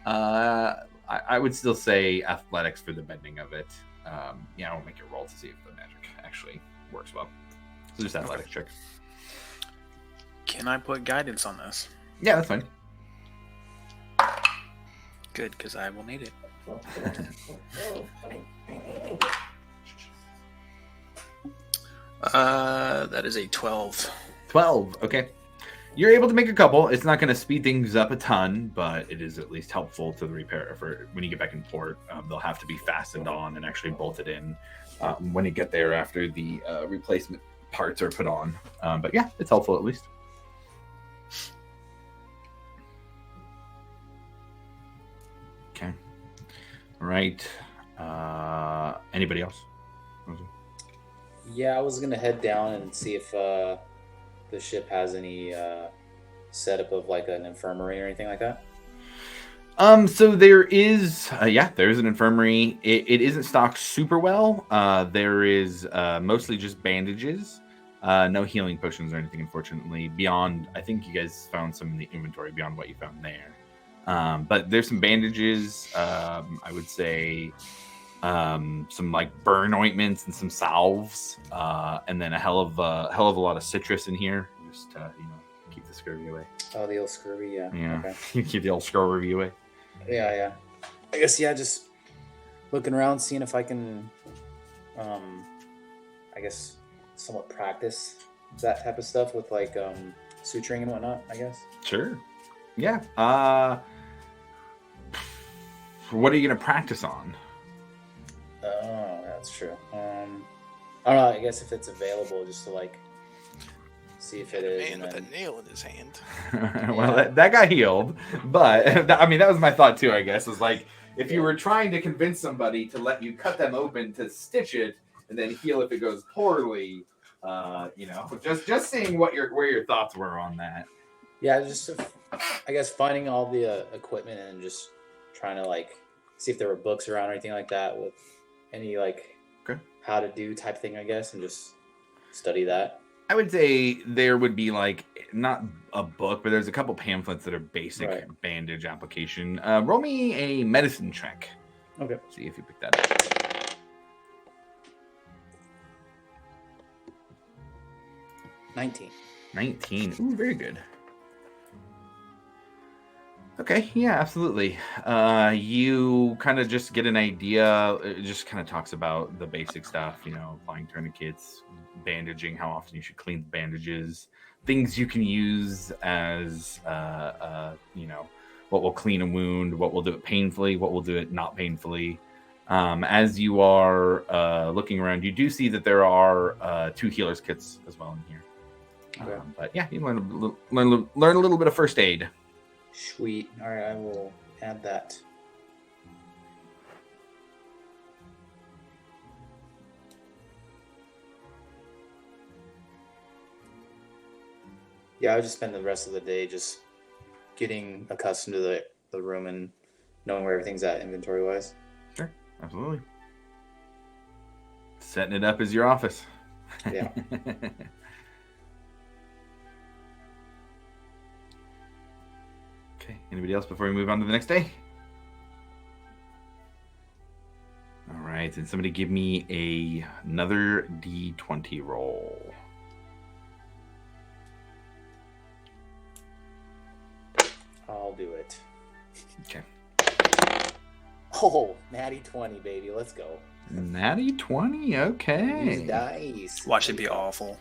I would still say athletics for the bending of it. I won't make a roll to see if the magic actually works well. So just athletics check. Can I put guidance on this? Yeah, that's fine. Good, because I will need it. That is a 12. 12. Okay. You're able to make a couple. It's not going to speed things up a ton, but it is at least helpful to the repair for when you get back in port. They'll have to be fastened on and actually bolted in when you get there after the replacement parts are put on. But yeah, it's helpful at least. Okay. All right. Anybody else? Yeah, I was gonna head down and see if the ship has any setup of like an infirmary or anything like that. So there is, there's an infirmary. It isn't stocked super well. There is mostly just bandages, no healing potions or anything, unfortunately. Beyond, I think you guys found some in the inventory beyond what you found there. But there's some bandages. I would say some like burn ointments and some salves, and then a hell of a lot of citrus in here, just to, keep the scurvy away. Oh, the old scurvy, yeah. Yeah, Okay. keep the old scurvy away. Yeah. I guess, just looking around, seeing if I can, I guess, somewhat practice that type of stuff with like suturing and whatnot, I guess. Sure. Yeah. What are you gonna practice on? Oh, that's true. I don't know. I guess if it's available, just to like see if it A is. man And with then... a nail in his hand. Well, that got healed, but I mean that was my thought too. I guess was like if you were trying to convince somebody to let you cut them open to stitch it and then heal if it goes poorly, just seeing where your thoughts were on that. Yeah, just I guess finding all the equipment and just trying to like see if there were books around or anything like that with any like how to do type thing, I guess, and just study that. I would say there would be like not a book, but there's a couple pamphlets that are basic bandage application. Roll me a medicine check. Okay. See if you pick that up. 19. Ooh, very good. Okay, yeah, absolutely. You kind of just get an idea. It just kind of talks about the basic stuff, applying tourniquets, bandaging, how often you should clean the bandages, things you can use as, what will clean a wound, what will do it painfully, what will do it not painfully. As you are looking around, you do see that there are 2 healer's kits as well in here. Okay. But yeah, you learn a little bit of first aid. Sweet. All right, I will add that. Yeah, I would just spend the rest of the day just getting accustomed to the room and knowing where everything's at inventory wise. Sure, absolutely. Setting it up as your office. Yeah. Okay, anybody else before we move on to the next day? All right, and somebody give me another D20 roll. I'll do it. Okay. Oh, natty 20, baby. Let's go. Natty 20, okay. Use dice. Watch it be awful.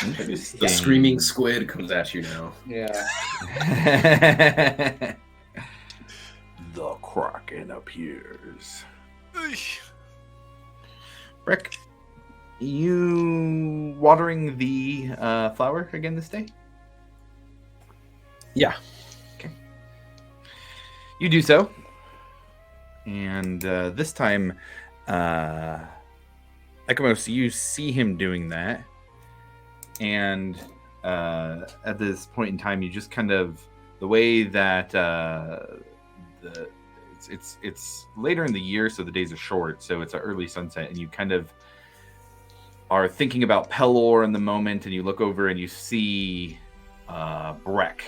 The screaming squid comes at you now. Yeah. The Kraken appears. Rick, you watering the flower again this day? Yeah. Okay. You do so. And this time, Ekamos, you see him doing that. And at this point in time, you just kind of, the way that it's later in the year, so the days are short, so it's an early sunset, and you kind of are thinking about Pelor in the moment, and you look over and you see Breck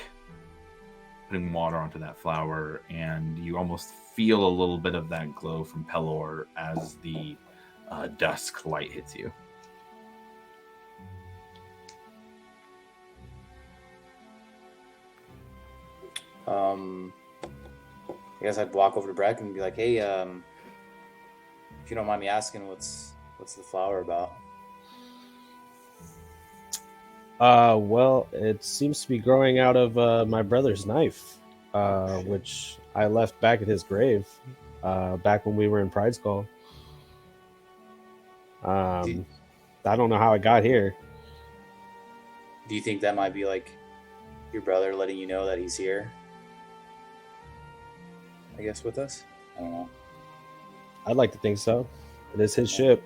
putting water onto that flower, and you almost feel a little bit of that glow from Pelor as the dusk light hits you. I guess I'd walk over to Breck and be like, "Hey, if you don't mind me asking, what's the flower about?" Well, it seems to be growing out of my brother's knife, which I left back at his grave, back when we were in Pride Skull. I don't know how it got here. Do you think that might be like your brother letting you know that he's here? I guess with us? I don't know. I'd like to think so. It is his ship.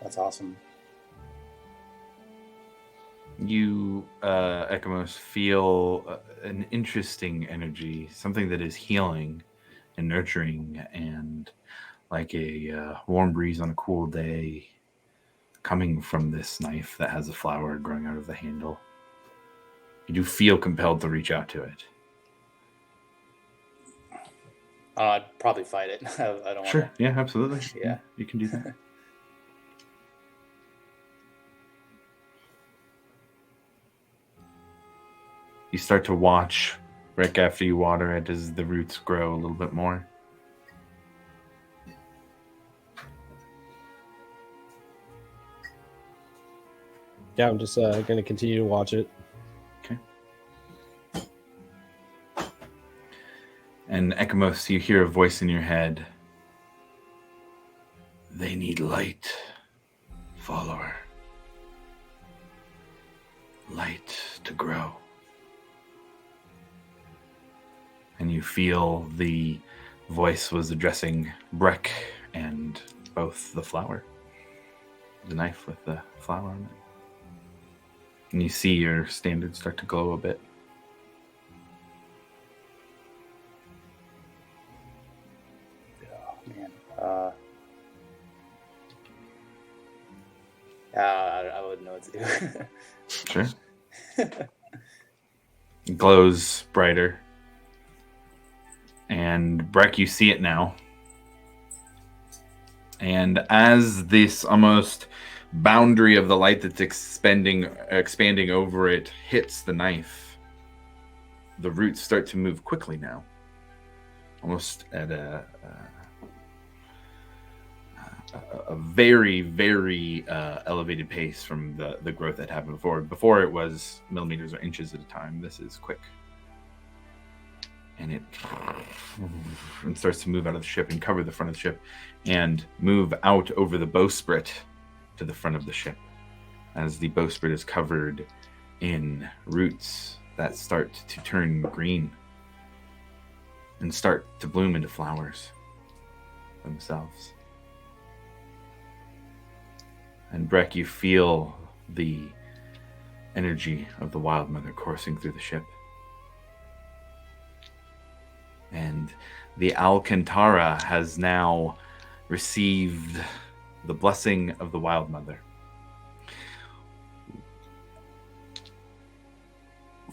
That's awesome. You, Ekamos, feel an interesting energy, something that is healing and nurturing, and like a warm breeze on a cool day coming from this knife that has a flower growing out of the handle. You do feel compelled to reach out to it. I'd probably fight it. I don't Sure. want Yeah, absolutely. Yeah. You can do that. You start to watch Rick after you water it as the roots grow a little bit more. Yeah, I'm just going to continue to watch it. Okay. And Ekamos, you hear a voice in your head. They need light, follower. Light to grow. And you feel the voice was addressing Breck and both the flower. The knife with the flower on it. And you see your standards start to glow a bit. Man. I wouldn't know what to do. Sure. It glows brighter. And Breck, you see it now. And as this almost boundary of the light that's expanding over it hits the knife, the roots start to move quickly now. Almost at a very, very elevated pace from the growth that happened before. Before it was millimeters or inches at a time. This is quick. And it starts to move out of the ship and cover the front of the ship and move out over the bowsprit to the front of the ship as the bowsprit is covered in roots that start to turn green and start to bloom into flowers themselves. And Breck, you feel the energy of the Wild Mother coursing through the ship. And the Alcantara has now received the blessing of the Wild Mother.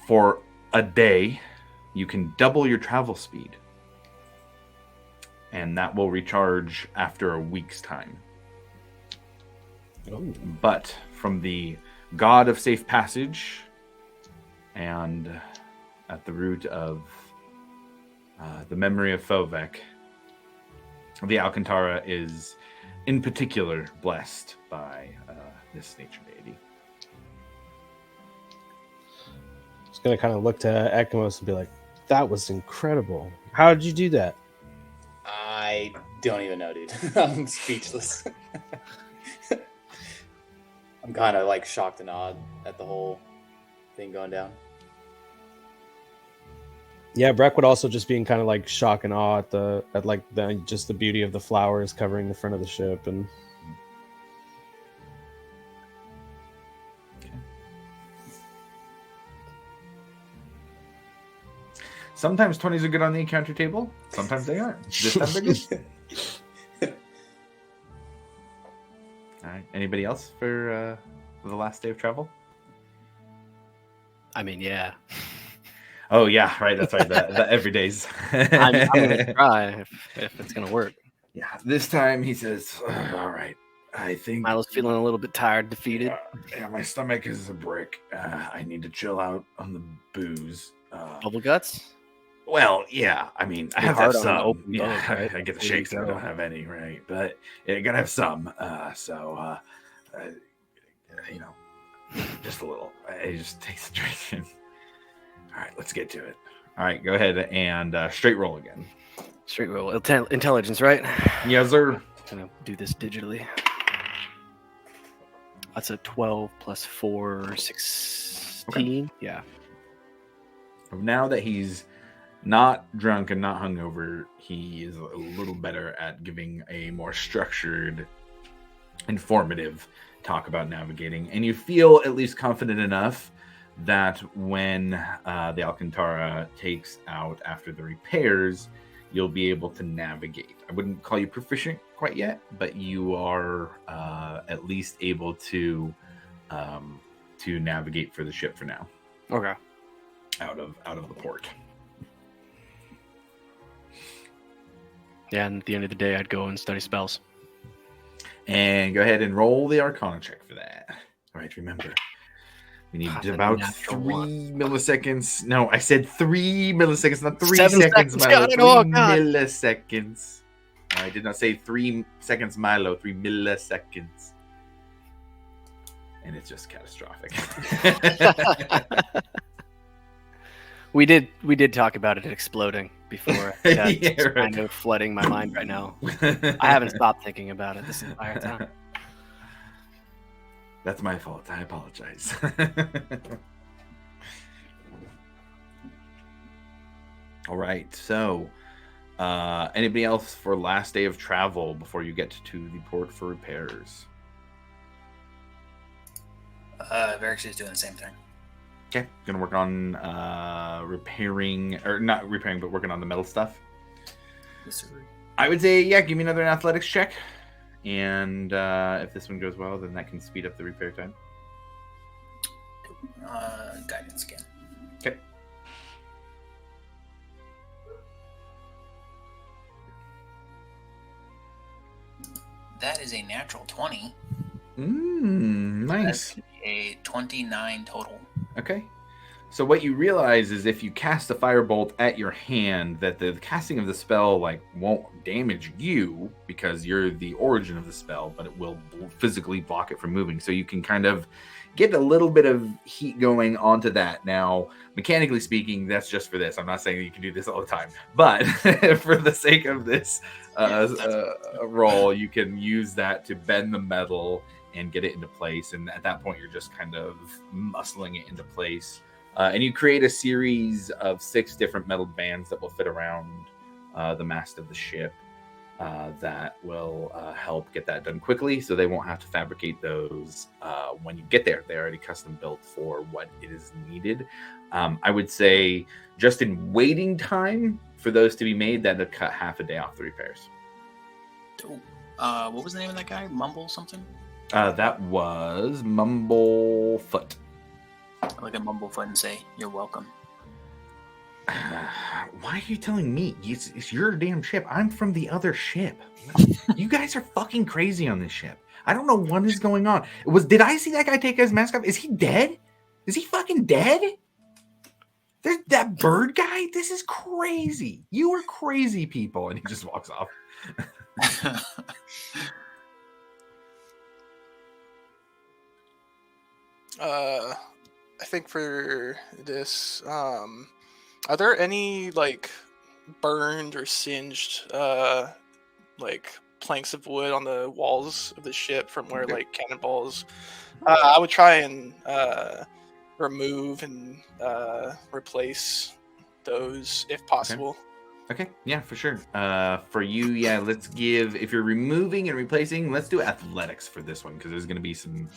For a day, you can double your travel speed. And that will recharge after a week's time. Oh. But from the God of Safe Passage and at the root of the memory of Fovek, the Alcantara is in particular blessed by this nature deity. Just going to kind of look to Ekamos and be like, that was incredible. How did you do that? I don't even know, dude. I'm speechless. I'm kind of like shocked and awed at the whole thing going down. Yeah, Breck would also just be in kind of like shock and awe at just the beauty of the flowers covering the front of the ship. And sometimes 20s are good on the encounter table. Sometimes they aren't. This time they're good. All right. Anybody else for the last day of travel? I mean, yeah. Oh yeah, right. That's right. The everydays. I'm gonna try if it's gonna work. Yeah. This time he says, "All right. I think Milo's feeling a little bit tired, defeated. Yeah, my stomach is a brick. I need to chill out on the booze. Bubble guts. Well, yeah. I mean, I have hard on an some. open Yeah, boat, right? I get the There you shakes. I go. don't have any, right? But I gotta have some. You know, just a little. I just taste the drink. All right, let's get to it. All right, go ahead and straight roll again. Straight roll. Intelligence, right? Yes, sir. Gonna do this digitally. That's a 12 plus 4, 16. Yeah. Now that he's not drunk and not hungover, he is a little better at giving a more structured, informative talk about navigating. And you feel at least confident enough that when the Alcantara takes out after the repairs, you'll be able to navigate. I wouldn't call you proficient quite yet, but you are at least able to navigate for the ship for now. Okay. Out of the port. Yeah, and at the end of the day, I'd go and study spells. And go ahead and roll the Arcana check for that. All right, remember, we need That's a about natural 3 one. milliseconds. No, I said 3 milliseconds, not 3 7 seconds, seconds, Milo. got it. 3 Oh, God. milliseconds. I did not say 3 seconds, Milo. 3 milliseconds. And it's just catastrophic. We did talk about it exploding before. That's Yeah, right. kind of flooding my mind right now. I haven't stopped thinking about it this entire time. That's my fault. I apologize. All right. So, anybody else for last day of travel before you get to the port for repairs? Varix is doing the same thing. Okay. Gonna work on repairing, or not repairing, but working on the metal stuff. Yes, sir. I would say, yeah, give me another athletics check. And if this one goes well, then that can speed up the repair time. Guidance again. Okay. That is a natural 20. Nice. That's a 29 total. Okay. So what you realize is if you cast a firebolt at your hand, that the casting of the spell won't damage you because you're the origin of the spell, but it will physically block it from moving. So you can kind of get a little bit of heat going onto that. Now, mechanically speaking, that's just for this. I'm not saying you can do this all the time, but for the sake of this roll, you can use that to bend the metal and get it into place. And at that point, you're just kind of muscling it into place. And you create a series of 6 different metal bands that will fit around the mast of the ship that will help get that done quickly, so they won't have to fabricate those when you get there. They're already custom built for what it is needed. I would say just in waiting time for those to be made, that would cut half a day off the repairs. What was the name of that guy? Mumble something? That was Mumblefoot. I look at Mumblefoot and say, "You're welcome." Why are you telling me? It's your damn ship. I'm from the other ship. You guys are fucking crazy on this ship. I don't know what is going on. Did I see that guy take his mask off? Is he dead? Is he fucking dead? There's that bird guy. This is crazy. You are crazy people. And he just walks off. I think for this, are there any burned or singed planks of wood on the walls of the ship from where cannonballs? I would try and remove and replace those if possible. Okay, yeah, for sure. For you, yeah, let's give, if you're removing and replacing, let's do athletics for this one, because there's going to be some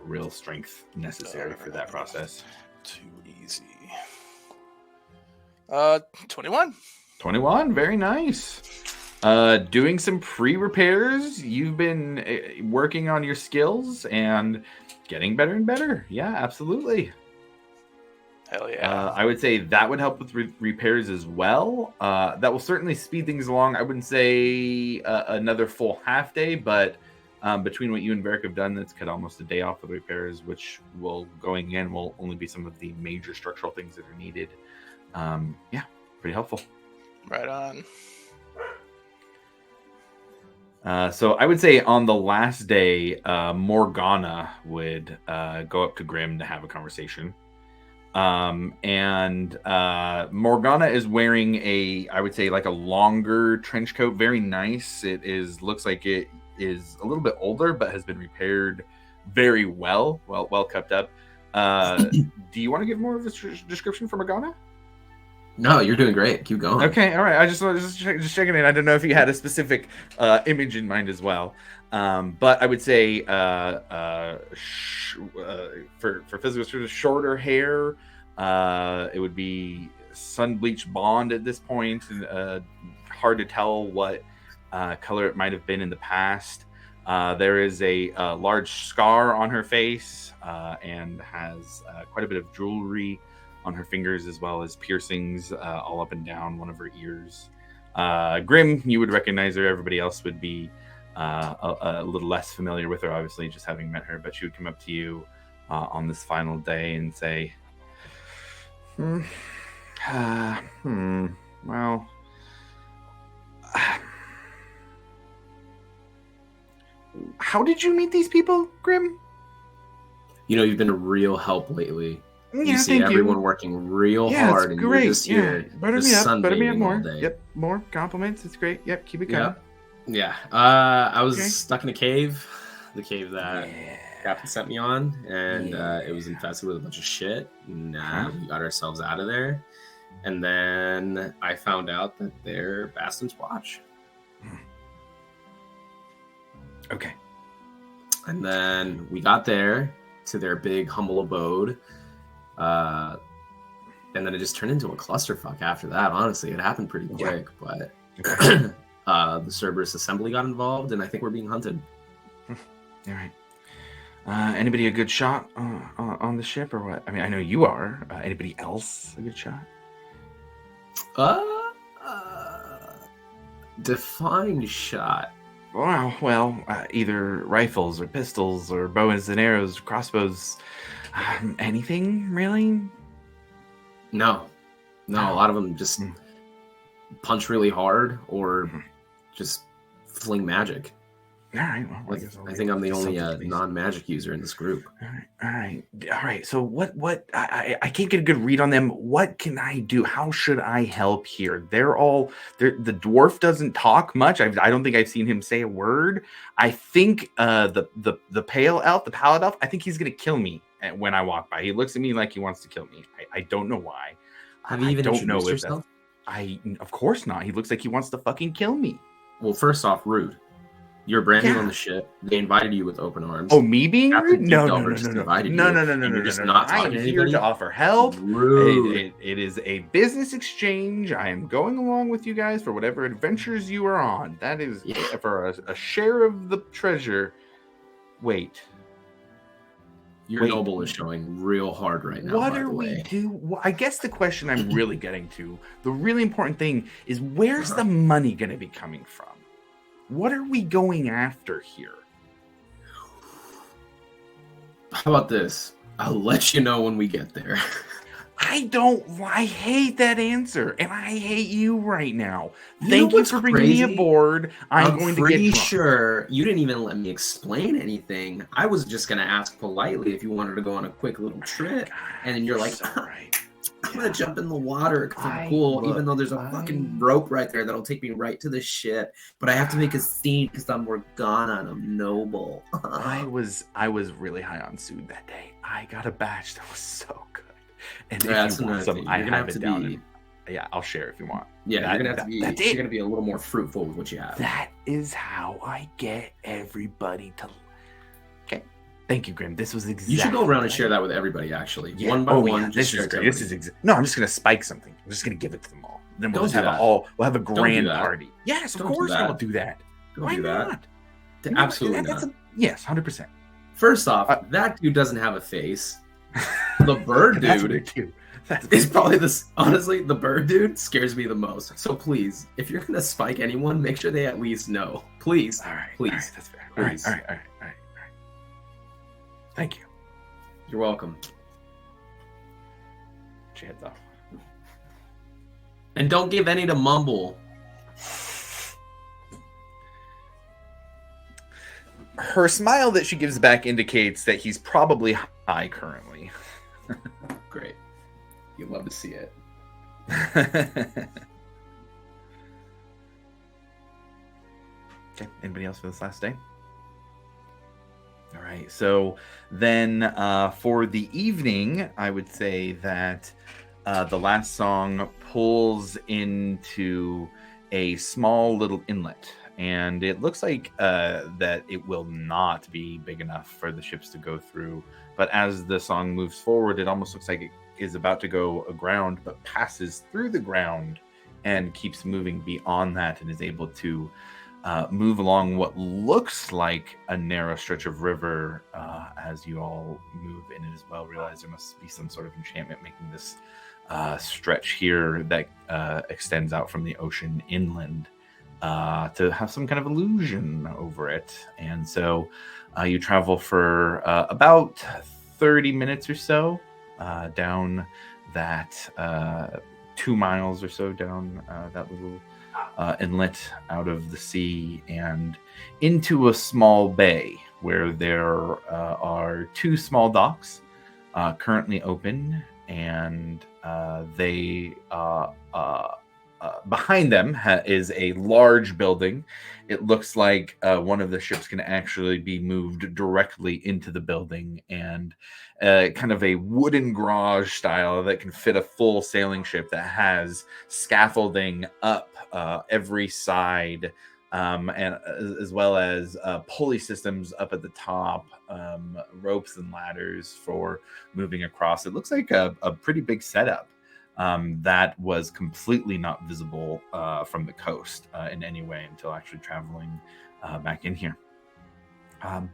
real strength necessary for that process. Too easy. 21. 21, very nice. Doing some pre-repairs. You've been working on your skills and getting better and better. Yeah, absolutely. Hell yeah. I would say that would help with repairs as well. That will certainly speed things along. I wouldn't say another full half day, but between what you and Varric have done, that's cut almost a day off with repairs, which will only be some of the major structural things that are needed. Yeah, pretty helpful. Right on. So I would say on the last day, Morgana would go up to Grim to have a conversation. And Morgana is wearing I would say a longer trench coat, very nice. Looks like it is a little bit older, but has been repaired very well kept up. Do you want to give more of a description for Morgana? No, you're doing great. Keep going. Okay, all right. I just checking in. I don't know if you had a specific image in mind as well. But I would say for physical sort of shorter hair, it would be sun bleached blonde at this point. Hard to tell what color it might have been in the past. There is a large scar on her face and has quite a bit of jewelry on her fingers, as well as piercings all up and down one of her ears. Grim, you would recognize her. Everybody else would be a little less familiar with her, obviously, just having met her. But she would come up to you on this final day and say, well, how did you meet these people, Grim? You know, you've been a real help lately. Yeah, you see thank everyone you. working real Yeah, hard, it's and great. you're just here. Butter just me up. Butter me up sunbathing more. all day. Yep, more compliments. It's great. Yep, keep it coming. Yep. Yeah. I was Okay. stuck in a cave, the cave that Captain sent me on, and it was infested with a bunch of shit. And we got ourselves out of there, and then I found out that they're Bastion's Watch. Okay. And then we got there to their big humble abode, and then it just turned into a clusterfuck after that. Honestly, it happened pretty quick, but the Cerberus Assembly got involved, and I think we're being hunted. All right. Anybody a good shot on the ship, or what? I mean, I know you are. Anybody else a good shot? Defined shot. Wow. Well, either rifles or pistols or bows and arrows, crossbows, anything really? No. A lot of them just punch really hard or just fling magic. All right. Well, Like, I think I'm the only non-magic user in this group. All right. So what? I can't get a good read on them. What can I do? How should I help here? The dwarf doesn't talk much. I don't think I've seen him say a word. I think the pale elf, the pallid elf, I think he's gonna kill me when I walk by. He looks at me like he wants to kill me. I don't know why. Have you even introduced if yourself? of course not. He looks like he wants to fucking kill me. Well, first off, rude. You're brand new on the ship. They invited you with open arms. Oh, me being rude? No. You're just not I'm talking to here anybody. to offer help. Rude. It is a business exchange. I am going along with you guys for whatever adventures you are on. That is for a share of the treasure. Wait. Your noble is showing real hard right now. What by are the we way. do? Well, I guess the question I'm really getting to, the really important thing is, where's the money going to be coming from? What are we going after here? How about this? I'll let you know when we get there. I hate that answer, and I hate you right now. You know Thank you what's for bringing me crazy? aboard. I'm going to pretty get drunk. sure you didn't even let me explain anything. I was just gonna ask politely if you wanted to go on a quick little trip, and then you're like, I'm gonna jump in the water because I'm cool, even though there's a fucking rope right there that'll take me right to the ship. But I have to make a scene because I'm Morgana and I'm noble. I was really high on Sood that day. I got a batch that was so good. And Yeah, if that's you want another some, thing. I You're gonna have have it to down. be- Yeah, I'll share if you want. Yeah, That- you're gonna have to be. that's You're it. gonna be a little more fruitful with what you have. That is how I get everybody to. Okay, thank you, Grim. This was exactly. You should go around and share that with everybody. Actually, Yeah. one by Oh, one. yeah. just This share is it great. to This is no. I'm just gonna spike something. I'm just gonna give it to them all. Then we'll Don't just do have that. we'll have a Don't do grand that. party. Yes, of Don't do course I that. will do that. Don't Why do that. not? Absolutely That's not. Yes, 100%. First off, that dude doesn't have a face. The bird That's dude weird too. is probably this. Honestly, the bird dude scares me the most. So please, if you're gonna spike anyone, make sure they at least know. Please, All right, please, all right, that's fair. All right, please. all right. Thank you. You're welcome. She heads off. And don't give any to Mumble. Her smile that she gives back indicates that he's probably high currently. Great. You love to see it. Okay, anybody else for this last day? All right, so then for the evening, I would say that the last song pulls into a small little inlet, and it looks like that it will not be big enough for the ships to go through. But as the song moves forward, it almost looks like it is about to go aground, but passes through the ground and keeps moving beyond that and is able to move along what looks like a narrow stretch of river. As you all move in it as well, realize there must be some sort of enchantment making this stretch here that extends out from the ocean inland to have some kind of illusion over it. And so you travel for about 30 minutes or so down that 2 miles or so down that little inlet out of the sea and into a small bay where there are 2 small docks currently open, and they behind them is a large building. It looks like one of the ships can actually be moved directly into the building, and kind of a wooden garage style that can fit a full sailing ship that has scaffolding up every side, and as well as pulley systems up at the top, ropes and ladders for moving across. It looks like a pretty big setup that was completely not visible from the coast in any way until actually traveling back in here.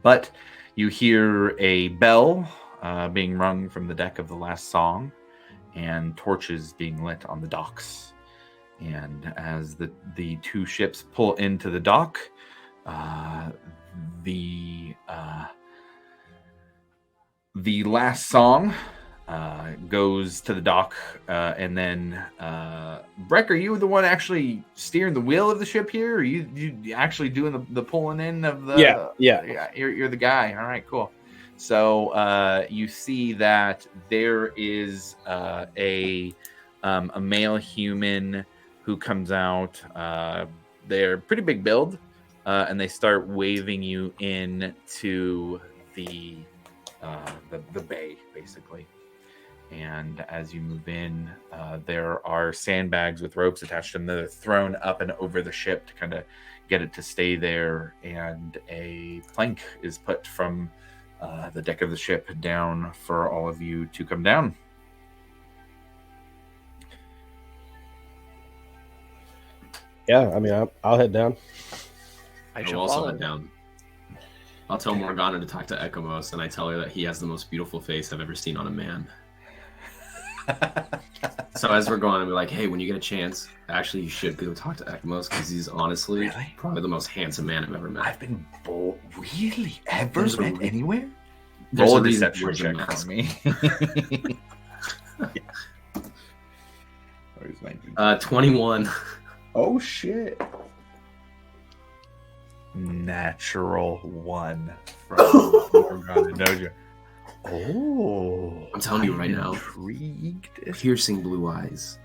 But you hear a bell being rung from the deck of the last song, and torches being lit on the docks. And as the 2 ships pull into the dock, the last song goes to the dock, and then Breck, are you the one actually steering the wheel of the ship here? Or are you actually doing the pulling in of the? Yeah. You're the guy. All right, cool. So you see that there is a male human who comes out. They're pretty big build, and they start waving you in to the bay, basically. And as you move in, there are sandbags with ropes attached to them that are thrown up and over the ship to kind of get it to stay there. And a plank is put from the deck of the ship down for all of you to come down. Yeah, I mean, I'll head down. I will also head down. I'll tell Morgana to talk to Ekamos, and I tell her that he has the most beautiful face I've ever seen on a man. So as we're going, I'm like, hey, when you get a chance, actually, you should go talk to Ekamos, because he's honestly probably the most handsome man I've ever met. I've been really ever met anywhere? There's Roll a a reason deception he wears a check mask. for me. Where's my 21. Oh shit! Natural 1 from Morgana Dojo. Oh, I'm telling you right now. Intrigued. Piercing blue eyes,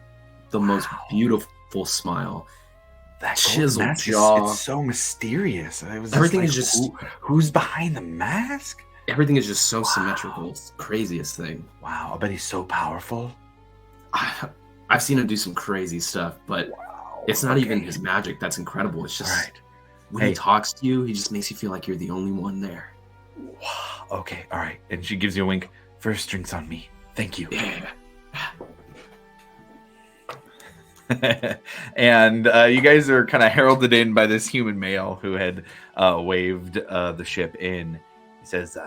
the most beautiful smile, That chiseled mask jaw. It's so mysterious. I was Everything like, is just who's behind the mask? Everything is just so symmetrical. It's the craziest thing. Wow, I bet he's so powerful. I've seen him do some crazy stuff, but it's not even his magic that's incredible. It's just when he talks to you, he just makes you feel like you're the only one there. Wow. Okay, all right. And she gives you a wink. First drinks on me. Thank you. Yeah. And you guys are kind of heralded in by this human male who had waved the ship in. He says,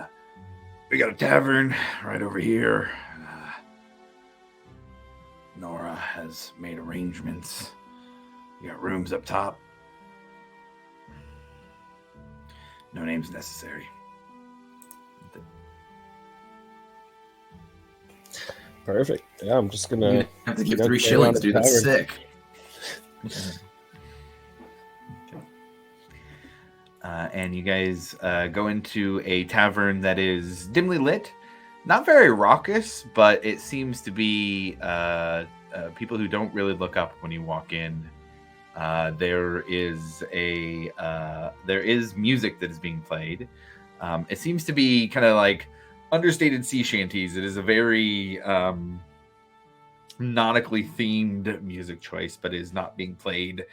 we got a tavern right over here. Nora has made arrangements. You got rooms up top. No names necessary. Perfect. Yeah, I'm just gonna have to give 3 shillings, dude. That's sick. And you guys go into a tavern that is dimly lit, not very raucous, but it seems to be people who don't really look up when you walk in. There is music that is being played. It seems to be kind of like understated sea shanties. It is a very nautically themed music choice, but is not being played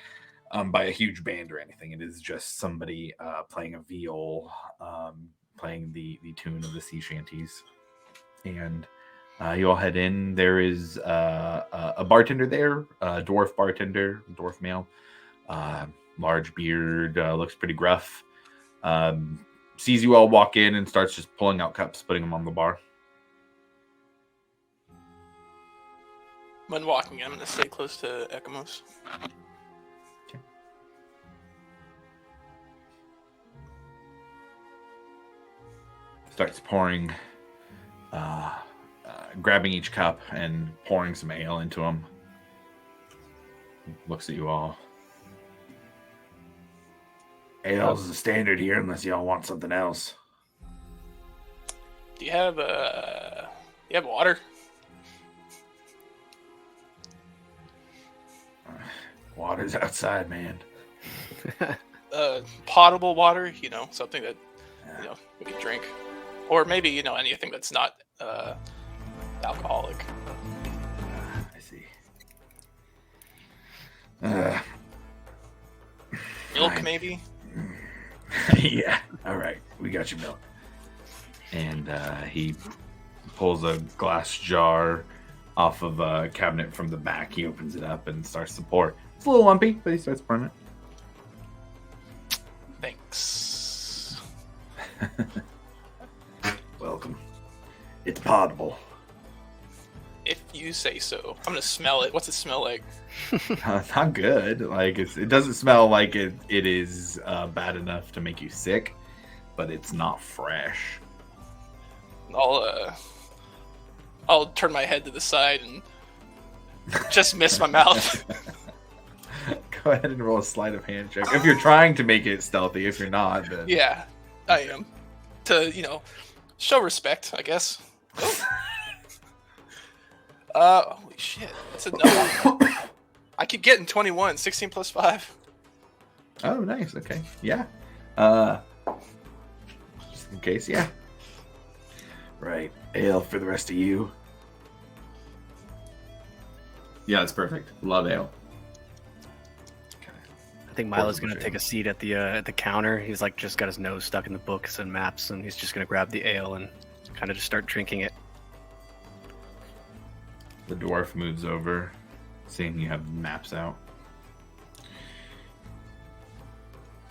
by a huge band or anything. It is just somebody playing a viol, playing the tune of the sea shanties. And you all head in. There is a bartender there, a dwarf bartender, dwarf male. large beard, looks pretty gruff. Sees you all walk in and starts just pulling out cups, putting them on the bar. When walking, I'm going to stay close to Ekamos. Okay. Starts pouring, grabbing each cup and pouring some ale into them. Looks at you all. Ale's the standard here unless y'all want something else. Do you have water? Water's outside, man. Potable water, something that we could drink, or maybe anything that's not alcoholic. I see. Milk, maybe. Yeah. All right, we got your milk. And he pulls a glass jar off of a cabinet from the back. He opens it up and starts to pour. It's a little lumpy, but he starts pouring it. Thanks. Welcome. It's potable. If you say so. I'm gonna smell it. What's it smell like? Not good. Like it doesn't smell like it is bad enough to make you sick, but it's not fresh. I'll turn my head to the side and just miss my mouth. Go ahead and roll a sleight of hand check. If you're trying to make it stealthy, if you're not, then... Yeah, I am. To, show respect, I guess. Holy shit. That's a no. I keep getting 21, 16 plus 5. Oh, nice. Okay. Yeah. Just in case, yeah. Right. Ale for the rest of you. Yeah, that's perfect. Love ale. I think Milo's gonna take a seat at the counter. He's like just got his nose stuck in the books and maps, and he's just gonna grab the ale and kind of just start drinking it. The dwarf moves over, seeing you have maps out.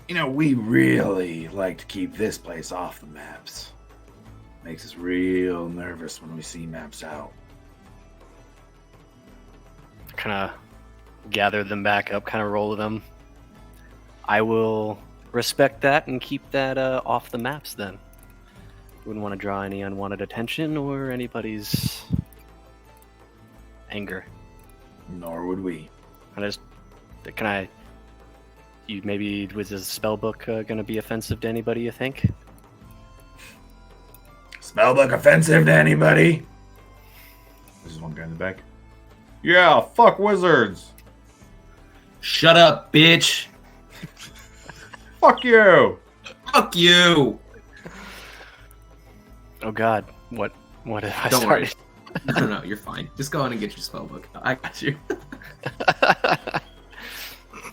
We really like to keep this place off the maps. Makes us real nervous when we see maps out. Kind of gather them back up, kind of roll them. I will respect that and keep that off the maps then. Wouldn't want to draw any unwanted attention or anybody's anger. Nor would we. Maybe was this spell book going to be offensive to anybody, you think? Spellbook offensive to anybody? There's one guy in the back. Yeah, fuck wizards. Shut up, bitch. Fuck you. Fuck you. Oh God, what have I Don't started? worry. No, you're fine. Just go on and get your spell book. I got you.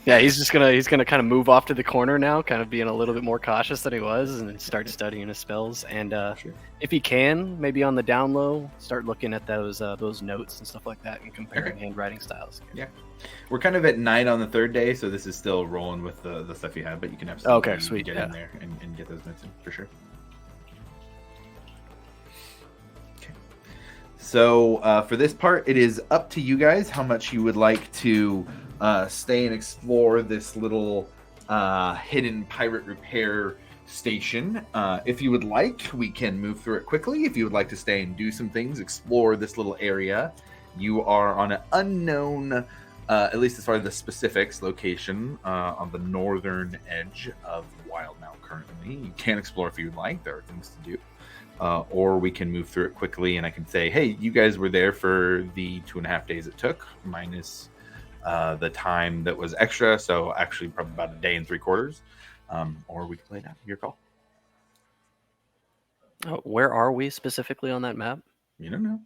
Yeah, he's gonna kind of move off to the corner now, kind of being a little bit more cautious than he was, and start studying his spells. And Sure. if he can, maybe on the down low, start looking at those notes and stuff like that, and comparing Okay. handwriting styles. Yeah. We're kind of at night on the third day, so this is still rolling with the stuff you have, but you can absolutely Okay, sweet, get yeah. in there and get those notes in for sure. Okay. So for this part, it is up to you guys how much you would like to stay and explore this little hidden pirate repair station. If you would like, we can move through it quickly. If you would like to stay and do some things, explore this little area. You are on an unknown, at least as far as the specifics, location on the northern edge of Wildmount currently. You can explore if you'd like. There are things to do. Or we can move through it quickly and I can say, hey, you guys were there for the 2.5 days it took, minus the time that was extra. So actually probably about 1 day and 3/4. Or we can play it out. Your call. Where are we specifically on that map? You don't know.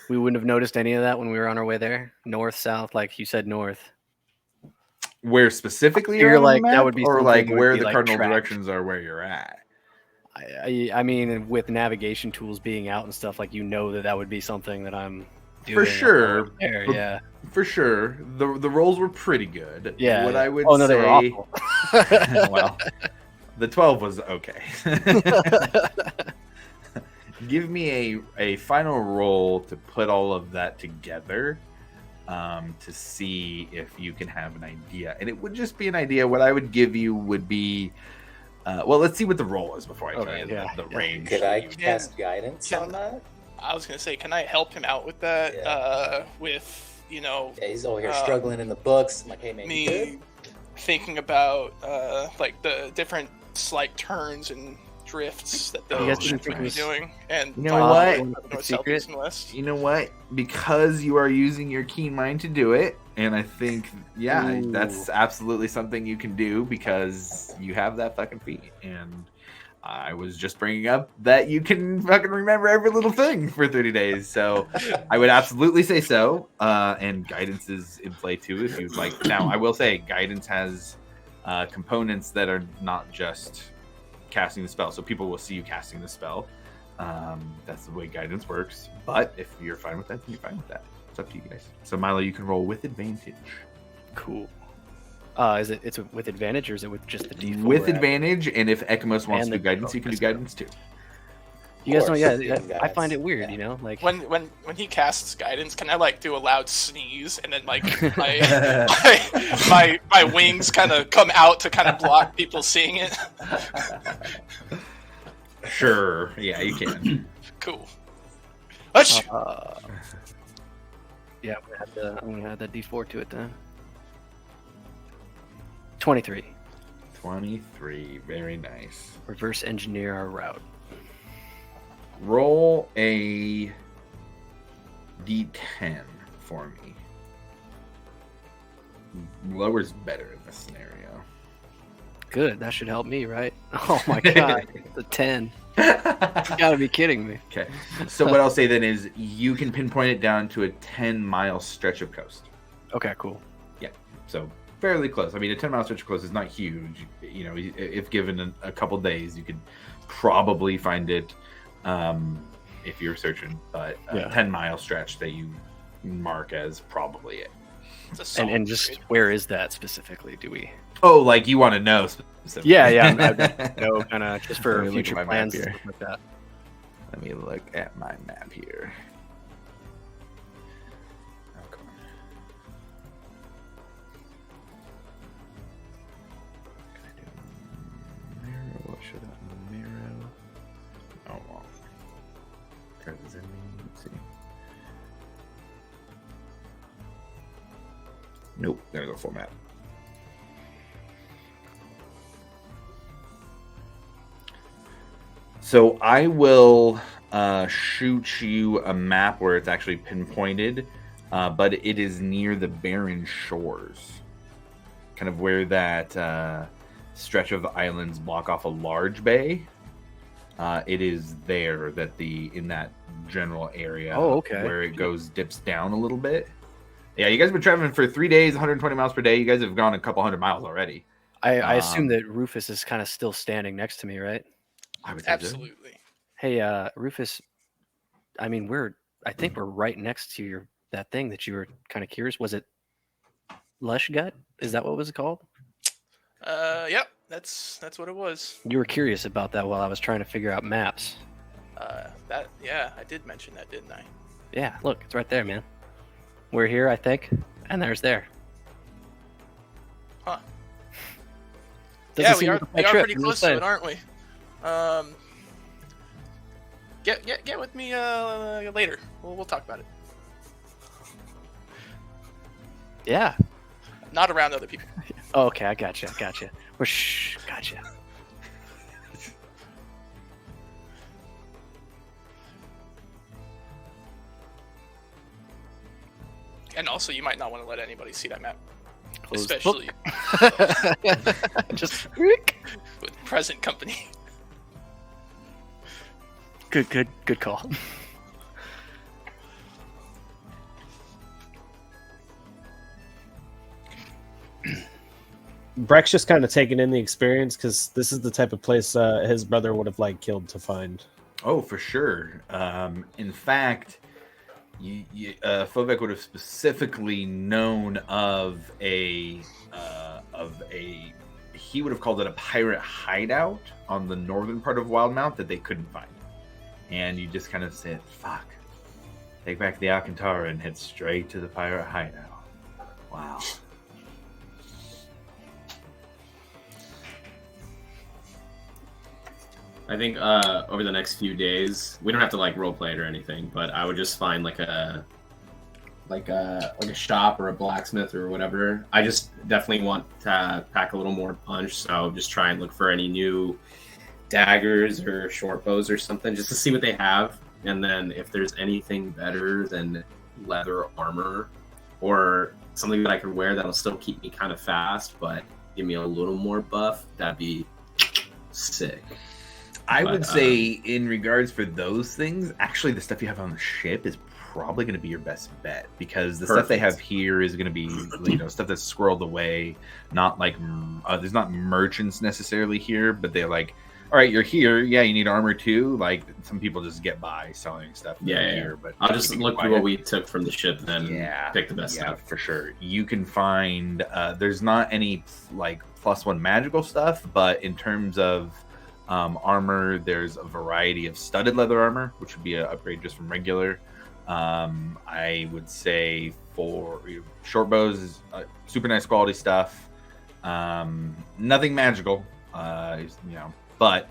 We wouldn't have noticed any of that when we were on our way there. North, south, like you said, north. Where specifically You're you're on like, the that map, would be or something like that would where be, the like, cardinal tracked. directions are where you're at. I mean, with navigation tools being out and stuff, like that would be something that I'm doing sure. there, but- yeah. For sure, the rolls were pretty good. Yeah. What I would Oh no, say, they were awful. well, the 12 was okay. Give me a final roll to put all of that together, to see if you can have an idea. And it would just be an idea. What I would give you would be, well, let's see what the roll is before I tell Okay, you yeah, the yeah. range. Could I that you- cast guidance on that? I was gonna say, can I help him out with that? Yeah. With, you know, Yeah, he's over here struggling in the books. I'm like, hey man, you good? me thinking about like the different slight turns and drifts that You the guys ship didn't think would it be was- doing, and You know finding what? north, Secret? south, east, and west. You know what? Because you are using your keen mind to do it, and I think, yeah, Ooh. that's absolutely something you can do because you have that fucking feat. And I was just bringing up that you can fucking remember every little thing for 30 days. So I would absolutely say so. And guidance is in play too, if you'd like. Now, I will say guidance has components that are not just casting the spell. So people will see you casting the spell. That's the way guidance works. But if you're fine with that, then you're fine with that. It's up to you guys. So Milo, you can roll with advantage. Cool. Is it's with advantage or is it with just the D4? With add? advantage, and if Ekamos wants And to do the guidance, you can do bonus. guidance too. You guys know, Of yeah, course, yeah, you I find guys. it weird, Yeah. you know, like When he casts guidance, can I like do a loud sneeze and then like my my wings kind of come out to kind of block people seeing it? Sure. Yeah, you can. Cool. Hush! yeah, I'm gonna add that D4 to it then. 23. 23. Very nice. Reverse engineer our route. Roll a d10 for me. Lower's better in this scenario. Good, that should help me, right? Oh my god, the 10. You gotta be kidding me. Okay. So what I'll say then is you can pinpoint it down to a 10-mile stretch of coast. Okay, cool. So fairly close. I mean, a 10-mile stretch of coast is not huge. You know, if given a couple days, you could probably find it if you're searching. But a Yeah. 10-mile stretch that you mark as probably it. It's a solid And just grade. where is that specifically? Do we? Oh, like you want to know specifically. Yeah, I know, kind of just for Let me look future at my map plans here. and stuff like that. Let me look at my map here. Oh, come on. Can I do mirror? What should I mirror? Oh, well. Let's see. Nope, there's a full map. So I will shoot you a map where it's actually pinpointed, but it is near the barren shores, kind of where that stretch of islands block off a large bay. It is there that in that general area. Oh, okay. Where it dips down a little bit. Yeah, you guys have been traveling for 3 days, 120 miles per day. You guys have gone a couple hundred miles already. I assume that Rufus is kind of still standing next to me, right? I would say so. Absolutely. Hey, Rufus. I mean, I think we're right next to that thing that you were kind of curious. Was it Lush Gut? Is that what it was called? Yep, that's what it was. You were curious about that while I was trying to figure out maps. Yeah, I did mention that, didn't I? Yeah, look, it's right there, man. We're here, I think, and there's there. Huh. Doesn't Yeah, seem like a we bad are trip, pretty I'm close just to saying. it, aren't we? Get with me later. We'll talk about it. Yeah. Not around other people. Oh, okay, I gotcha. Gotcha. Gotcha. And also, you might not want to let anybody see that map, Closed especially Just with present company. good call. Breck's just kind of taking in the experience because this is the type of place his brother would have killed to find. Oh, for sure. In fact, Fovek would have specifically known of a he would have called it a pirate hideout on the northern part of Wildmount that they couldn't find. And you just kind of said, fuck. Take back the Alcantara and head straight to the pirate hideout. Wow. I think over the next few days, we don't have to like roleplay it or anything, but I would just find like a shop or a blacksmith or whatever. I just definitely want to pack a little more punch, so just try and look for any new daggers or short bows or something just to see what they have. And then if there's anything better than leather armor or something that I could wear that'll still keep me kind of fast but give me a little more buff, that'd be sick. I would say in regards for those things, actually the stuff you have on the ship is probably going to be your best bet, because the stuff they have here is going to be, stuff that's squirreled away. Not like there's not merchants necessarily here, but they're like, all right, you're here. Yeah, you need armor too. Like some people just get by selling stuff. Here, but I'll just look through what we took from the ship, then pick the best stuff. For sure. You can find there's not any like +1 magical stuff, but in terms of armor, there's a variety of studded leather armor, which would be an upgrade just from regular. I would say for short bows is super nice quality stuff. Nothing magical, but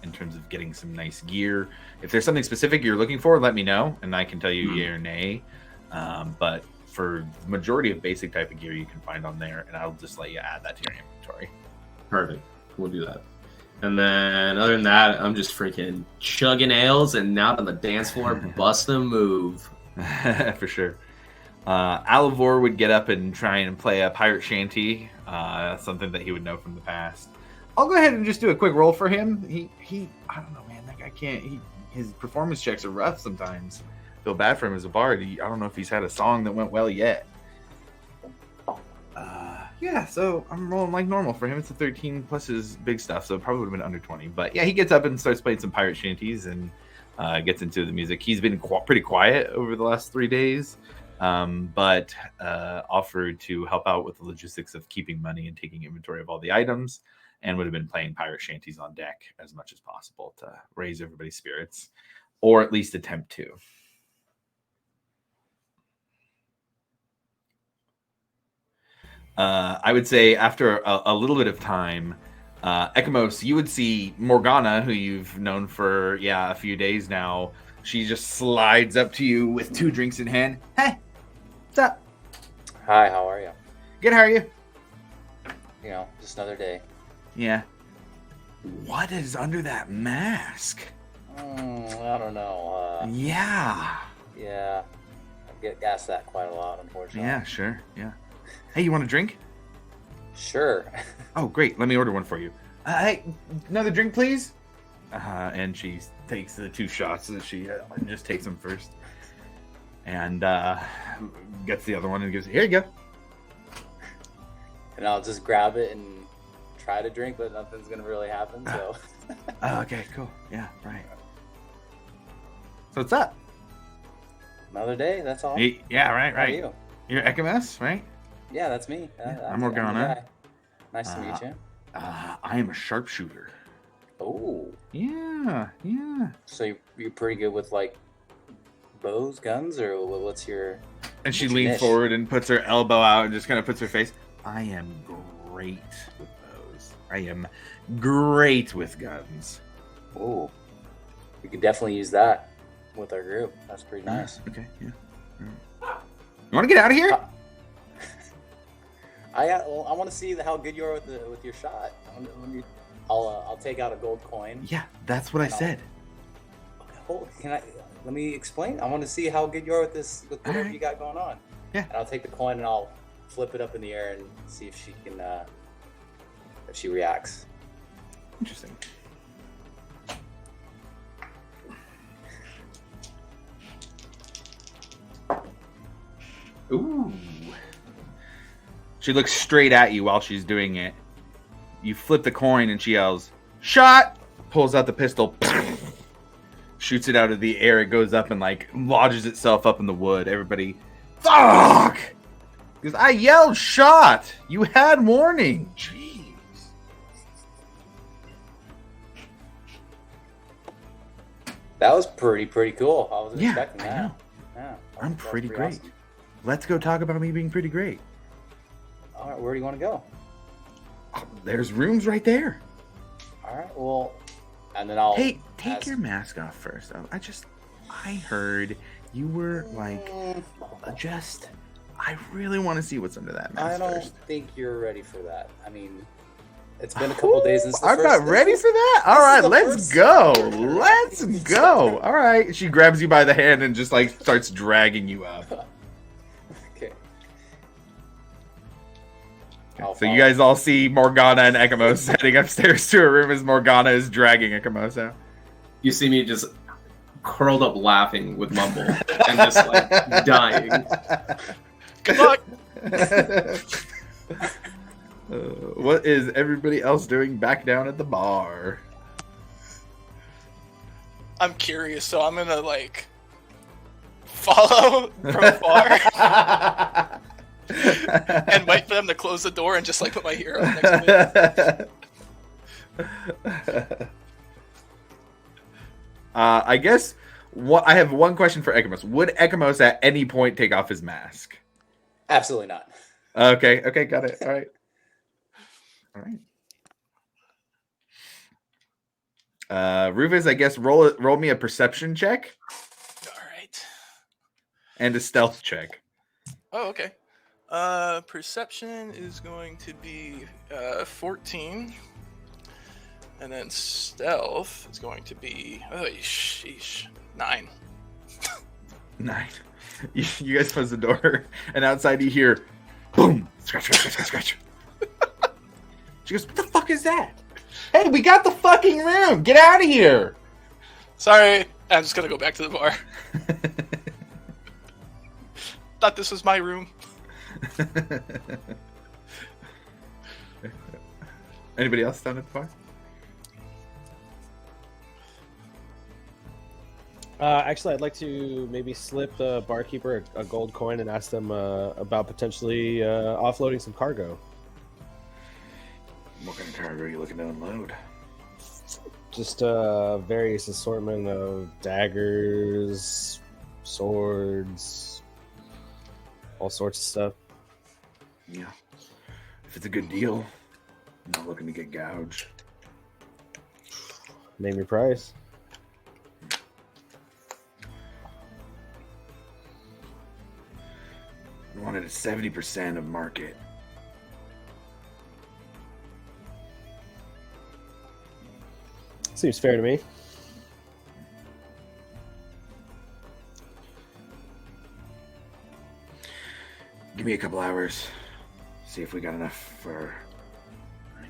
in terms of getting some nice gear, if there's something specific you're looking for, let me know and I can tell you yay or nay. But for the majority of basic type of gear you can find on there, and I'll just let you add that to your inventory. Perfect. We'll do that. And then other than that, I'm just freaking chugging ales and out on the dance floor, bust a move. For sure. Alivor would get up and try and play a pirate shanty, something that he would know from the past. I'll go ahead and just do a quick roll for him. He I don't know, man. That guy can't. His performance checks are rough sometimes. Feel bad for him as a bard. I don't know if he's had a song that went well yet. Yeah, so I'm rolling like normal for him. It's a 13 plus his big stuff, so it probably would have been under 20. But yeah, he gets up and starts playing some pirate shanties and gets into the music. He's been pretty quiet over the last 3 days, but offered to help out with the logistics of keeping money and taking inventory of all the items, and would have been playing pirate shanties on deck as much as possible to raise everybody's spirits, or at least attempt to. I would say after a little bit of time, Ekimos, you would see Morgana, who you've known for a few days now. She just slides up to you with 2 drinks in hand. Hey, what's up? Hi, how are you? Good, how are you? Just another day. Yeah. What is under that mask? I don't know. Yeah, I get asked that quite a lot, unfortunately. Yeah, sure, yeah. Hey, you want a drink? Sure. Oh, great. Let me order one for you. Hey, another drink, please? And she takes the 2 shots that she just takes them first. And gets the other one and gives it. Here you go. And I'll just grab it and try to drink, but nothing's going to really happen, so. Okay, cool. Yeah, right. So what's up? Another day, that's all. Yeah, right. How are you? You're Ekimos, right? Yeah, that's me. I'm Morgana. Nice to meet you. I am a sharpshooter. Oh. Yeah. So you're pretty good with like bows, guns, or what's your? And she leans forward and puts her elbow out and just kind of puts her face. I am great with bows. I am great with guns. Oh. We could definitely use that with our group. That's pretty nice. Okay. Yeah. You want to get out of here? I want to see how good you are with your shot. I'll take out a gold coin. Yeah, that's what I said. Let me explain. I want to see how good you are with whatever you got going on. Yeah. And I'll take the coin and I'll flip it up in the air and see if she can if she reacts. Interesting. Ooh. She looks straight at you while she's doing it. You flip the coin and she yells, "Shot!" Pulls out the pistol. shoots it out of the air. It goes up and like lodges itself up in the wood. Everybody, fuck! Because I yelled shot. You had warning. Jeez. That was pretty cool. I wasn't Yeah, expecting I that. know. Yeah, I'm that's pretty great. awesome. Let's go talk about me being pretty great. All right, where do you want to go? Oh, there's rooms right there. All right, well, and then I'll. Hey, take ask- your mask off first. I heard you were like, I really want to see what's under that mask I don't first. think you're ready for that. I mean, it's been a couple days since the I'm first. not ready for that. All this is right, the let's first- go. Let's go. All right. She grabs you by the hand and just like starts dragging you up. Okay. So you guys all see Morgana and Ekamos heading upstairs to a room as Morgana is dragging Ekamos out. You see me just curled up laughing with Mumble and just like dying. Good luck. What is everybody else doing back down at the bar? I'm curious, so I'm gonna like follow from afar and wait for them to close the door and just like put my hero next to me. I guess I have one question for Ekamos. Would Ekamos at any point take off his mask? Absolutely not. Okay, got it. All right. Rufus, I guess roll me a perception check All right. and a stealth check. Oh, okay. Perception is going to be 14. And then stealth is going to be 9. 9. You guys close the door, and outside you hear boom, scratch. She goes, "What the fuck is that? Hey, we got the fucking room. Get out of here!" Sorry, I'm just gonna go back to the bar. Thought this was my room. Anybody else down at the bar? Actually, I'd like to maybe slip the barkeeper a gold coin and ask them about potentially offloading some cargo. What kind of cargo are you looking to unload? Just various assortment of daggers, swords, all sorts of stuff. Yeah. If it's a good deal, I'm not looking to get gouged. Name your price. I wanted a 70% of market. Seems fair to me. Give me a couple hours. See if we got enough for...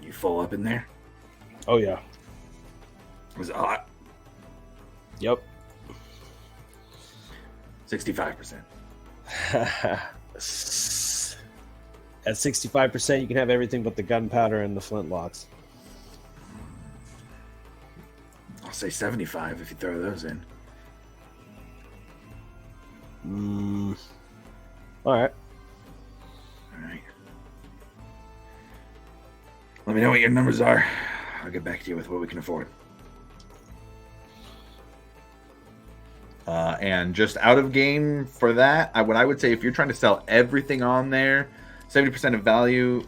You full up in there? Oh, yeah. Was it hot? Yep. 65%. At 65%, you can have everything but the gunpowder and the flintlocks. I'll say 75 if you throw those in. All right. All right. Let me know what your numbers are. I'll get back to you with what we can afford. And just out of game for that, what I would say, if you're trying to sell everything on there, 70% of value.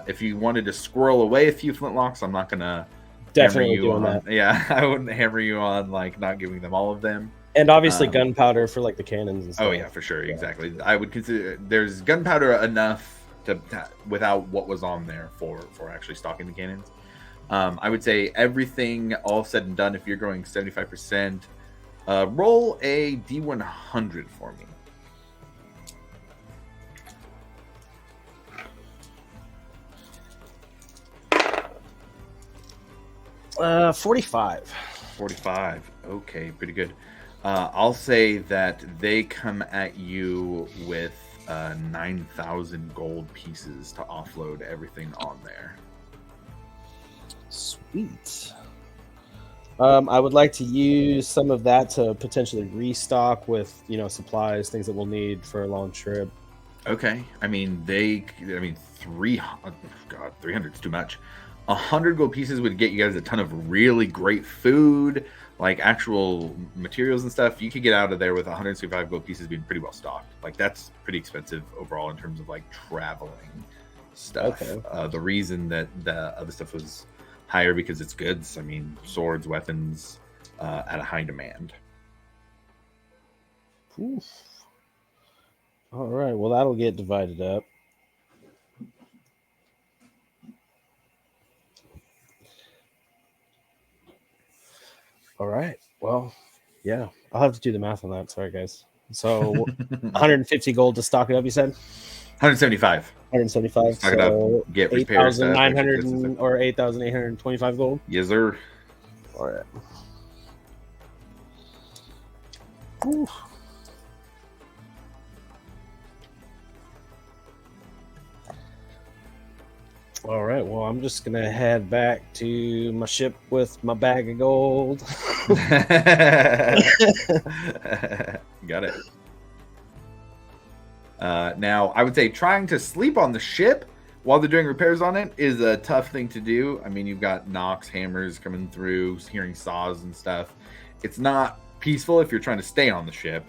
If you wanted to squirrel away a few flintlocks, I'm not gonna Definitely hammer you doing on. that. Yeah, I wouldn't hammer you on like not giving them all of them. And obviously gunpowder for like the cannons and stuff. Oh yeah, for sure, exactly. I would consider there's gunpowder enough to without what was on there for actually stocking the cannons. I would say everything all said and done, if you're going 75%, roll a D100 for me. Uh, 45. 45. Okay, pretty good. I'll say that they come at you with 9,000 gold pieces to offload everything on there. Sweet. I would like to use some of that to potentially restock with, supplies, things that we'll need for a long trip. Okay. I mean, 300. God, 300 is too much. 100 gold pieces would get you guys a ton of really great food, like actual materials and stuff. You could get out of there with 175 gold pieces being pretty well stocked. Like, that's pretty expensive overall in terms of like traveling stuff. Okay. The reason that the other stuff was higher because it's goods. I mean, swords, weapons, at a high demand. Oof. All right. Well, that'll get divided up. All right. Well, yeah. I'll have to do the math on that. Sorry, guys. So 150 gold to stock it up, you said? 175. 175. Stock it up, get repairs stuff, 8,900 or 8,825 gold? Yes, sir. All right. Oof. All right. Well, I'm just going to head back to my ship with my bag of gold. Got it. Now, I would say trying to sleep on the ship while they're doing repairs on it is a tough thing to do. I mean, you've got knocks, hammers coming through, hearing saws and stuff. It's not peaceful if you're trying to stay on the ship,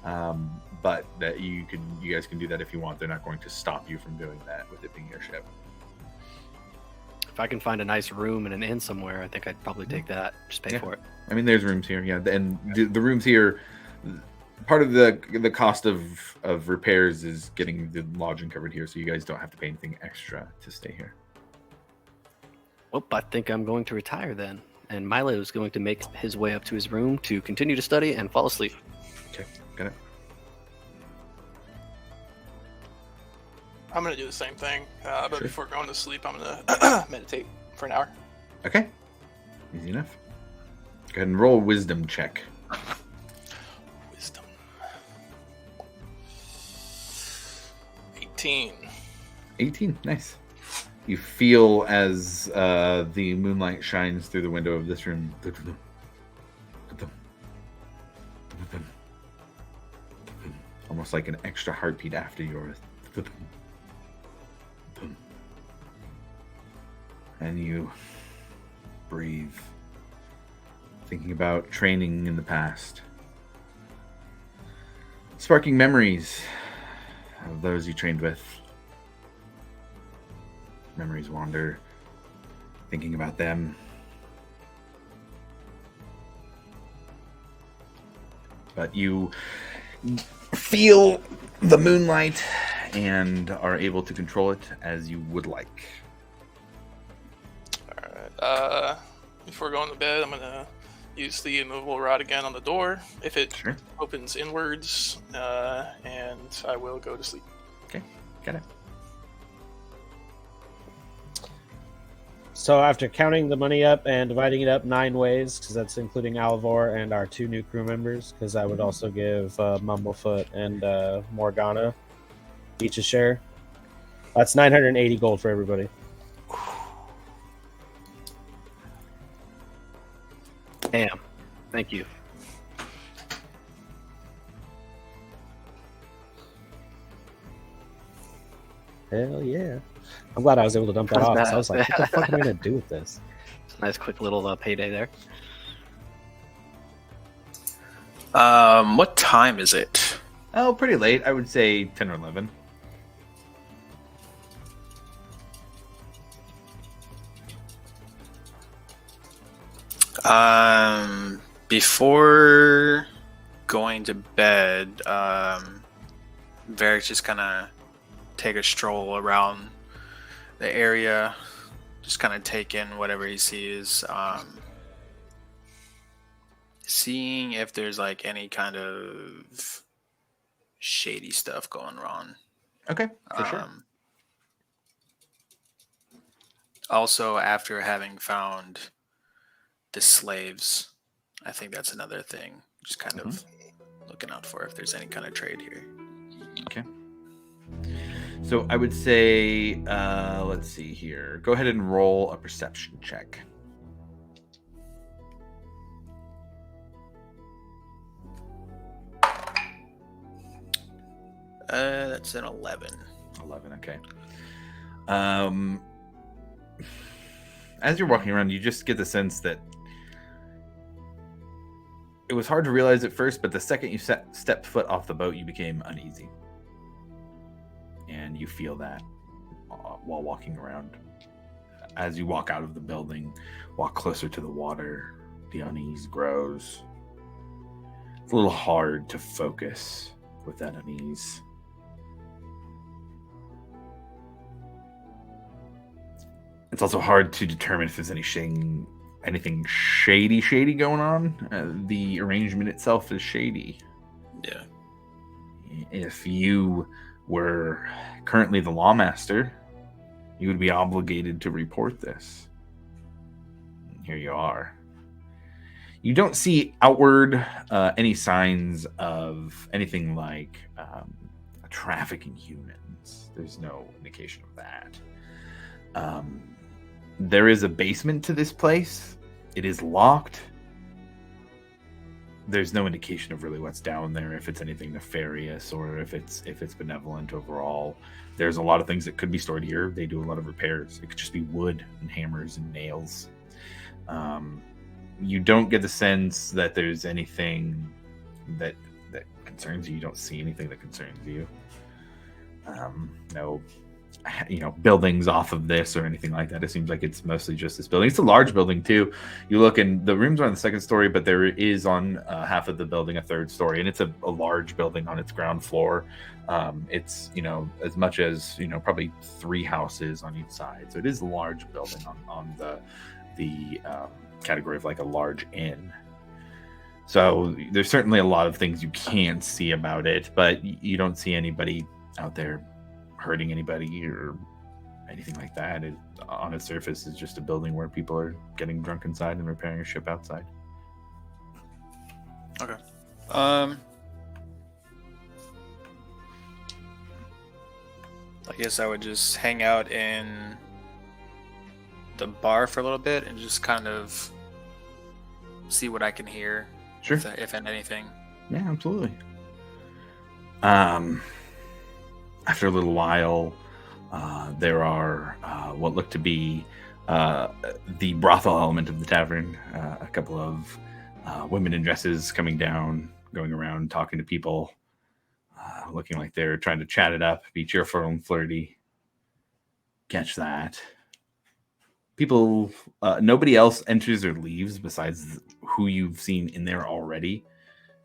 but that you guys can do that if you want. They're not going to stop you from doing that with it being your ship. If I can find a nice room in an inn somewhere, I think I'd probably take that. Just pay for it. I mean, there's rooms here, yeah, and the rooms here. Part of the cost of repairs is getting the lodging covered here, so you guys don't have to pay anything extra to stay here. Well, I think I'm going to retire then, and Milo is going to make his way up to his room to continue to study and fall asleep. Okay, got it. I'm gonna do the same thing, but Sure. before going to sleep, I'm gonna meditate for an hour. Okay, easy enough. Go ahead and roll a wisdom check. Wisdom. 18. 18, nice. You feel as the moonlight shines through the window of this room, almost like an extra heartbeat after yours. And you breathe, thinking about training in the past, sparking memories of those you trained with. Memories wander, thinking about them. But you feel the moonlight and are able to control it as you would like. Alright, before going to bed, I'm gonna use the immovable rod again on the door. If it opens inwards, and I will go to sleep. Okay, got it. So after counting the money up and dividing it up 9 ways, because that's including Alvor and our 2 new crew members, because I would also give Mumblefoot and Morgana each a share. That's 980 gold for everybody. Damn. Thank you. Hell yeah. I'm glad I was able to dump that off. So I was like, what the fuck am I going to do with this? Nice quick little payday there. What time is it? Oh, pretty late. I would say 10 or 11. Before going to bed, Varric just kind of take a stroll around the area, just kind of take in whatever he sees, seeing if there's like any kind of shady stuff going on. Okay, for sure. Also, after having found the slaves, I think that's another thing. Just kind of looking out for if there's any kind of trade here. Okay. So I would say, let's see here. Go ahead and roll a perception check. That's an 11. 11. Okay. As you're walking around, you just get the sense that it was hard to realize at first, but the second you stepped foot off the boat, you became uneasy. And you feel that while walking around. As you walk out of the building, walk closer to the water, the unease grows. It's a little hard to focus with that unease. It's also hard to determine if there's anything shady going on. The arrangement itself is shady. Yeah. If you were currently the lawmaster, you would be obligated to report this. Here you are. You don't see outward any signs of anything like trafficking humans. There's no indication of that. There is a basement to this place. It is locked. There's no indication of really what's down there, if it's anything nefarious or if it's benevolent overall. There's a lot of things that could be stored here. They do a lot of repairs. It could just be wood and hammers and nails. You don't get the sense that there's anything that concerns you. You don't see anything that concerns you. No, buildings off of this or anything like that. It seems like it's mostly just this building. It's a large building too. You look and the rooms are on the second story, but there is on half of the building a third story, and it's a large building on its ground floor. It's as much as probably 3 houses on each side, so it is a large building on the category of like a large inn. So there's certainly a lot of things you can't see about it, but you don't see anybody out there hurting anybody or anything like that. It, on its surface, is just a building where people are getting drunk inside and repairing a ship outside. Okay. I guess I would just hang out in the bar for a little bit and just kind of see what I can hear. Sure. If anything. Yeah, absolutely. After a little while, there are what look to be the brothel element of the tavern. A couple of women in dresses coming down, going around talking to people, looking like they're trying to chat it up, be cheerful and flirty. Catch that. People, nobody else enters or leaves besides who you've seen in there already,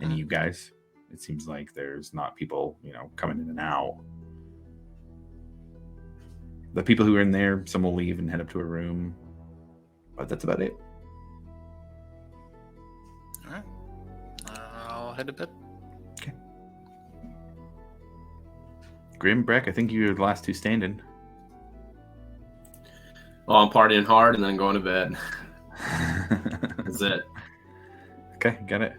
and you guys. It seems like there's not people, coming in and out. The people who are in there, some will leave and head up to a room, but that's about it. All right. I'll head to bed. Okay. Grim, Breck, I think you're the last 2 standing. Well, I'm partying hard and then going to bed. That's it. Okay, got it.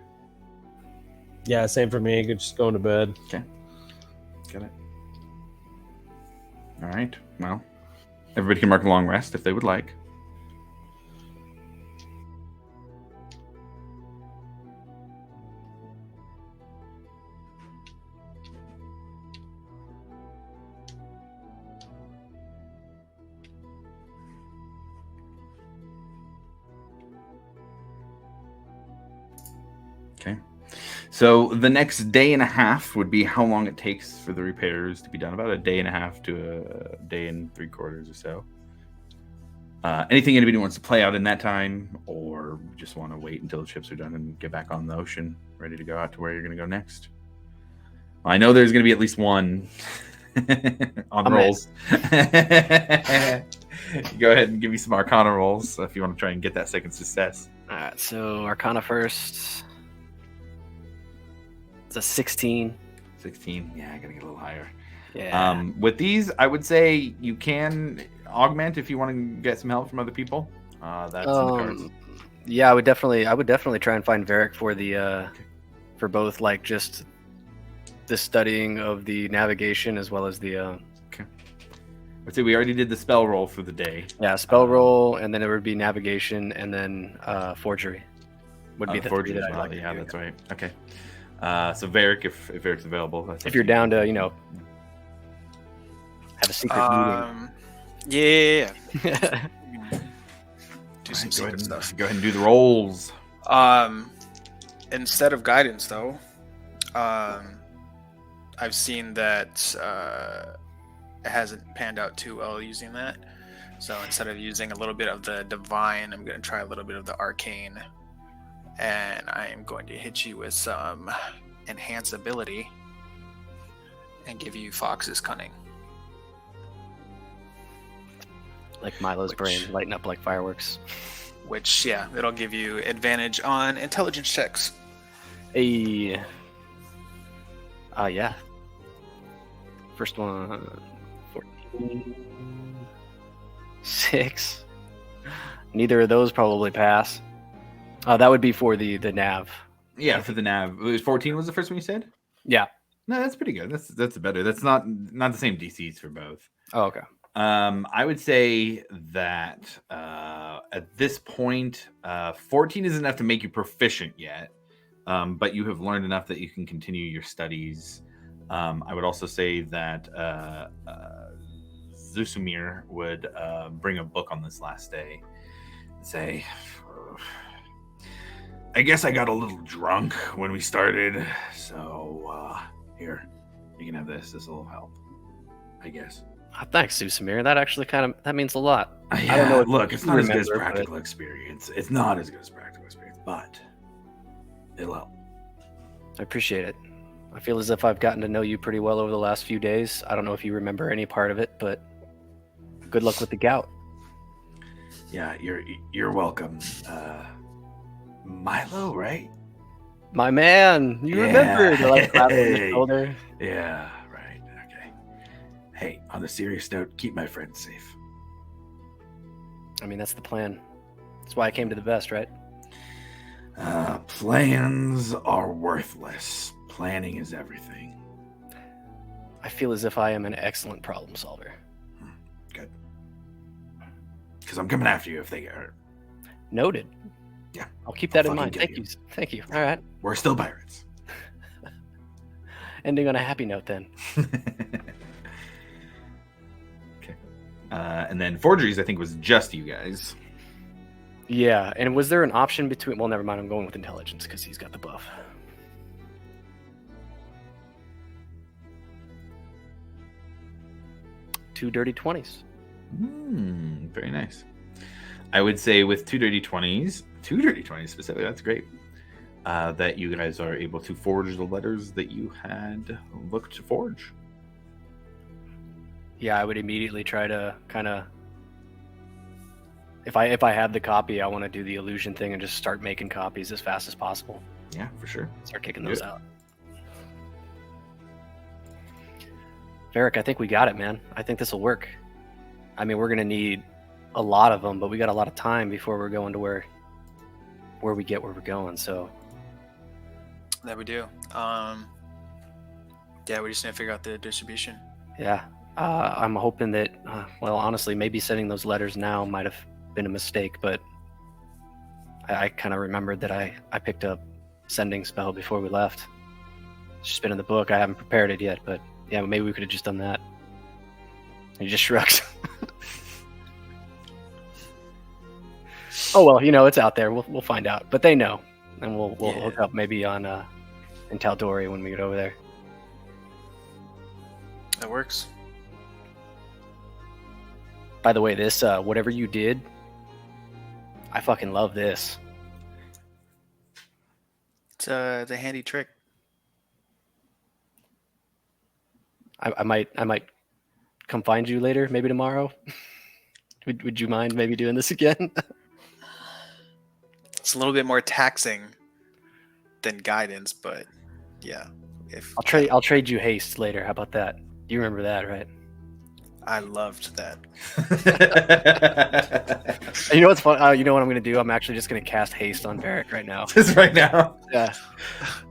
Yeah, same for me. Just going to bed. Okay. Got it. All right. Well, everybody can mark a long rest if they would like. Okay. So the next day and a half would be how long it takes for the repairs to be done. About a day and a half to a day and 3/4 or so. Anything anybody wants to play out in that time, or just want to wait until the ships are done and get back on the ocean, ready to go out to where you're going to go next? I know there's going to be at least one on rolls. Go ahead and give me some Arcana rolls if you want to try and get that second success. All right, so Arcana first. It's a 16. 16. Yeah, I gotta get a little higher. Yeah. With these, I would say you can augment if you want to get some help from other people. That's in the cards. Yeah, I would definitely try and find Varric for the for both, like, just the studying of the navigation as well as the Okay. I'd say we already did the spell roll for the day. yeah, spell roll, and then it would be navigation, and then forgery would be the forgery three that as I'd well. like to Yeah, do. that's right. Okay. So Varric, if Varric's available, that's If you're down to, you know, have a secret Yeah. meeting. Do some Go secret ahead, stuff. go ahead and do the rolls. Instead of guidance, though, I've seen that it hasn't panned out too well using that. So instead of using a little bit of the divine, I'm going to try a little bit of the arcane. And I am going to hit you with some enhance ability and give you Fox's cunning. Like Milo's brain lighting up like fireworks. Which, yeah, it'll give you advantage on intelligence checks. Yeah. First one, 14. 6. Neither of those probably pass. That would be for the nav. Yeah, for the nav. It was 14 was the first one you said? Yeah. No, that's pretty good. That's better. That's not the same DCs for both. Oh, okay. I would say that at this point, 14 isn't enough to make you proficient yet, but you have learned enough that you can continue your studies. I would also say that Zusumir would bring a book on this last day and say, I guess I got a little drunk when we started, so here, you can have this. This will help, I guess. Thanks, Susumir. That actually that means a lot. Yeah, I don't know. Look, it's not as good as remember, practical experience. It's not as good as practical experience, but it'll help. I appreciate it. I feel as if I've gotten to know you pretty well over the last few days. I don't know if you remember any part of it, but good luck with the gout. Yeah, you're welcome. Milo, right? My man, you remembered. Like clap on the shoulder. Yeah, right. Okay. Hey, on a serious note, keep my friends safe. I mean, that's the plan. That's why I came to the best, right? Plans are worthless. Planning is everything. I feel as if I am an excellent problem solver. Good. Because I'm coming after you if they get hurt. Noted. Yeah. I'll keep that in fucking mind. get Thank you. Thank you. All right. We're still pirates. Ending on a happy note then. Okay. And then forgeries, I think, was just you guys. Yeah. And was there an option between... Well, never mind. I'm going with intelligence because he's got the buff. Two dirty 20s. Very nice. I would say with two dirty 20s specifically, that's great. That you guys are able to forge the letters that you had looked to forge. Yeah, I would immediately try to kind of... If I have the copy, I want to do the illusion thing and just start making copies as fast as possible. Yeah, for sure. Start kicking those out. Varric, I think we got it, man. I think this will work. I mean, we're going to need a lot of them, but we got a lot of time before we're going to where we get where we're going, so... That we do. Yeah, we just need to figure out the distribution. Yeah. I'm hoping that, well, honestly, maybe sending those letters now might have been a mistake, but I kind of remembered that I picked up sending spell before we left. It's just been in the book. I haven't prepared it yet, but yeah, maybe we could have just done that. He just shrugs. Oh well, you know, it's out there. We'll find out, but they know, and we'll hook up maybe on in Tal'Dorei when we get over there. That works. By the way, this whatever you did, I fucking love this. It's a handy trick. I might come find you later, maybe tomorrow. Would you mind maybe doing this again? It's a little bit more taxing than guidance, but yeah. If I'll trade you haste later. How about that? You remember that, right? I loved that. You know what's fun? You know what I'm gonna do? I'm actually just gonna cast haste on Varric right now. Just right now. Yeah.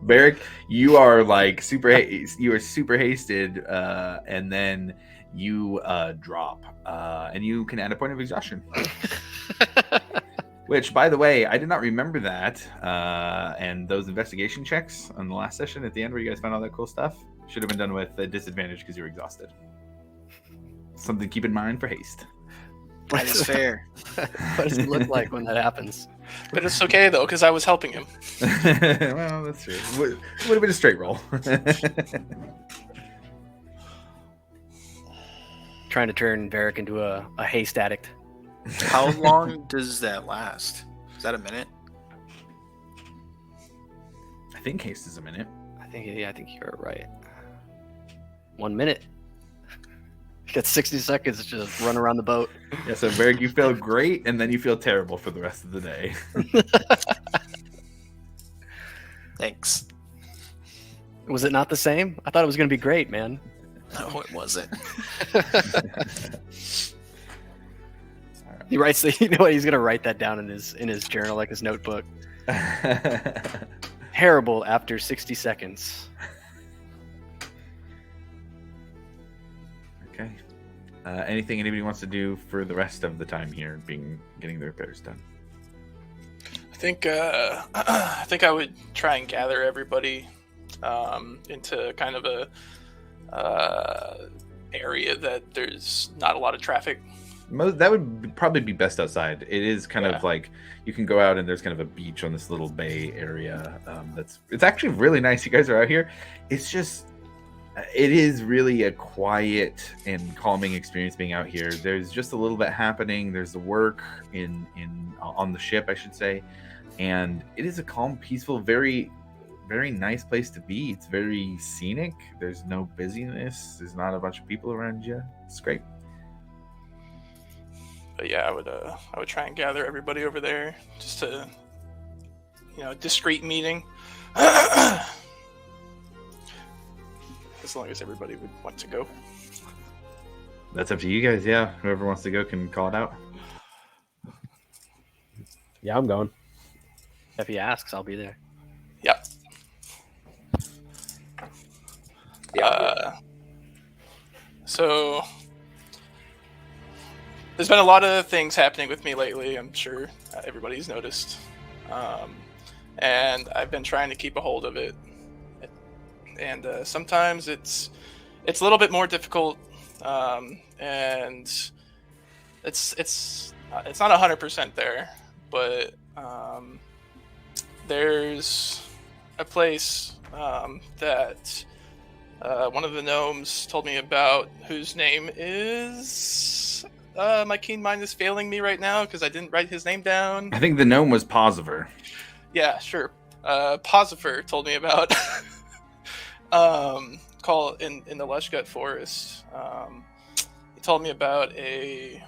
Varric, you are like you are super hasted, and then you drop, and you can add a point of exhaustion. Which, by the way, I did not remember that. And those investigation checks on the last session at the end where you guys found all that cool stuff should have been done with a disadvantage because you were exhausted. Something to keep in mind for haste. That is fair. What does it look like when that happens? But it's okay though, because I was helping him. Well, that's true. Would have been a straight roll. Trying to turn Varric into a haste addict. How long does that last? Is that a minute? I think haste is a minute. I think you're right. 1 minute. You got 60 seconds to just run around the boat. Yeah, so Varric, you feel great, and then you feel terrible for the rest of the day. Thanks. Was it not the same? I thought it was going to be great, man. No, it wasn't. He writes the, you know what? He's going to write that down in his journal, like his notebook. Terrible after 60 seconds. Okay. Anything anybody wants to do for the rest of the time here, getting the repairs done? I think I would try and gather everybody into kind of a area that there's not a lot of traffic. That would probably be best outside. It is kind of like you can go out and there's kind of a beach on this little bay area. It's actually really nice. You guys are out here. It's just, it is really a quiet and calming experience being out here. There's just a little bit happening. There's the work on the ship, I should say, and it is a calm, peaceful, very, very nice place to be. It's very scenic. There's no busyness. There's not a bunch of people around you. It's great. But yeah, I would try and gather everybody over there just to, discreet meeting. As long as everybody would want to go. That's up to you guys. Yeah, whoever wants to go can call it out. Yeah, I'm going. If he asks, I'll be there. Yep. So there's been a lot of things happening with me lately. I'm sure everybody's noticed, and I've been trying to keep a hold of it. And sometimes it's a little bit more difficult, and it's not 100% there, but there's a place that one of the gnomes told me about, whose name is my keen mind is failing me right now because I didn't write his name down. I think the gnome was Posiver. Yeah, sure. Posiver told me about. Call in the Lushgut Forest. He told me about a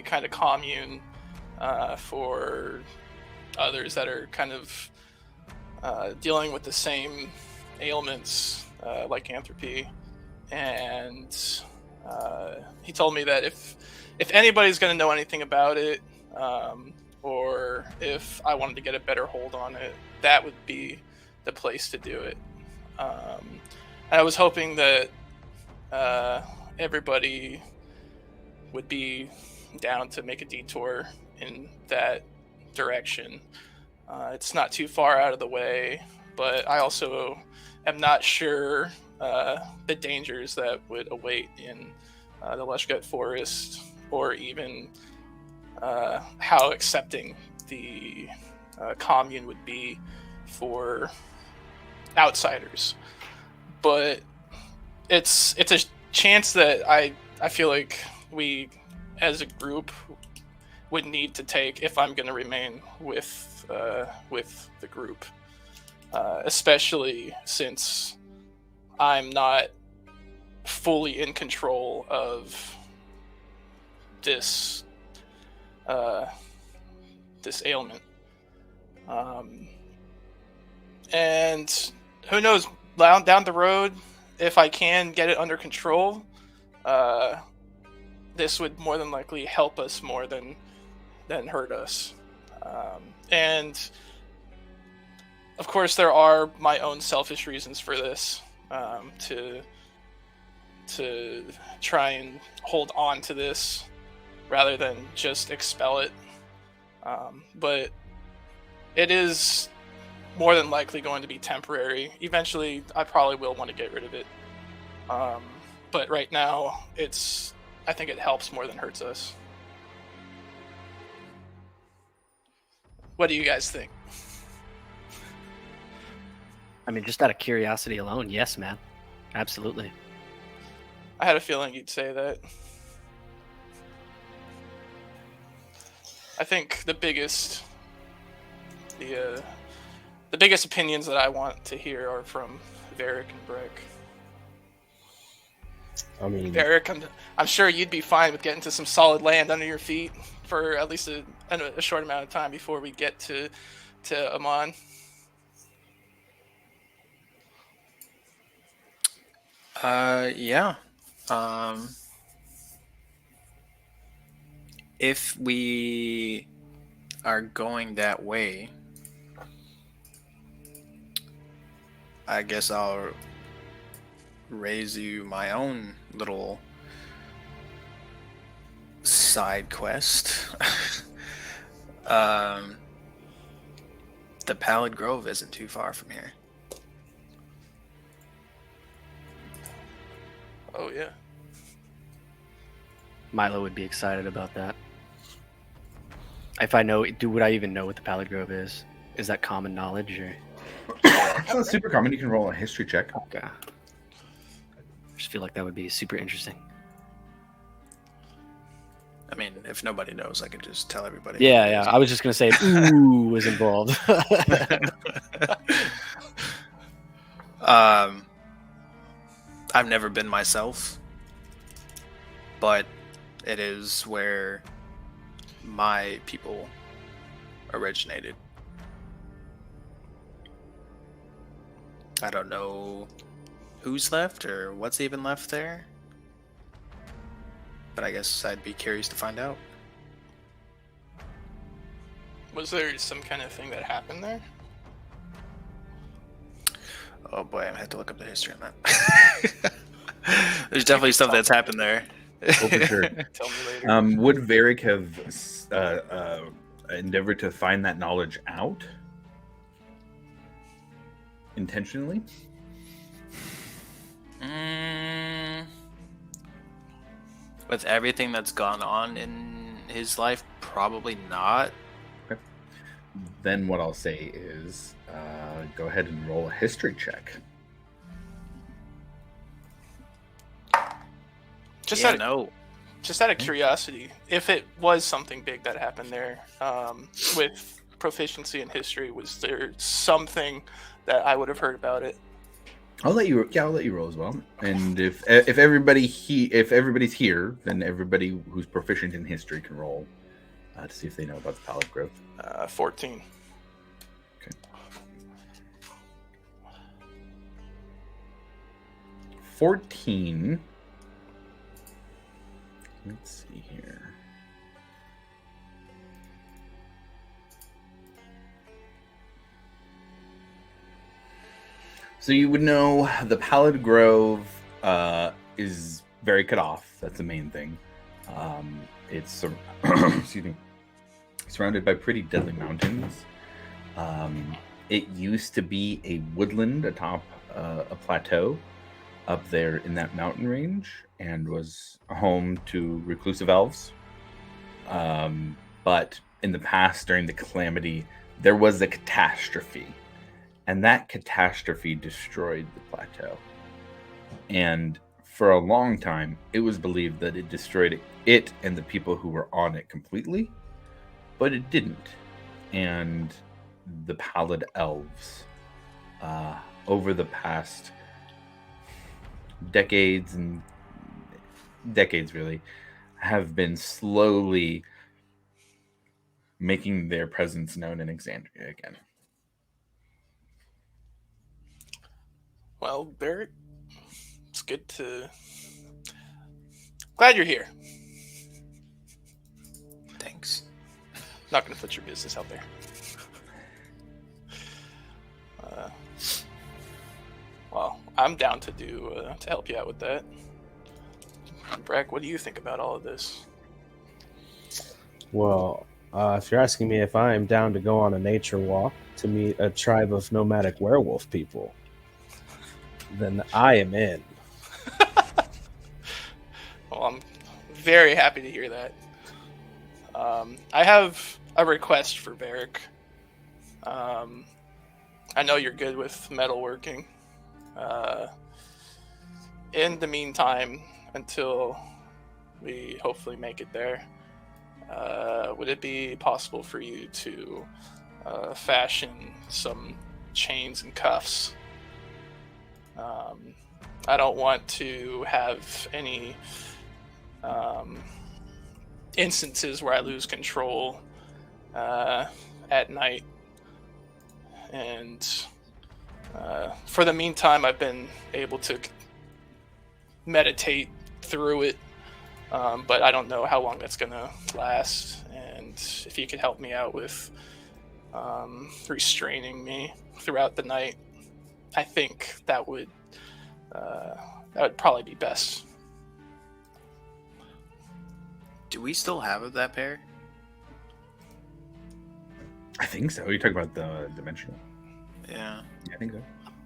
kind of commune for others that are kind of dealing with the same ailments, lycanthropy, and he told me that if anybody's going to know anything about it, or if I wanted to get a better hold on it, that would be the place to do it. I was hoping that everybody would be down to make a detour in that direction. It's not too far out of the way, but I also am not sure the dangers that would await in the Lushgut Forest, or even how accepting the commune would be for outsiders. But it's a chance that I feel like we as a group would need to take if I'm going to remain with the group, especially since I'm not fully in control of this ailment, and who knows, down the road, if I can get it under control, this would more than likely help us more than hurt us. And of course, there are my own selfish reasons for this, to try and hold on to this rather than just expel it. But it is more than likely going to be temporary. Eventually, I probably will want to get rid of it. But right now, I think it helps more than hurts us. What do you guys think? I mean, just out of curiosity alone, yes, man. Absolutely. I had a feeling you'd say that. I think the biggest opinions that I want to hear are from Varric and Breck. I mean, Varric, I'm sure you'd be fine with getting to some solid land under your feet for at least a short amount of time before we get to Amon. Yeah. If we are going that way, I guess I'll raise you my own little side quest. The Pallid Grove isn't too far from here. Oh yeah. Milo would be excited about that. If I know, would I even know what the Pallid Grove is? Is that common knowledge or? It's not super common. You can roll a history check. Okay. I just feel like that would be super interesting. I mean, if nobody knows, I could just tell everybody. Yeah. I was just gonna say, ooh, was involved. I've never been myself, but it is where my people originated. I don't know who's left or what's even left there, but I guess I'd be curious to find out. Was there some kind of thing that happened there? Oh boy, I had to look up the history on that. There's definitely stuff that's happened there. Oh, for sure. Tell me later. Would Varric have endeavored to find that knowledge out intentionally? With everything that's gone on in his life, probably not. Okay. Then what I'll say is go ahead and roll a history check. Just Yeah, out of, no. just out of curiosity, if it was something big that happened there, with proficiency in history, was there something that I would have heard about it? I'll let you roll as well. And if everybody's here, then everybody who's proficient in history can roll to see if they know about the Pallid Grove. 14. Okay. 14. Let's see here. So you would know the Pallid Grove is very cut off. That's the main thing. It's excuse me, surrounded by pretty deadly mountains. It used to be a woodland atop a plateau up there in that mountain range, and was home to reclusive elves. But in the past, during the calamity, there was a catastrophe. And that catastrophe destroyed the plateau. And for a long time, it was believed that it destroyed it and the people who were on it completely. But it didn't. And the Pallid Elves, over the past decades really, have been slowly making their presence known in Exandria again. Well, Barrett, it's good to... Glad you're here. Thanks. Not going to put your business out there. Well, I'm down to help you out with that. Breck, what do you think about all of this? Well, If you're asking me if I am down to go on a nature walk to meet a tribe of nomadic werewolf people, then I am in. Well, I'm very happy to hear that. I have a request for Varric. I know you're good with metalworking. In the meantime, until we hopefully make it there, would it be possible for you to fashion some chains and cuffs? I don't want to have any instances where I lose control at night. And for the meantime, I've been able to meditate through it, but I don't know how long that's going to last. And if you could help me out with restraining me throughout the night, I think that would probably be best. Do we still have that pair? I think so. You're talking about the dimensional. Yeah. I think so.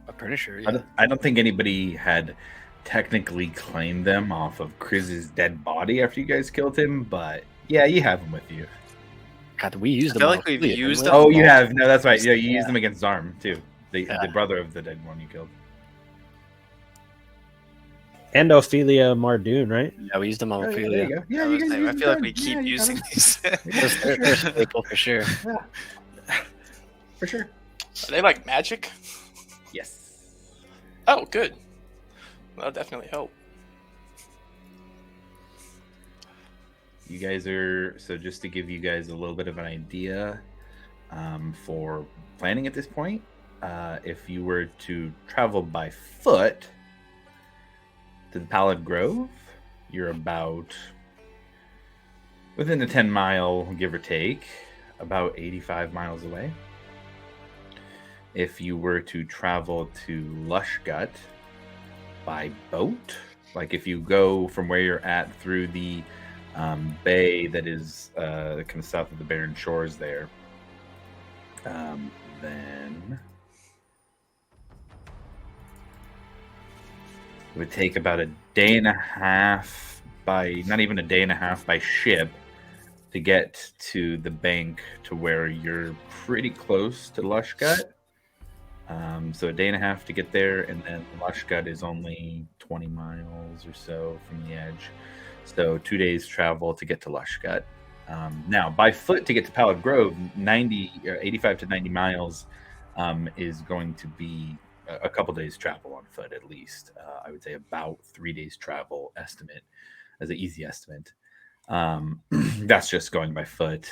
I'm pretty sure. Yeah. I don't think anybody had technically claimed them off of Chris's dead body after you guys killed him, but yeah, you have them with you. God, we used I them. feel on like we've Ophelia, used didn't we? them. Oh, you have. No, that's right. Yeah, you used them against Zarm too, the brother of the dead one you killed. And Ophelia Mardoon, right? Yeah, we used them on Oh, yeah, Ophelia. there you go. Yeah, you guys I used feel like them. we keep Yeah, you using got these. They're a staple for sure. them. For sure. Are they like magic? Yes. Oh, good. That'll definitely help. You guys are, so just to give you guys a little bit of an idea for planning at this point, if you were to travel by foot to the Pallid Grove, you're about within a 10-mile, give or take, about 85 miles away. If you were to travel to Lushgut by boat, like if you go from where you're at through the bay that is kind of south of the barren shores there, then it would take about a day and a half not even a day and a half by ship to get to the bank to where you're pretty close to Lushgut. So a day and a half to get there, and then Lushgut is only 20 miles or so from the edge. So 2 days travel to get to Lushgut. Now, by foot to get to Pallid Grove, 85 to 90 miles is going to be a couple days travel on foot at least. I would say about 3 days travel estimate as an easy estimate. That's just going by foot.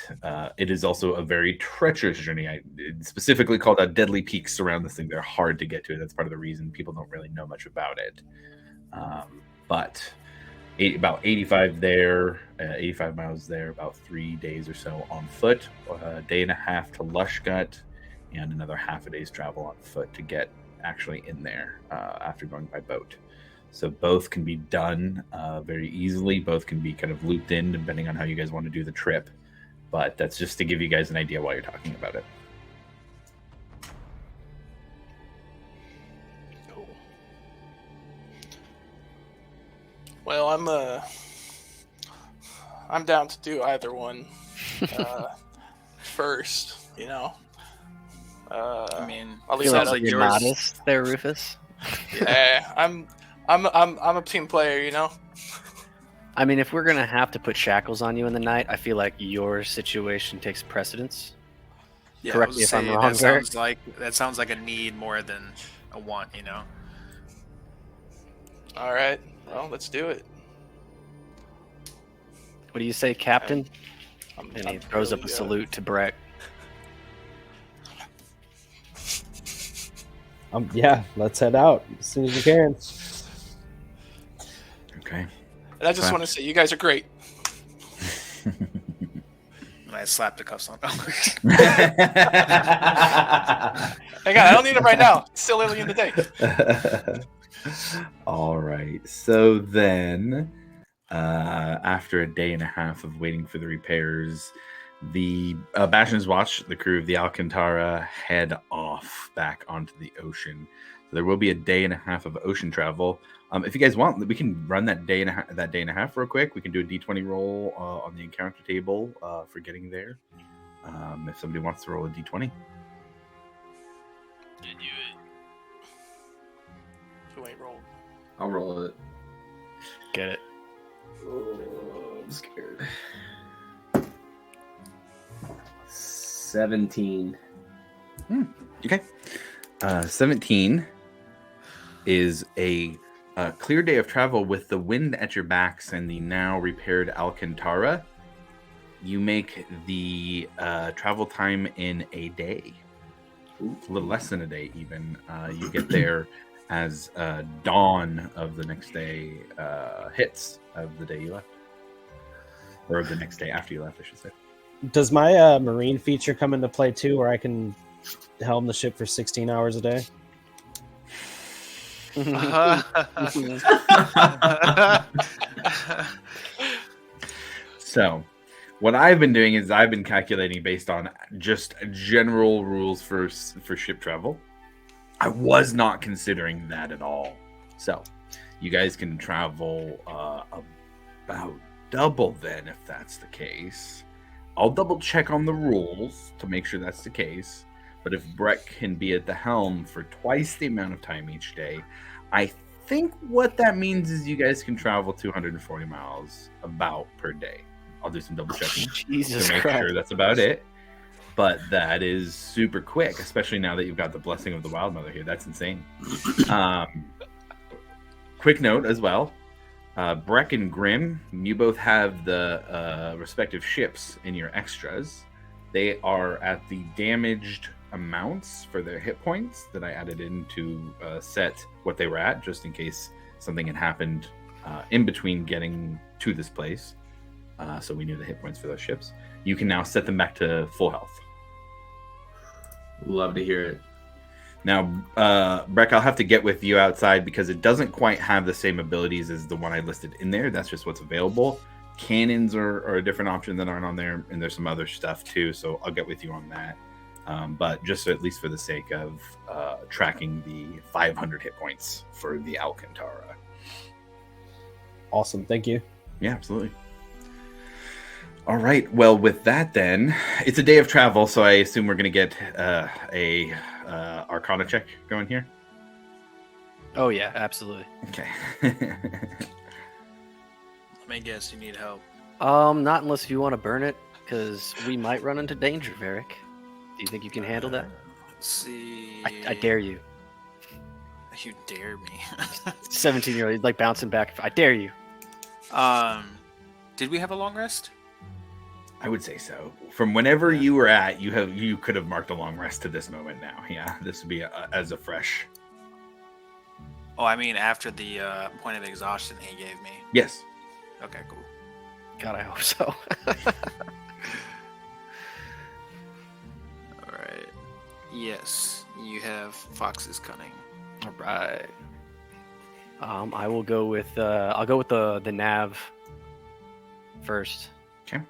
It is also a very treacherous journey. It's specifically called out Deadly Peaks around this thing. They're hard to get to. That's part of the reason people don't really know much about it. But about 85 there, 85 miles there, about 3 days or so on foot, a day and a half to Lushgut, and another half a day's travel on foot to get actually in there after going by boat. So both can be done very easily. Both can be kind of looped in depending on how you guys want to do the trip. But that's just to give you guys an idea while you're talking about it. Cool. Well, I'm down to do either one first. You know. I mean, I'll leave it that sounds up like to You're yours. modest there, Rufus. Yeah, I'm a team player, you know. I mean, if we're gonna have to put shackles on you in the night, I feel like your situation takes precedence. Yeah, Correct I was me if I'm saying, wrong, that sounds like a need more than a want, you know. All right, well, let's do it. What do you say, Captain? And he I'm throws up a really, salute to Breck. Yeah, let's head out as soon as we can. Okay. And I just want to say, you guys are great. And I slapped the cuffs on. Hang on, I don't need them right now. It's still early in the day. All right. So then, after a day and a half of waiting for the repairs, The Bastion's watch the crew of the Alcantara head off back onto the ocean. So there will be a day and a half of ocean travel. If you guys want, we can run that day and a half real quick. We can do a D20 roll on the encounter table for getting there. If somebody wants to roll a D20. Yeah, do it. Who ain't rolled? I'll roll it. Get it. Oh, I'm scared. 17. Okay. 17 is a clear day of travel with the wind at your backs and the now repaired Alcantara. You make the travel time in a day. A little less than a day, even. You get there as dawn of the next day hits of the day you left. Or of the next day after you left, I should say. Does my marine feature come into play too, where I can helm the ship for 16 hours a day? So, what I've been doing is I've been calculating based on just general rules for ship travel. I was not considering that at all. So, you guys can travel about double then, if that's the case. I'll double check on the rules to make sure that's the case. But if Brett can be at the helm for twice the amount of time each day, I think what that means is you guys can travel 240 miles about per day. I'll do some double checking Jesus to make Christ. sure that's about it. But that is super quick, especially now that you've got the blessing of the Wild Mother here. That's insane. Quick note as well. Breck and Grim, you both have the respective ships in your extras. They are at the damaged amounts for their hit points that I added in to set what they were at, just in case something had happened in between getting to this place. So we knew the hit points for those ships. You can now set them back to full health. Love to hear it. Now, Breck, I'll have to get with you outside because it doesn't quite have the same abilities as the one I listed in there. That's just what's available. Cannons are a different option that aren't on there, and there's some other stuff too, so I'll get with you on that. But just at least for the sake of tracking the 500 hit points for the Alcantara. Awesome, thank you. Yeah, absolutely. All right, well, with that then, it's a day of travel, so I assume we're going to get a Arcana check going here. Oh yeah, absolutely. Okay. Let me guess, you need help. Not unless you want to burn it, because we might run into danger, Varric. Do you think you can handle that? Let's see. I dare you. You dare me. 17-year-old, he's like bouncing back. I dare you. Did we have a long rest? I would say so. From whenever you were at, you could have marked a long rest to this moment now. Yeah, this would be as a fresh. Oh, I mean after the point of exhaustion he gave me. Yes. Okay, cool. God, I hope so. All right. Yes, you have Fox's cunning. All right. I will go with I'll go with the nav first. Okay.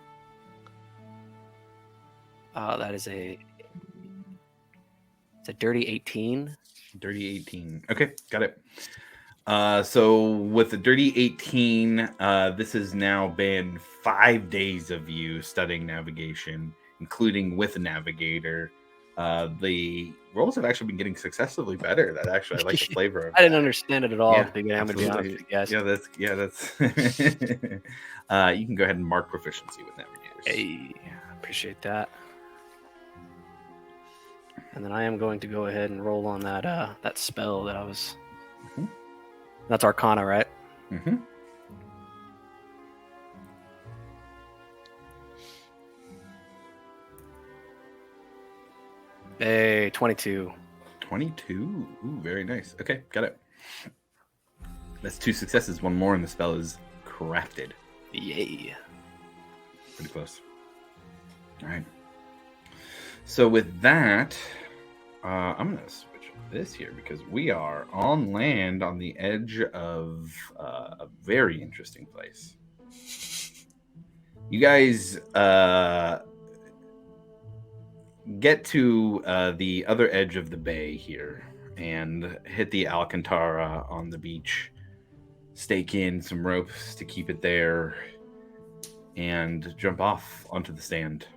That is it's a dirty 18. Dirty 18. Okay, got it. So with the dirty 18, this has now been 5 days of you studying navigation, including with a navigator. The rolls have actually been getting successively better. That actually, I like the flavor of I didn't that. understand it at all Yeah, at the beginning. I'm gonna be honest with you guys. Yeah, that's. You can go ahead and mark proficiency with navigators. Hey, appreciate that. And then I am going to go ahead and roll on that that spell that I was. Mhm. That's Arcana, right? Mm-hmm. Hey, 22. 22. Ooh, very nice. Okay, got it. That's 2 successes. One more, and the spell is crafted. Yay. Pretty close. All right. So with that, I'm going to switch this here because we are on land on the edge of a very interesting place. You guys, get to the other edge of the bay here and hit the Alcantara on the beach. Stake in some ropes to keep it there and jump off onto the stand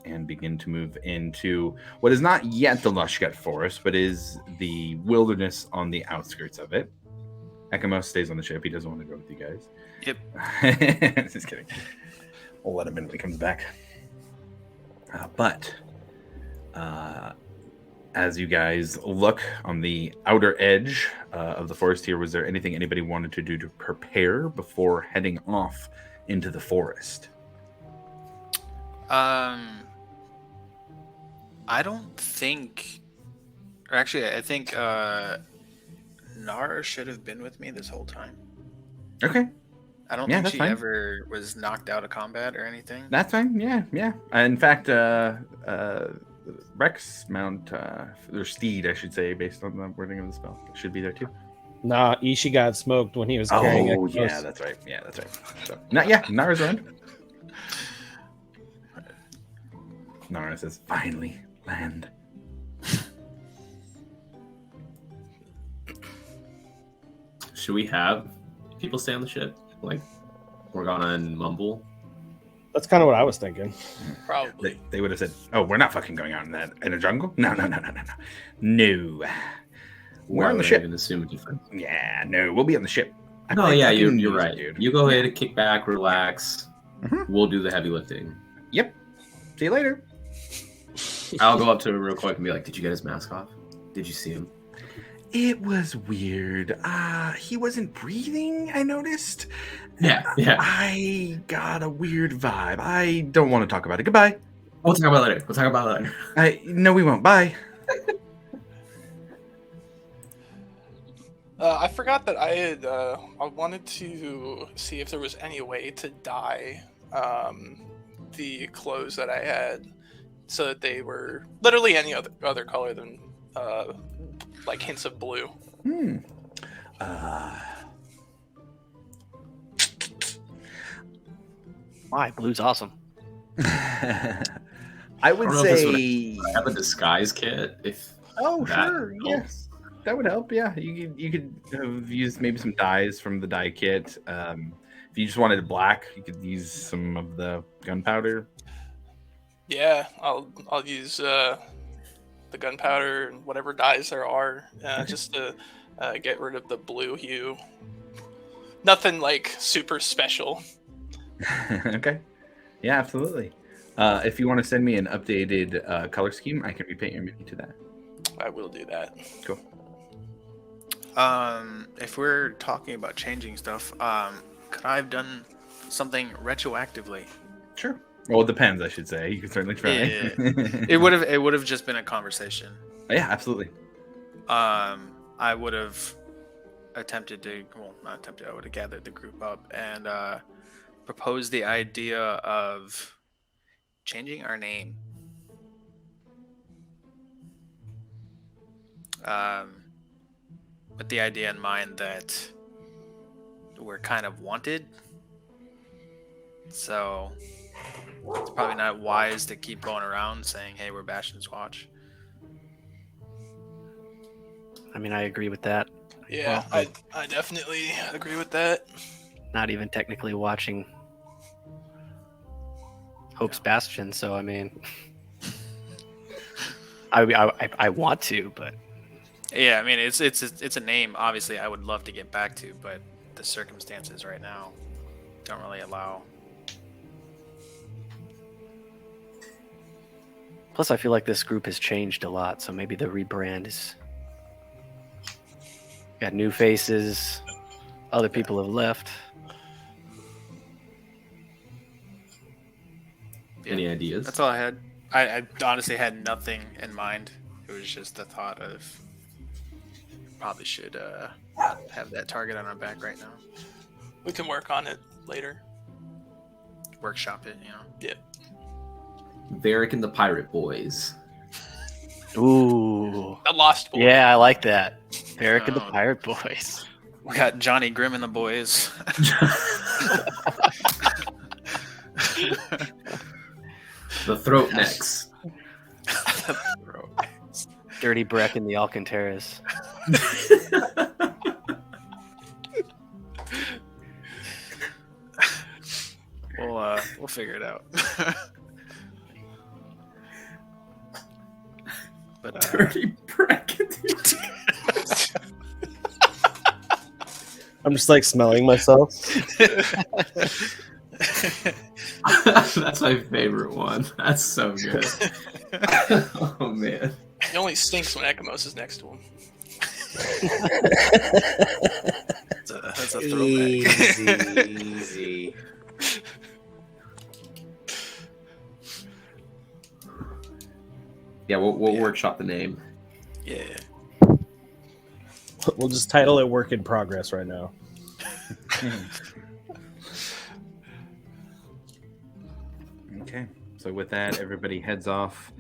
and begin to move into what is not yet the Lushgut Forest, but is the wilderness on the outskirts of it. Ekamos stays on the ship. He doesn't want to go with you guys. Yep. Just kidding. We'll let him in when he comes back. But as you guys look on the outer edge of the forest here, was there anything anybody wanted to do to prepare before heading off into the forest? I don't think, or actually, I think Nara should have been with me this whole time. Okay. I don't think she ever was knocked out of combat or anything. That's fine. Yeah. In fact, Rex Mount, or Steed, I should say, based on the wording of the spell, should be there too. Nah, Ishii got smoked when he was carrying it. Yeah, that's right. So, Nara's around. Nara says, finally, land. Should we have people stay on the ship? Like, Morgana and Mumble? That's kind of what I was thinking. Probably. They would have said, "Oh, we're not fucking going out in a jungle. No. We're on the ship." Assume different. Yeah, no, we'll be on the ship. No, yeah, you're right. Dude. You go ahead and kick back, relax. Mm-hmm. We'll do the heavy lifting. Yep. See you later. I'll go up to him real quick and be like, "Did you get his mask off? Did you see him?" It was weird. He wasn't breathing, I noticed. Yeah. I got a weird vibe. I don't want to talk about it. Goodbye. We'll talk about it later. No, we won't. Bye. I forgot that I had. I wanted to see if there was any way to dye the clothes that I had so that they were literally any other color than like hints of blue. Why? Blue's awesome. I would say I have a disguise kit. If sure, yes, that would help. Yeah, you could have used maybe some dyes from the dye kit. If you just wanted black, you could use some of the gunpowder. Yeah, I'll use the gunpowder and whatever dyes there are, just to get rid of the blue hue. Nothing like super special. Okay. Yeah, absolutely. If you want to send me an updated color scheme, I can repaint your mini to that. I will do that. Cool. If we're talking about changing stuff, could I have done something retroactively? Sure. Well, it depends, I should say. You can certainly try. Yeah. It would have just been a conversation. Yeah, absolutely. I would have attempted to, well, not attempted, I would have gathered the group up and proposed the idea of changing our name. With the idea in mind that we're kind of wanted. So it's probably not wise to keep going around saying, hey, we're Bastion's Watch. I mean, I agree with that. Yeah, I definitely agree with that. Not even technically watching Hope's Bastion, so I mean, I want to, but yeah, I mean, it's a name. Obviously, I would love to get back to, but the circumstances right now don't really allow. Plus, I feel like this group has changed a lot, so maybe the rebrand is got new faces. Other people have left. Any ideas? That's all I had. I honestly had nothing in mind. It was just the thought of probably should have that target on our back right now. We can work on it later. Workshop it, you know. Yeah. Varric and the Pirate Boys. Ooh. The Lost Boys. Yeah, I like that. Varric and the Pirate Boys. We got Johnny Grimm and the boys. The Throat Necks. Dirty Breck in the Alcantaras. We'll figure it out. But Dirty bracket. I'm just like smelling myself. That's my favorite one. That's so good. Oh man. He only stinks when Ekamos is next to him. that's a throwback. Easy. Yeah, we'll workshop the name. Yeah. We'll just title it "Work in Progress" right now. Okay, so with that, everybody heads off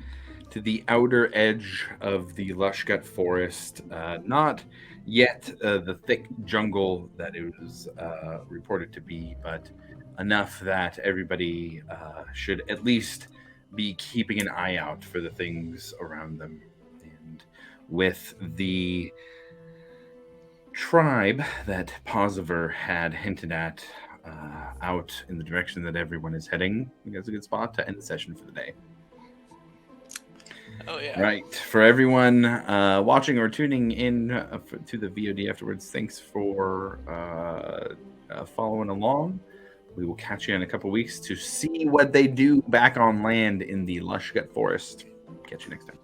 to the outer edge of the Lushgut Forest. Not yet the thick jungle that it was reported to be, but enough that everybody should at least be keeping an eye out for the things around them. And with the tribe that Poziver had hinted at out in the direction that everyone is heading, I think that's a good spot to end the session for the day. Oh yeah. Right. For everyone watching or tuning in to the VOD afterwards, thanks for following along. We will catch you in a couple weeks to see what they do back on land in the Lushgut Forest. Catch you next time.